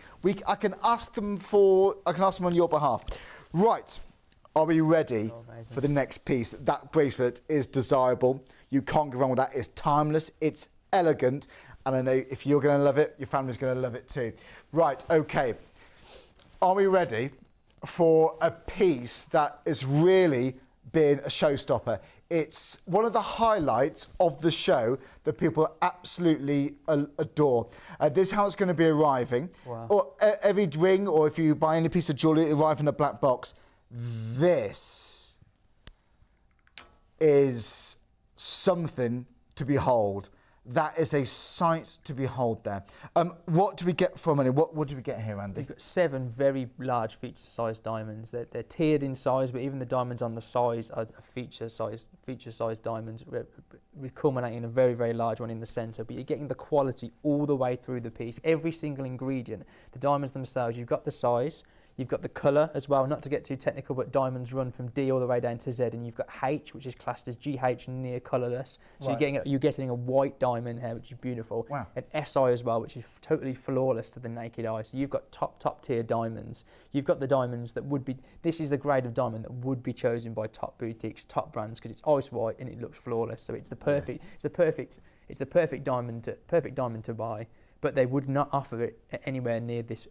I can ask them on your behalf. Right, are we ready for the next piece? That bracelet is desirable. You can't go wrong with that. It's timeless. It's elegant, and I know if you're going to love it, your family's going to love it too. Right, okay. Are we ready for a piece that is really been a showstopper? It's one of the highlights of the show that people absolutely adore. This is how it's going to be arriving. Wow. Or every ring, or if you buy any piece of jewellery, it arrives in a black box. This is something to behold. That is a sight to behold there. What do we get from it? What do we get here, Andy? We've got 7 very large feature-sized diamonds. They're tiered in size, but even the diamonds on the sides are feature-sized diamonds, with culminating a very, very large one in the centre. But you're getting the quality all the way through the piece. Every single ingredient, the diamonds themselves, you've got the size, you've got the colour as well, not to get too technical, but diamonds run from D all the way down to Z, and you've got H, which is classed as GH, near colourless. So right. you're getting a white diamond here, which is beautiful. Wow. And SI as well, which is totally flawless to the naked eye. So you've got top tier diamonds. You've got the diamonds that would be, this is the grade of diamond that would be chosen by top boutiques, top brands, because it's ice white and it looks flawless. So it's the perfect, it's the perfect diamond to buy. But they would not offer it anywhere near this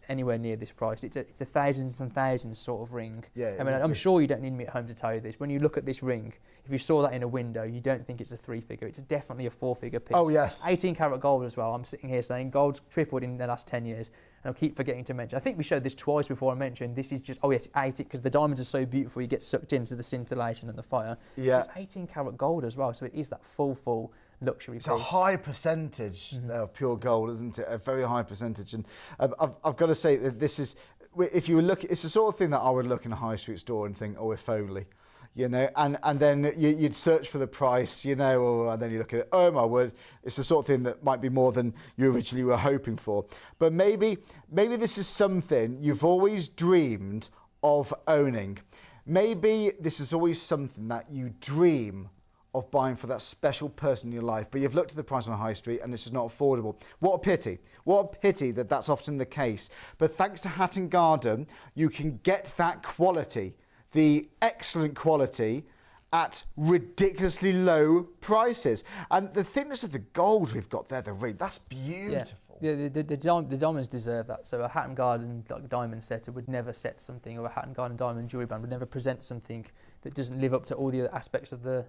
price. It's a thousands and thousands sort of ring. Yeah, I mean, I'm sure you don't need me at home to tell you this. When you look at this ring, if you saw that in a window, you don't think it's a 3-figure. It's definitely a 4-figure piece. Oh yes. 18 karat gold as well. I'm sitting here saying gold's tripled in the last 10 years, and I keep forgetting to mention. I think we showed this twice before I mentioned. This is just, oh yes, 18, because the diamonds are so beautiful. You get sucked into the scintillation and the fire. Yeah. It's 18 karat gold as well, so it is that full luxury it's piece. A high percentage of pure gold, isn't it? A very high percentage. And I've got to say that this is, if you look, it's the sort of thing that I would look in a high street store and think, oh, if only, you know, and then you'd search for the price, you know, and then you look at it, oh my word, it's the sort of thing that might be more than you originally were hoping for. But maybe this is something you've always dreamed of owning. Maybe this is always something that you dream of buying for that special person in your life, but you've looked at the price on a high street and it's just not affordable. What a pity. What a pity that that's often the case. But thanks to Hatton Garden, you can get that quality, the excellent quality, at ridiculously low prices. And the thickness of the gold we've got there, the ring, that's beautiful. Yeah, the diamonds deserve that. So a Hatton Garden diamond setter would never set something, or a Hatton Garden diamond jewellery brand would never present something that doesn't live up to all the other aspects of the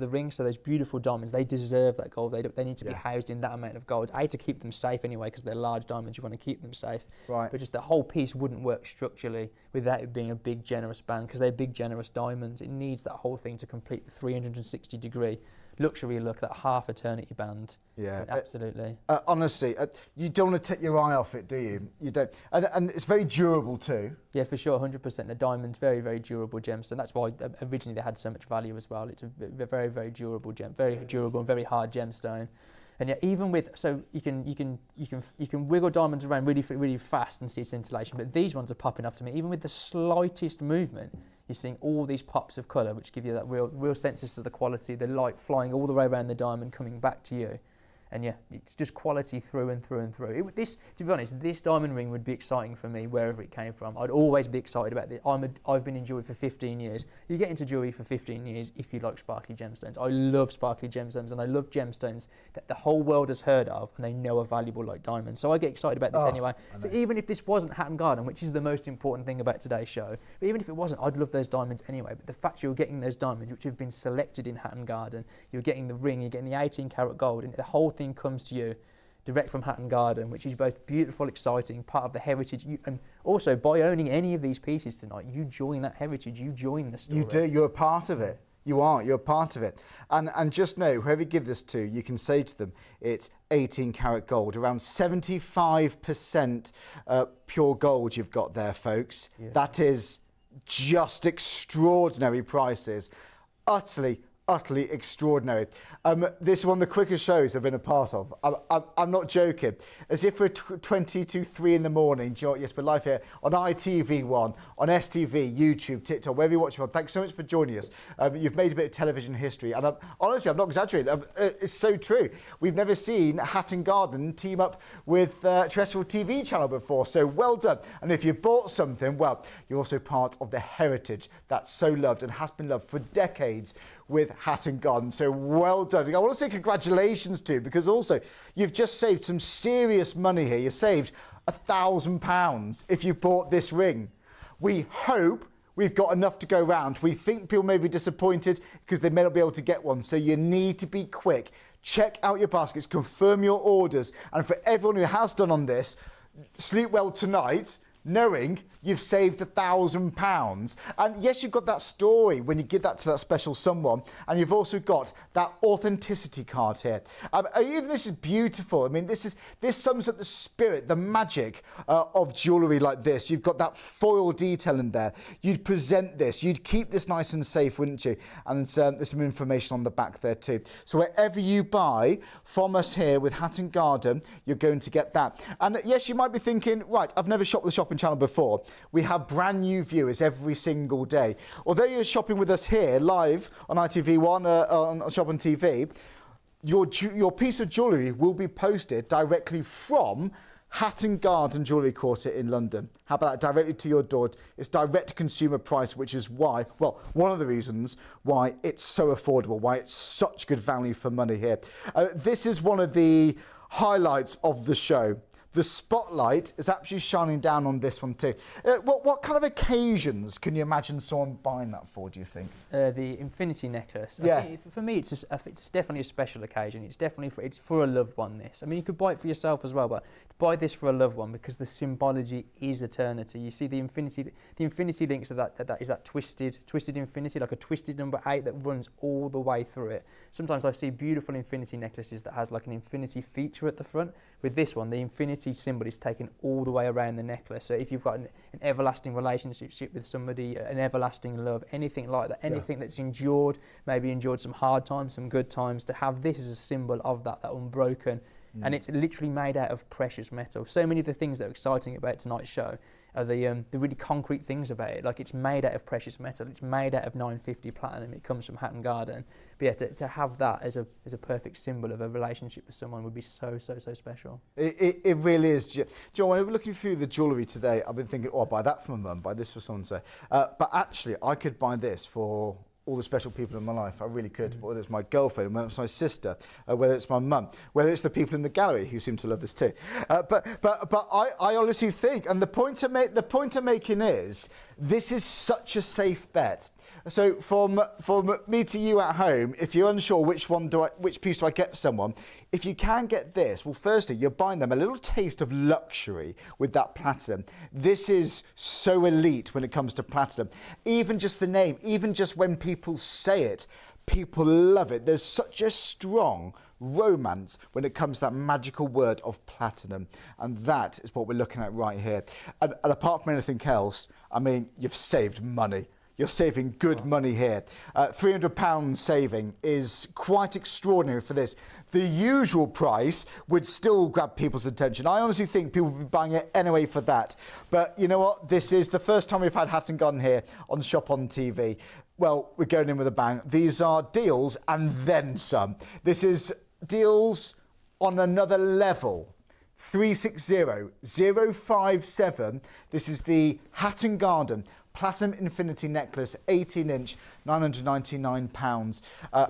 ring. So those beautiful diamonds, they deserve that gold. They need to be housed in that amount of gold. To keep them safe anyway, because they're large diamonds, you want to keep them safe. Right. But just the whole piece wouldn't work structurally without it being a big generous band, because they're big generous diamonds. It needs that whole thing to complete the 360-degree luxury look, that half eternity band. Yeah, absolutely. Honestly, you don't want to take your eye off it, do you? You don't, and it's very durable too. Yeah, for sure, 100%. The diamond's very, very durable gemstone. That's why originally they had so much value as well. It's a very, very durable gem, very durable and very hard gemstone. And yeah, even with, so you can wiggle diamonds around really, really fast and see scintillation, but these ones are popping up to me. Even with the slightest movement, you're seeing all these pops of colour, which give you that real sense of the quality, the light flying all the way around the diamond, coming back to you. And yeah, it's just quality through and through and through. To be honest, this diamond ring would be exciting for me wherever it came from. I'd always be excited about this. I've been in jewellery for 15 years. You get into jewellery for 15 years if you like sparkly gemstones. I love sparkly gemstones, and I love gemstones that the whole world has heard of and they know are valuable like diamonds. So I get excited about this anyway. So even if this wasn't Hatton Garden, which is the most important thing about today's show, but even if it wasn't, I'd love those diamonds anyway. But the fact you're getting those diamonds, which have been selected in Hatton Garden, you're getting the ring, you're getting the 18 karat gold, and the whole thing comes to you direct from Hatton Garden, which is both beautiful, exciting, part of the heritage, and also by owning any of these pieces tonight, you join that heritage, you join the story. You do, you're a part of it. You're a part of it. And just know, whoever you give this to, you can say to them, it's 18 karat gold, around 75% pure gold you've got there, folks. Yeah. That is just extraordinary prices. Utterly extraordinary. This is one of the quickest shows I've been a part of. I'm not joking. As if we're 20 to 3 in the morning. Do you know what? Yes, we're live here on ITV1, on STV, YouTube, TikTok, wherever you watch it. Thanks so much for joining us. You've made a bit of television history, and honestly, I'm not exaggerating. It's so true. We've never seen Hatton Garden team up with terrestrial TV channel before, so well done. And if you bought something, well, you're also part of the heritage that's so loved and has been loved for decades with Hatton Garden. So well done. I want to say congratulations to you, because also you've just saved some serious money here. You saved £1,000 if you bought this ring. We hope we've got enough to go round. We think people may be disappointed because they may not be able to get one. So you need to be quick. Check out your baskets, confirm your orders. And for everyone who has done on this, sleep well tonight, knowing you've saved £1,000. And yes, you've got that story when you give that to that special someone, and you've also got that authenticity card here. Even this is beautiful. I mean, this sums up the spirit, the magic of jewellery like this. You've got that foil detail in there. You'd present this, you'd keep this nice and safe, wouldn't you? And there's some information on the back there too. So wherever you buy from us here with Hatton Garden, you're going to get that. And yes, you might be thinking, right, I've never shopped with the shopping channel before. We have brand new viewers every single day. Although you're shopping with us here live on ITV1 on Shop on TV, your piece of jewellery will be posted directly from Hatton Garden Jewellery Quarter in London. How about that? Directly to your door. It's direct consumer price, which is why, well, one of the reasons why it's so affordable, why it's such good value for money here. This is one of the highlights of the show. The spotlight is actually shining down on this one too. What kind of occasions can you imagine someone buying that for, do you think? The infinity necklace. Yeah. I think for me, it's definitely a special occasion. It's for a loved one, this. I mean, you could buy it for yourself as well, but buy this for a loved one because the symbology is eternity. You see the infinity links of that is that twisted infinity, like a twisted number 8 that runs all the way through it. Sometimes I see beautiful infinity necklaces that has like an infinity feature at the front. With this one, the infinity symbol is taken all the way around the necklace. So if you've got an everlasting relationship with somebody, an everlasting love, anything like that, anything that's endured, maybe endured some hard times, some good times, to have this as a symbol of that unbroken. And it's literally made out of precious metal. So many of the things that are exciting about tonight's show are the really concrete things about it. Like, it's made out of precious metal. It's made out of 950 platinum. It comes from Hatton Garden. But yeah, to have that as a perfect symbol of a relationship with someone would be so special. It really is. John, when I was looking through the jewellery today, I've been thinking, oh, I'll buy that for my mum, buy this for so-and-so. But actually, I could buy this for all the special people in my life. I really could. Whether it's my girlfriend, whether it's my sister, whether it's my mum, whether it's the people in the gallery who seem to love this too. But I honestly think, and the point I'm making is, this is such a safe bet. So from me to you at home, if you're unsure which piece do I get for someone, if you can get this, well, firstly, you're buying them a little taste of luxury with that platinum. This is so elite when it comes to platinum. Even just the name, even just when people say it, people love it. There's such a strong romance when it comes to that magical word of platinum. And that is what we're looking at right here. And apart from anything else, I mean, you've saved money. You're saving good money here. £300 saving is quite extraordinary for this. The usual price would still grab people's attention. I honestly think people would be buying it anyway for that. But you know what? This is the first time we've had Hatton Garden here on Shop on TV. Well, we're going in with a bang. These are deals and then some. This is deals on another level. 360057. This is the Hatton Garden Platinum Infinity Necklace, 18-inch, £999.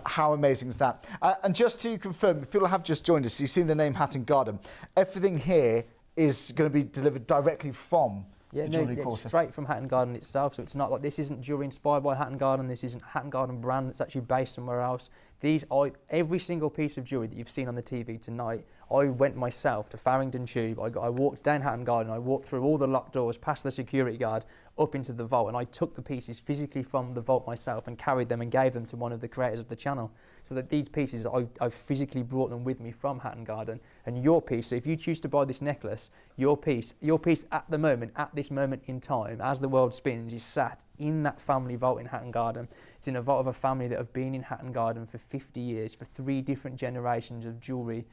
How amazing is that? And just to confirm, if people have just joined us, you've seen the name Hatton Garden. Everything here is going to be delivered directly from the jewellery quarter. Straight from Hatton Garden itself. So it's not like this isn't jewellery inspired by Hatton Garden. This isn't Hatton Garden brand that's actually based somewhere else. These are every single piece of jewellery that you've seen on the TV tonight. I went myself to Farringdon Tube. I walked down Hatton Garden. I walked through all the locked doors, past the security guard, up into the vault, and I took the pieces physically from the vault myself and carried them and gave them to one of the creators of the channel. So that these pieces, I physically brought them with me from Hatton Garden. And your piece, so if you choose to buy this necklace, your piece at the moment, at this moment in time, as the world spins, is sat in that family vault in Hatton Garden. It's in a vault of a family that have been in Hatton Garden for 50 years, for 3 different generations of jewellery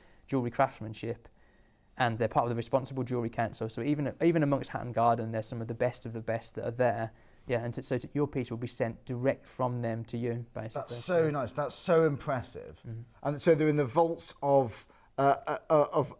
craftsmanship. And they're part of the Responsible Jewellery Council. So even amongst Hatton Garden, there's some of the best that are there. Yeah, and so your piece will be sent direct from them to you, basically. That's so nice. That's so impressive. And so they're in the vaults of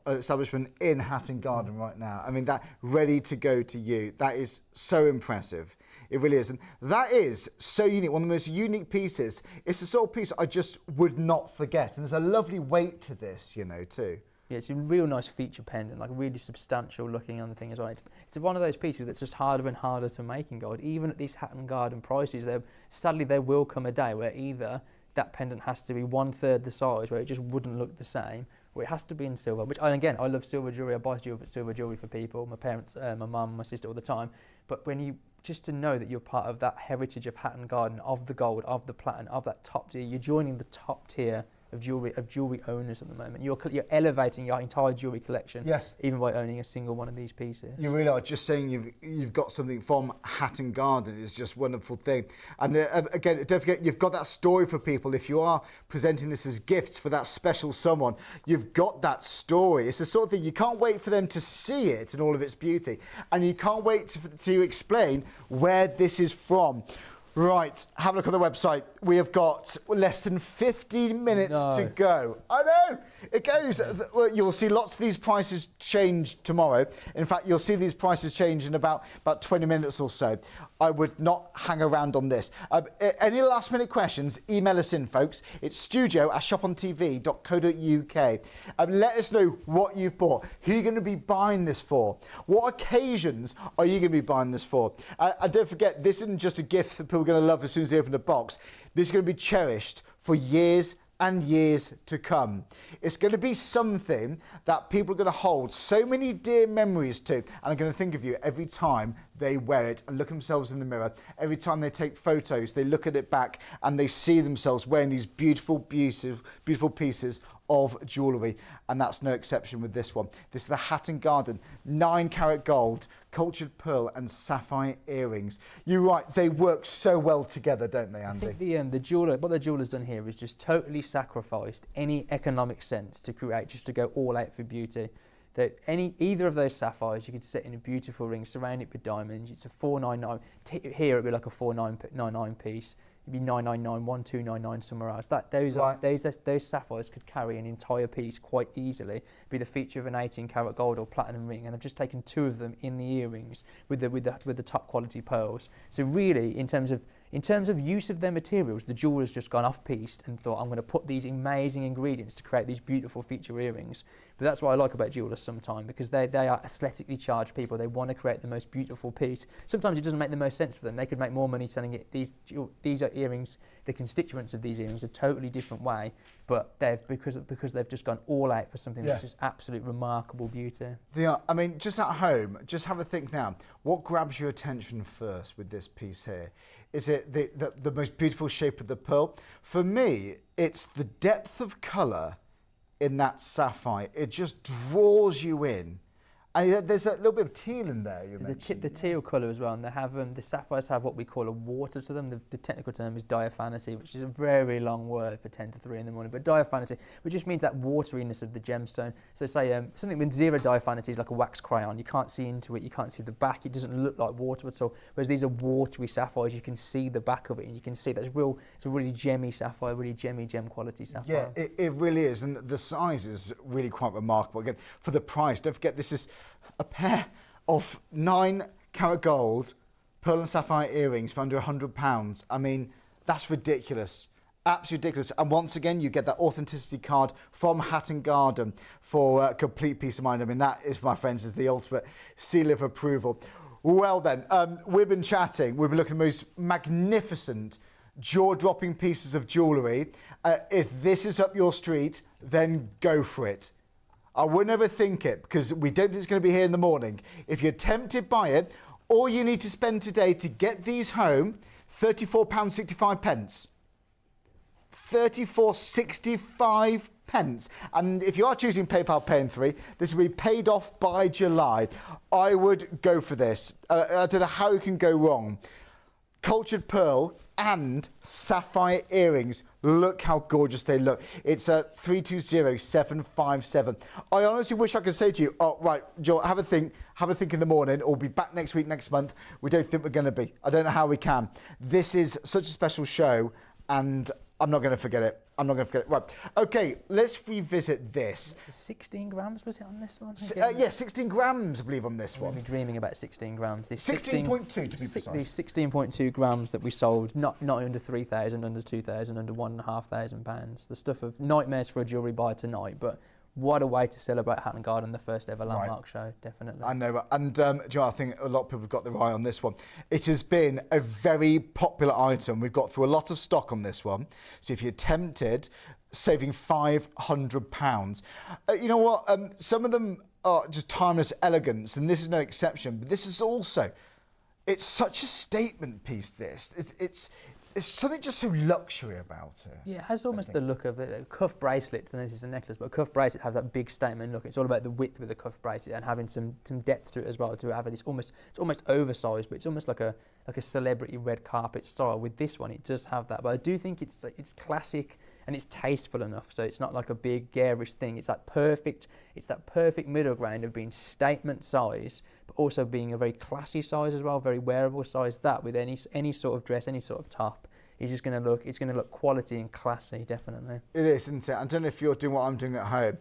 establishment in Hatton Garden right now. I mean, that ready to go to you. That is so impressive. It really is. And that is so unique. One of the most unique pieces. It's the sort of piece I just would not forget. And there's a lovely weight to this, you know, too. Yeah, it's a real nice feature pendant, like really substantial looking on the thing as well. It's one of those pieces that's just harder and harder to make in gold. Even at these Hatton Garden prices, sadly there will come a day where either that pendant has to be 1/3 the size, where it just wouldn't look the same, or it has to be in silver, which, and again, I love silver jewellery. I buy silver jewellery for people, my parents, my mum, my sister all the time. But when you, just to know that you're part of that heritage of Hatton Garden, of the gold, of the platinum, of that top tier, you're joining the top tier of jewellery owners at the moment. You're elevating your entire jewellery collection, yes, even by owning a single one of these pieces. You really are. Just saying you've got something from Hatton Garden is just a wonderful thing. And again, don't forget, you've got that story for people. If you are presenting this as gifts for that special someone, you've got that story. It's the sort of thing you can't wait for them to see it in all of its beauty, and you can't wait to explain where this is from. Right, have a look at the website. We have got less than 15 minutes to go. I know, it goes. Well, you'll see lots of these prices change tomorrow. In fact, you'll see these prices change in about 20 minutes or so. I would not hang around on this. Any last minute questions, email us in, folks. It's studio@shopontv.co.uk. Let us know what you've bought, who you're going to be buying this for, what occasions are you going to be buying this for. And don't forget, this isn't just a gift that people are going to love as soon as they open the box. This is going to be cherished for years and years to come. It's going to be something that people are going to hold so many dear memories to, and are going to think of you every time they wear it and look at themselves in the mirror. Every time they take photos, they look at it back and they see themselves wearing these beautiful, beautiful, beautiful pieces of jewellery. And that's no exception with this one. This is the Hatton Garden 9-carat gold, cultured pearl and sapphire earrings. You're right, they work so well together, don't they, Andy? I think the jeweller, what the jeweller's done here is just totally sacrificed any economic sense to create, just to go all out for beauty. That either of those sapphires you could set in a beautiful ring, surround it with diamonds. It's a 499. Here it'd be like a 499 piece. It'd be 999, 1299 somewhere else. Those sapphires could carry an entire piece quite easily. Be the feature of an 18-carat gold or platinum ring, and I've just taken 2 of them in the earrings with the top quality pearls. So really, in terms of use of their materials, the jeweller's just gone off-piste and thought, I'm going to put these amazing ingredients to create these beautiful feature earrings. But that's what I like about jewellers sometimes, because they are aesthetically charged people. They want to create the most beautiful piece. Sometimes it doesn't make the most sense for them. They could make more money selling it. These are earrings, the constituents of these earrings are a totally different way, but because they've just gone all out for something that's just absolute remarkable beauty. I mean, just at home, just have a think now. What grabs your attention first with this piece here? Is it the most beautiful shape of the pearl? For me, it's the depth of colour in that sapphire. It just draws you in. And there's that little bit of teal in there. The teal colour as well, and they have the sapphires have what we call a water to them. The technical term is diaphanity, which is a very long word for 10 to 3 in the morning. But diaphanity, which just means that wateriness of the gemstone. So say something with zero diaphanity is like a wax crayon. You can't see into it, you can't see the back. It doesn't look like water at all. Whereas these are watery sapphires, you can see the back of it, and you can see that's real. It's a really gemmy sapphire, really gemmy gem quality sapphire. Yeah, it really is, and the size is really quite remarkable. Again, for the price, don't forget this is a pair of 9-carat gold pearl and sapphire earrings for under £100. I mean, that's ridiculous. Absolutely ridiculous. And once again, you get that authenticity card from Hatton Garden for complete peace of mind. I mean, that is, my friends, is the ultimate seal of approval. Well then, we've been chatting. We've been looking at the most magnificent, jaw-dropping pieces of jewellery. If this is up your street, then go for it. I would never think it, because we don't think it's going to be here in the morning. If you're tempted by it, all you need to spend today to get these home, £34.65. £34.65. And if you are choosing PayPal Pay in 3, this will be paid off by July. I would go for this. I don't know how you can go wrong. Cultured pearl and sapphire earrings. Look how gorgeous they look. It's a 320757. I honestly wish I could say to you, oh, right, Joel, have a think in the morning, or be back next week, next month. We don't think we're going to be. I don't know how we can. This is such a special show, and I'm not going to forget it. I'm not going to forget it. Right. Okay, let's revisit this. 16 grams was it on this one? Yeah, 16 grams, I believe, on this one. We'll be dreaming about 16 grams. 16.2 to be precise. These 16.2 grams that we sold, not under 3,000, under 2,000, under £1,500. The stuff of nightmares for a jewellery buyer tonight, but what a way to celebrate Hatton Garden, the first ever landmark show, definitely. I know, and do you know, I think a lot of people have got their eye on this one. It has been a very popular item. We've got through a lot of stock on this one. So if you're tempted, saving £500. You know what? Some of them are just timeless elegance, and this is no exception. But this is also, it's such a statement piece, this. It's something just so luxury about it. Yeah, it has almost the look of cuff bracelets, and this is a necklace, but cuff bracelets have that big statement look. It's all about the width with the cuff bracelet and having some depth to it as well. To have this it's almost oversized, but it's almost like a celebrity red carpet style. With this one, it does have that, but I do think it's classic and it's tasteful enough. So it's not like a big garish thing. It's that perfect middle ground of being statement size, but also being a very classy size as well, very wearable size. That with any sort of dress, any sort of top, it's going to look quality and classy, definitely. It is, isn't it? I don't know if you're doing what I'm doing at home.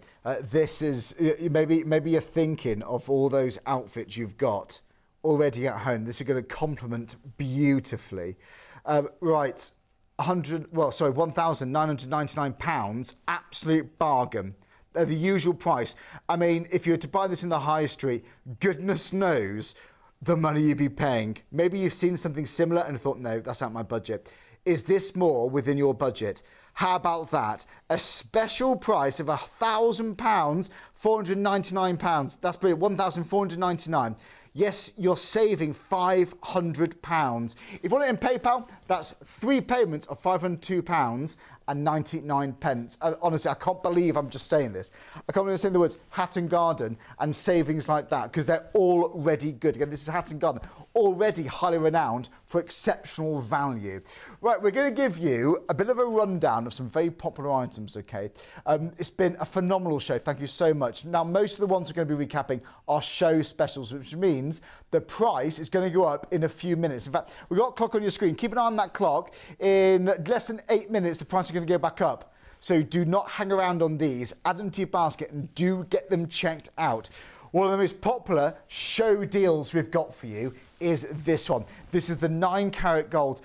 This is, maybe you're thinking of all those outfits you've got already at home. This is going to complement beautifully. Right, £1,999, absolute bargain. They're the usual price. I mean, if you were to buy this in the high street, goodness knows the money you'd be paying. Maybe you've seen something similar and thought, no, that's out my budget. Is this more within your budget? How about that? A special price of £1,000, £499. That's brilliant, £1,499. Yes, you're saving £500. If you want it in PayPal, that's 3 payments of £502 and 99 pence. Honestly, I can't believe I'm just saying this. I can't believe I'm saying the words Hatton Garden and savings like that, because they're already good. Again, this is Hatton Garden, already highly renowned for exceptional value. Right, we're going to give you a bit of a rundown of some very popular items, okay? It's been a phenomenal show. Thank you so much. Now, most of the ones we're going to be recapping are show specials, which means the price is going to go up in a few minutes. In fact, we've got a clock on your screen. Keep an eye on that clock. In less than 8 minutes, the price is going to go back up. So do not hang around on these. Add them to your basket and do get them checked out. One of the most popular show deals we've got for you is this one. This is the 9-carat gold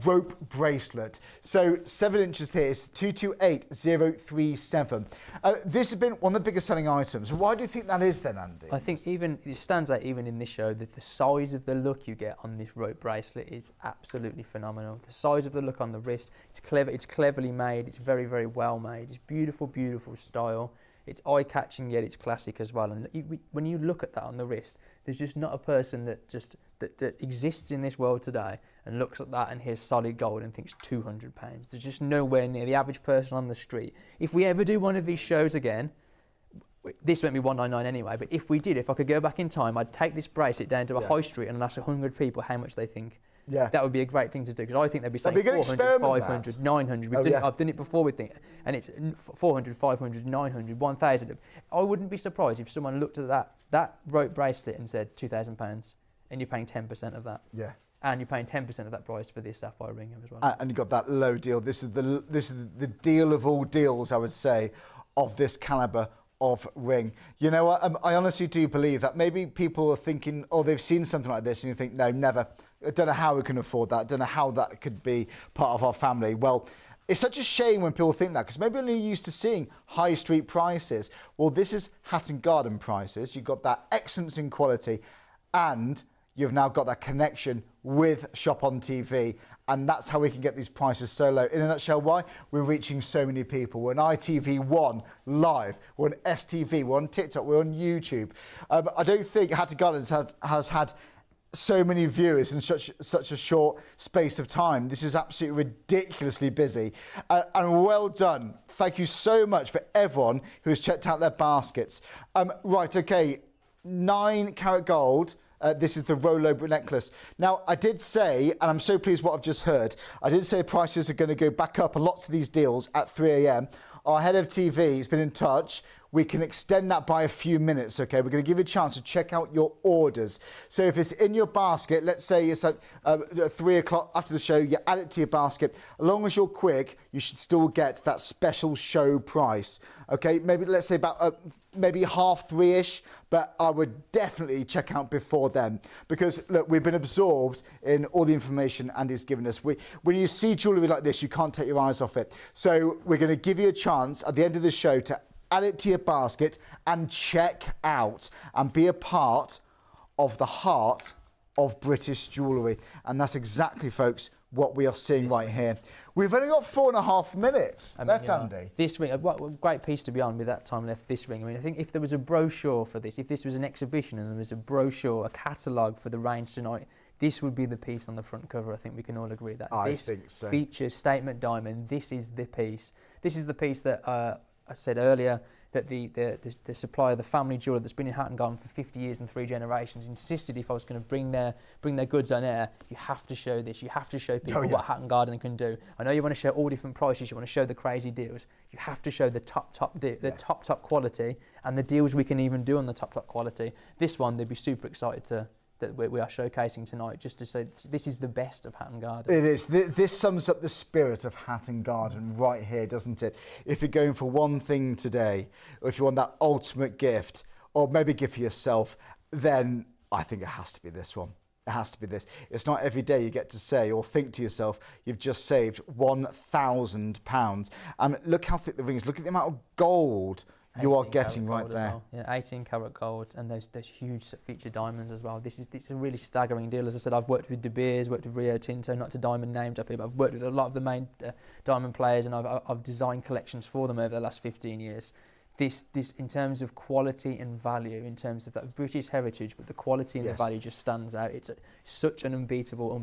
rope bracelet. So 7 inches here is 228037. This has been one of the biggest selling items. Why do you think that is then, Andy? I think it stands out even in this show that the size of the look you get on this rope bracelet is absolutely phenomenal. The size of the look on the wrist, it's clever, it's cleverly made, it's very, very well made. It's beautiful, beautiful style. It's eye-catching, yet it's classic as well. And when you look at that on the wrist, there's just not a person that exists in this world today and looks at that and hears solid gold and thinks £200. There's just nowhere near the average person on the street. If we ever do one of these shows again, this won't be 199 anyway, but if I could go back in time, I'd take this bracelet down to a high street and ask 100 people how much they think. Yeah. That would be a great thing to do, because I think they'd be saying That'd be a good 400, experiment, 500, that. 900. I've done it before with things, and it's 400, 500, 900, 1,000. I wouldn't be surprised if someone looked at that rope bracelet and said £2,000, and you're paying 10% of that. Yeah. And you're paying 10% of that price for this sapphire ring as well. And you got that low deal. This is the deal of all deals, I would say, of this caliber of ring. You know what? I honestly do believe that maybe people are thinking, oh, they've seen something like this, and you think, no, never. I don't know how we can afford that. I don't know how that could be part of our family. Well, it's such a shame when people think that, because maybe they're used to seeing high street prices. Well, this is Hatton Garden prices. You've got that excellence in quality, and you've now got that connection with Shop on TV, and that's how we can get these prices so low. In a nutshell, why? We're reaching so many people. We're on ITV1 live, we're on STV, we're on TikTok, we're on YouTube. I don't think Hatton Gardens has had so many viewers in such a short space of time. This is absolutely ridiculously busy, and well done. Thank you so much for everyone who has checked out their baskets. Right, okay, 9 carat gold. This is the Rolo necklace. Now, I did say, and I'm so pleased what I've just heard, I did say prices are going to go back up on lots of these deals at 3 a.m. Our head of TV has been in touch. We can extend that by a few minutes, okay? We're going to give you a chance to check out your orders. So if it's in your basket, let's say it's at 3 o'clock after the show, you add it to your basket. As long as you're quick, you should still get that special show price, okay? Maybe, let's say about maybe 3:30-ish, but I would definitely check out before then, because look, we've been absorbed in all the information Andy's given us. When you see jewellery like this, you can't take your eyes off it. So we're going to give you a chance at the end of the show to add it to your basket and check out and be a part of the heart of British jewellery. And that's exactly, folks, what we are seeing right here. We've only got 4.5 minutes left, Andy. This ring, what a great piece to be on with that time left, this ring. I mean, I think if there was a brochure for this, if this was an exhibition and there was a brochure, a catalogue for the range tonight, this would be the piece on the front cover. I think we can all agree that. I think so. Features statement diamond. This is the piece. This is the piece that I said earlier, that the supplier, the family jeweller that's been in Hatton Garden for 50 years and 3 generations, insisted if I was going to bring their goods on air, you have to show this. You have to show people what Hatton Garden can do. I know you want to show all different prices. You want to show the crazy deals. You have to show the top quality, and the deals we can even do on the top quality. This one, they'd be super excited that we are showcasing tonight, just to say this is the best of Hatton Garden. It is. This sums up the spirit of Hatton Garden right here, doesn't it? If you're going for one thing today, or if you want that ultimate gift, or maybe gift for yourself, then I think it has to be this one. It has to be this. It's not every day you get to say or think to yourself, you've just saved £1,000. Look how thick the ring is. Look at the amount of gold you are getting right there. Well. Yeah, 18 karat gold, and those huge feature diamonds as well. It's a really staggering deal. As I said, I've worked with De Beers, worked with Rio Tinto, not to diamond names up here, but I've worked with a lot of the main diamond players, and I've designed collections for them over the last 15 years. This in terms of quality and value, in terms of that British heritage, but the quality and the value just stands out. It's such an unbeatable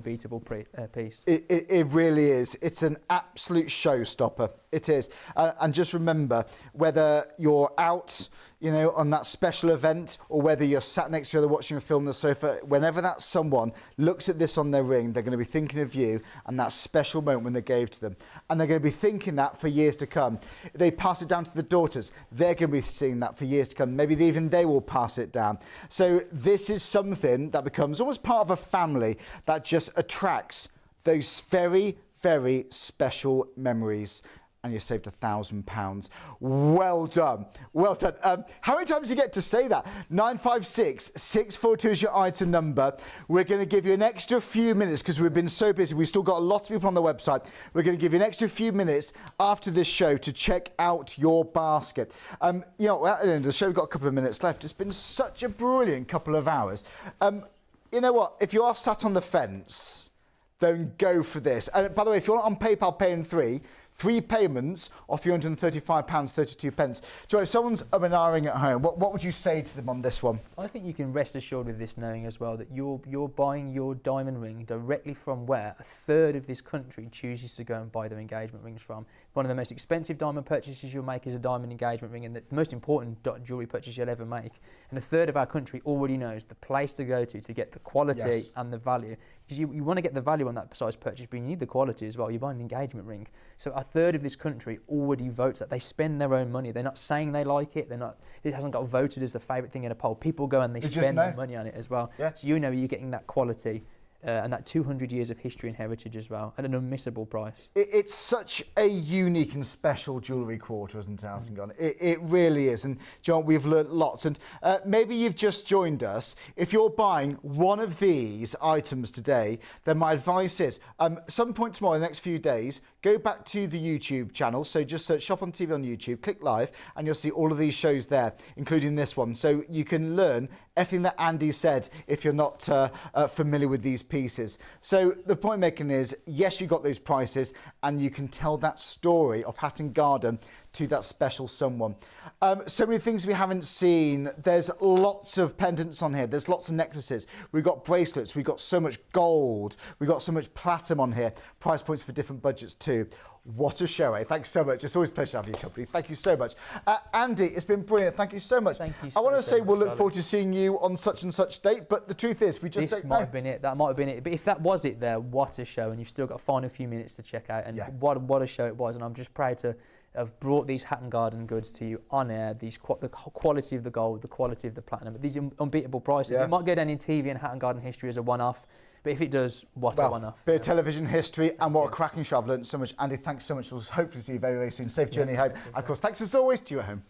piece. It really is. It's an absolute showstopper. It is. And just remember, whether you're out, you know, on that special event, or whether you're sat next to each other watching a film on the sofa, whenever that someone looks at this on their ring, they're going to be thinking of you and that special moment when they gave to them. And they're going to be thinking that for years to come. They pass it down to the daughters. They're going to be seeing that for years to come. Maybe even they will pass it down. So this is something that becomes almost part of a family that just attracts those very, very special memories. And you saved £1,000. Well done. Well done. How many times do you get to say that? 956 642 is your item number. We're going to give you an extra few minutes because we've been so busy. We've still got a lot of people on the website. We're going to give you an extra few minutes after this show to check out your basket. You know, at the end of the show, we've got a couple of minutes left. It's been such a brilliant couple of hours. You know what? If you are sat on the fence, then go for this. And by the way, if you're not on PayPal Pay in 3, 3 payments of £335.32. Joe, if someone's umming at home, what would you say to them on this one? I think you can rest assured with this, knowing as well that you're buying your diamond ring directly from where a third of this country chooses to go and buy their engagement rings from. One of the most expensive diamond purchases you'll make is a diamond engagement ring, and the most important jewellery purchase you'll ever make. And a third of our country already knows the place to go to get the quality and the value. Because you want to get the value on that size purchase, but you need the quality as well. You buy an engagement ring. So a third of this country already votes that. They spend their own money. They're not saying they like it. It hasn't got voted as the favourite thing in a poll. People go and they spend their money on it as well. Yeah. So you know you're getting that quality. And that 200 years of history and heritage as well, at an unmissable price. It's such a unique and special jewellery quarter, isn't it, Hatton? It really is. And John, we've learnt lots. And maybe you've just joined us. If you're buying one of these items today, then my advice is, some point tomorrow, in the next few days, go back to the YouTube channel. So just search Shop on TV on YouTube, click live, and you'll see all of these shows there, including this one. So you can learn everything that Andy said if you're not familiar with these pieces. So the point making is, yes, you got those prices, and you can tell that story of Hatton Garden to that special someone. So many things we haven't seen. There's lots of pendants on here. There's lots of necklaces. We've got bracelets. We've got so much gold. We've got so much platinum on here. Price points for different budgets too. What a show, eh? Thanks so much. It's always a pleasure to have your company. Thank you so much. Andy, it's been brilliant. Thank you so much. Thank you I want to say we'll look darling. forward to seeing you on such and such date, but the truth is we just this don't might know. have been it. That might have been it. But if that was it there, what a show. And you've still got a final few minutes to check out. And what a show it was. And I'm just proud to have brought these Hatton Garden goods to you on air. The quality of the gold, the quality of the platinum, these unbeatable prices. It might go down in TV and Hatton Garden history as a one-off, but if it does, what a one-off. Bit of television history, and what a cracking show. I've learned so much. Andy, thanks so much. We'll hopefully see you very, very soon. Safe journey home. And of course, thanks as always to you at home.